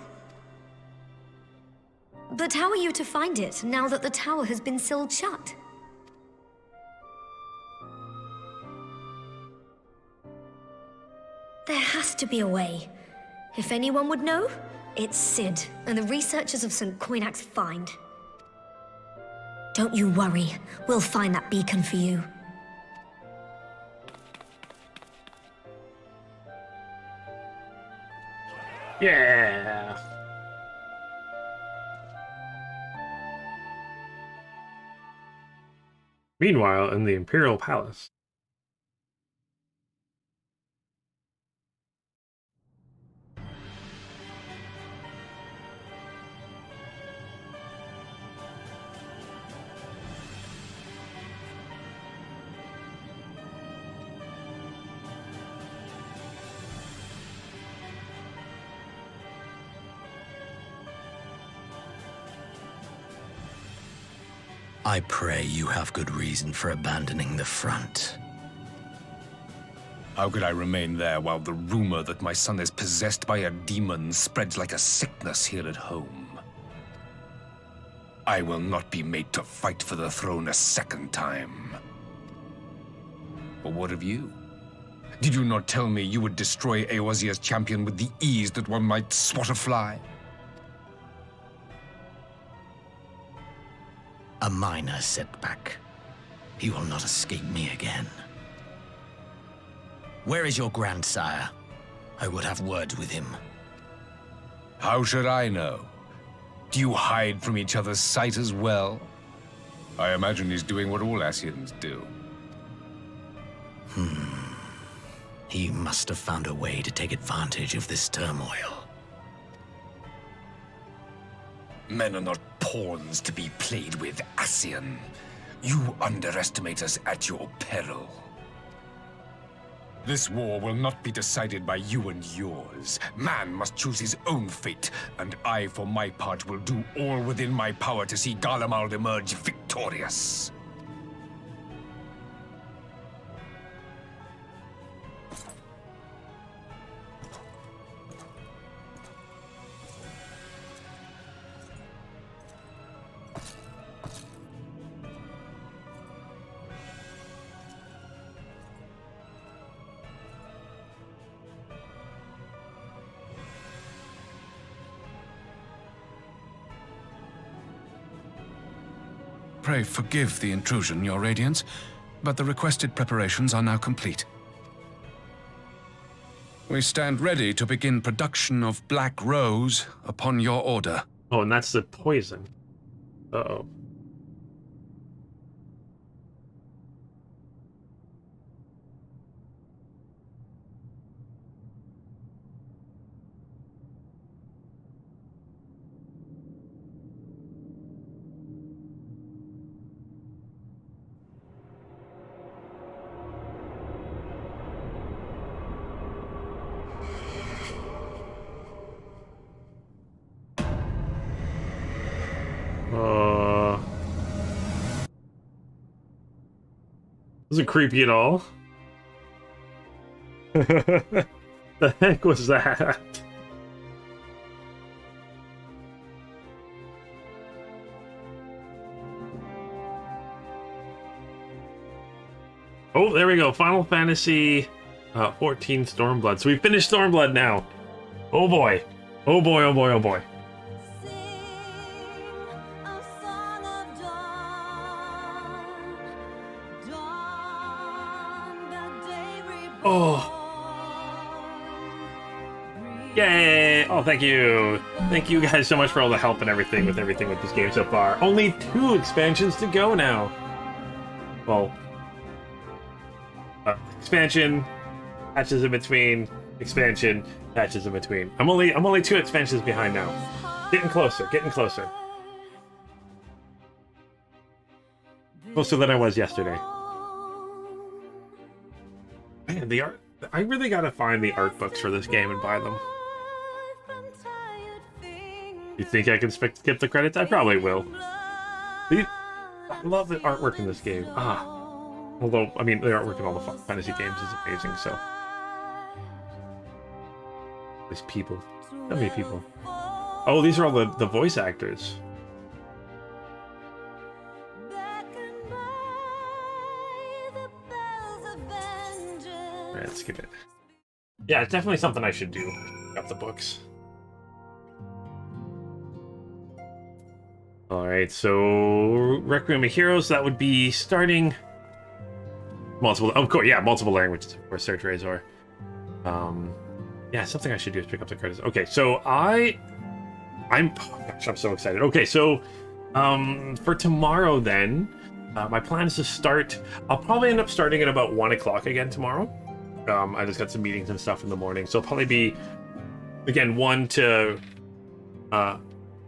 But how are you to find it, now that the tower has been sealed shut? There has to be a way. If anyone would know, it's Sid and the researchers of St. Coinac's Find. Don't you worry, we'll find that beacon for you. Yeah. Meanwhile, in the Imperial Palace. I pray you have good reason for abandoning the front. How could I remain there while the rumor that my son is possessed by a demon spreads like a sickness here at home? I will not be made to fight for the throne a second time. But what of you? Did you not tell me you would destroy Eorzea's champion with the ease that one might swat a fly? A minor setback. He will not escape me again. Where is your grandsire? I would have words with him. How should I know? Do you hide from each other's sight as well? I imagine he's doing what all Ascians do. He must have found a way to take advantage of this turmoil. Men are not pawns to be played with, Ascian. You underestimate us at your peril. This war will not be decided by you and yours. Man must choose his own fate, and I, for my part, will do all within my power to see Garlemald emerge victorious. Pray forgive the intrusion, Your Radiance, but the requested preparations are now complete. We stand ready to begin production of Black Rose upon your order. Oh, and that's the poison. Uh-oh. Wasn't creepy at all. The heck was that? Oh, there we go. Final Fantasy 14 Stormblood. So we finished Stormblood now. Oh boy. Oh boy, oh boy, oh boy. Oh. Yay! Oh, thank you. Thank you guys so much for all the help and everything with this game so far. Only 2 expansions to go now. Well, expansion, patches in between, expansion, patches in between. I'm only 2 expansions behind now. Getting closer, getting closer. Closer than I was yesterday. Man, the art... I really gotta find the art books for this game and buy them. You think I can skip the credits? I probably will. I love the artwork in this game. Although, I mean, the artwork in all the Final Fantasy games is amazing, so... These people. So many people. Oh, these are all the voice actors. Alright, let's skip it. Yeah, it's definitely something I should do. Got the books. Alright, so... Requiem of Heroes, that would be starting... Multiple... Of course, yeah, multiple languages, of course, Search Razor. Yeah, something I should do is pick up the credits. Okay, so oh gosh, I'm so excited. Okay, so... for tomorrow, then... my plan is to start... I'll probably end up starting at about 1 o'clock again tomorrow. I just got some meetings and stuff in the morning, so it'll probably be... Again, 1 to...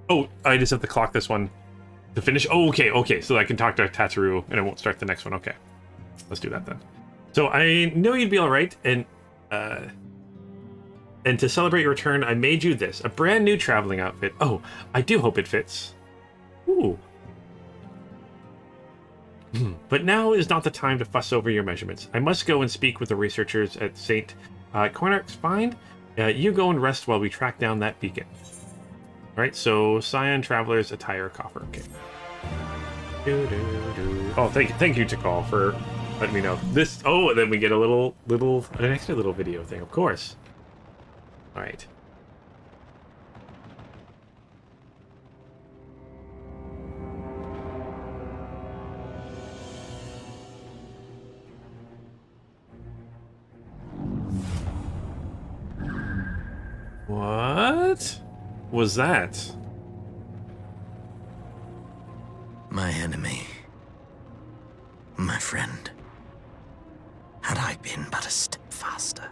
Oh, I just have to clock this one to finish. Oh, okay. So I can talk to Tatsuru and I won't start the next one. Okay. Let's do that then. So I know you'd be all right, and to celebrate your return, I made you this, a brand new traveling outfit. Oh, I do hope it fits. Ooh. But now is not the time to fuss over your measurements. I must go and speak with the researchers at St. Cornarch's Find. You go and rest while we track down that beacon. Alright, so Scion Traveler's Attire Coffer. Okay. Oh, thank you, Tikal, for letting me know. This... Oh, and then we get an extra little video thing, of course. Alright. What was that? My enemy. My friend. Had I been but a step faster.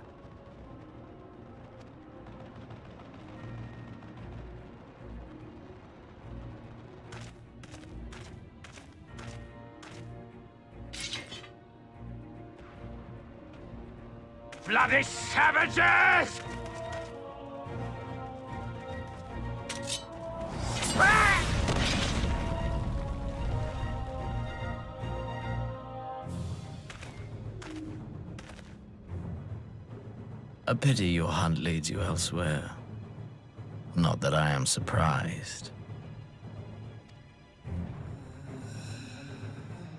Bloody savages! A pity your hunt leads you elsewhere. Not that I am surprised.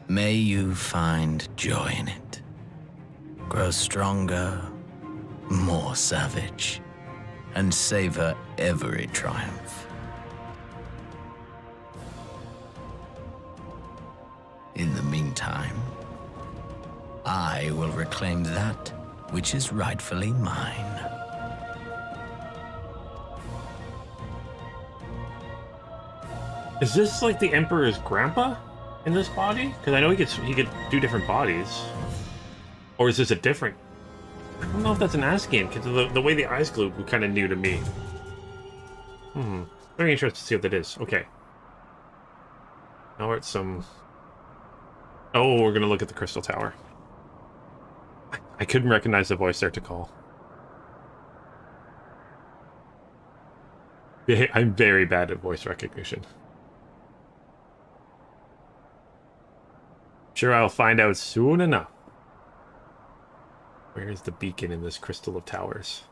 May you find joy in it. Grow stronger, more savage, and savor every triumph. In the meantime, I will reclaim that which is rightfully mine. Is this like the Emperor's grandpa in this body? Because I know he could do different bodies. Or is this a different... I don't know if that's an Ascian, because the way the eyes glue were kind of new to me. Very interested to see what that is. Okay. Now we're at some... Oh, we're going to look at the Crystal Tower. I couldn't recognize the voice there to call. I'm very bad at voice recognition. Sure, I'll find out soon enough. Where is the beacon in this Crystal of Towers?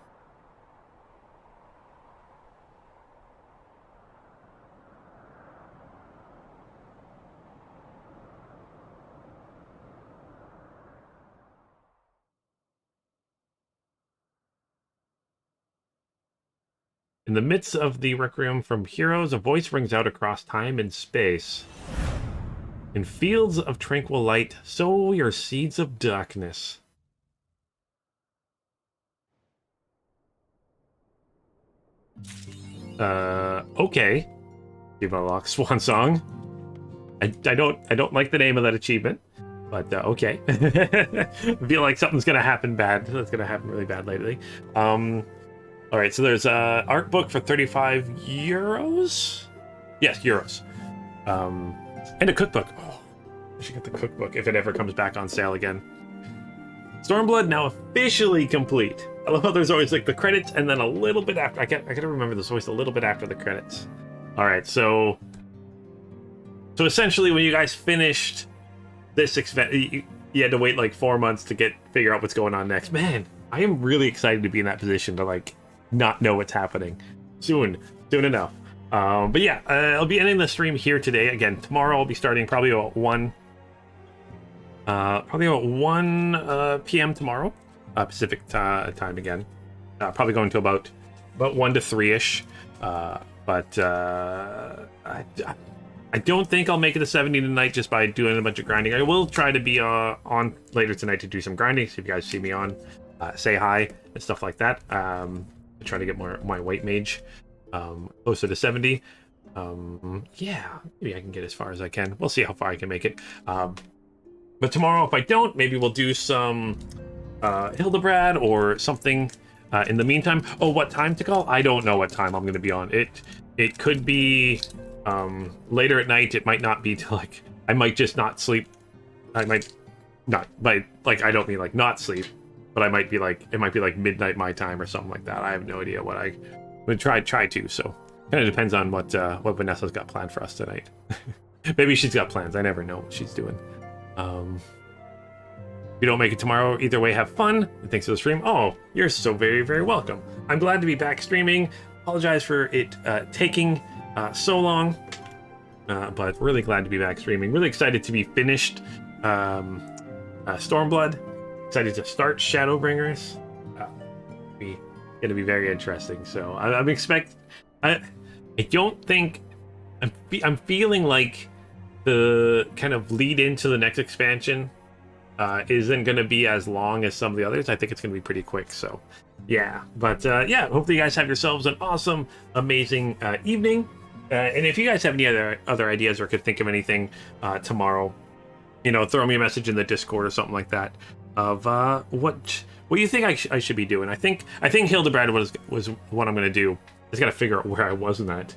In the midst of the Requiem from Heroes, a voice rings out across time and space. In fields of tranquil light, sow your seeds of darkness. Okay. Give unlock Swan Song. I don't like the name of that achievement. But okay. I feel like something's gonna happen bad. That's gonna happen really bad lately. All right, so there's a art book for 35 euros. Yes, euros. And a cookbook. Oh, I should get the cookbook if it ever comes back on sale again. Stormblood now officially complete. I love how there's always like the credits and then a little bit after. I gotta remember there's always a little bit after the credits. All right, so essentially when you guys finished this you had to wait like 4 months to figure out what's going on next. Man, I am really excited to be in that position to like not know what's happening soon enough. But yeah, I'll be ending the stream here today. Again, tomorrow I'll be starting probably about 1 p.m. tomorrow, Pacific time again. Probably going to about 1 to 3-ish. But I don't think I'll make it to 70 tonight just by doing a bunch of grinding. I will try to be on later tonight to do some grinding. So if you guys see me on, say hi and stuff like that. Try to get my white mage closer to 70. Yeah, maybe I can get as far as I can. We'll see how far I can make it. But tomorrow, if I don't, maybe we'll do some Hildebrand or something in the meantime. Oh, what time to call? I don't know what time I'm going to be on. It could be later at night. It might not be till like, I might just not sleep. I might not, but like, I don't mean like not sleep, but I might be like, it might be like midnight my time or something like that. I have no idea what I would try to. So kind of depends on what Vanessa's got planned for us tonight. Maybe she's got plans. I never know what she's doing. If you don't make it tomorrow, either way, have fun. And thanks for the stream. Oh, you're so very, very welcome. I'm glad to be back streaming. Apologize for it taking so long, but really glad to be back streaming. Really excited to be finished Stormblood. Excited to start Shadowbringers. Going to be very interesting. So I don't think I'm feeling like the kind of lead into the next expansion isn't going to be as long as some of the others. I think it's going to be pretty quick. So yeah, but yeah, hopefully you guys have yourselves an awesome, amazing evening. And if you guys have any other ideas or could think of anything tomorrow, you know, throw me a message in the Discord or something like that of what you think I should be doing. I think Hildebrand was what I'm going to do. I just got to figure out where I was in that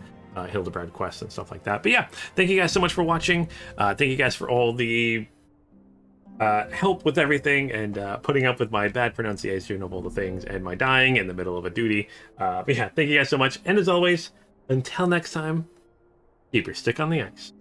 Hildebrand quest and stuff like that. But yeah, thank you guys so much for watching. Thank you guys for all the help with everything and putting up with my bad pronunciation of all the things and my dying in the middle of a duty. But yeah, thank you guys so much. And as always, until next time, keep your stick on the ice.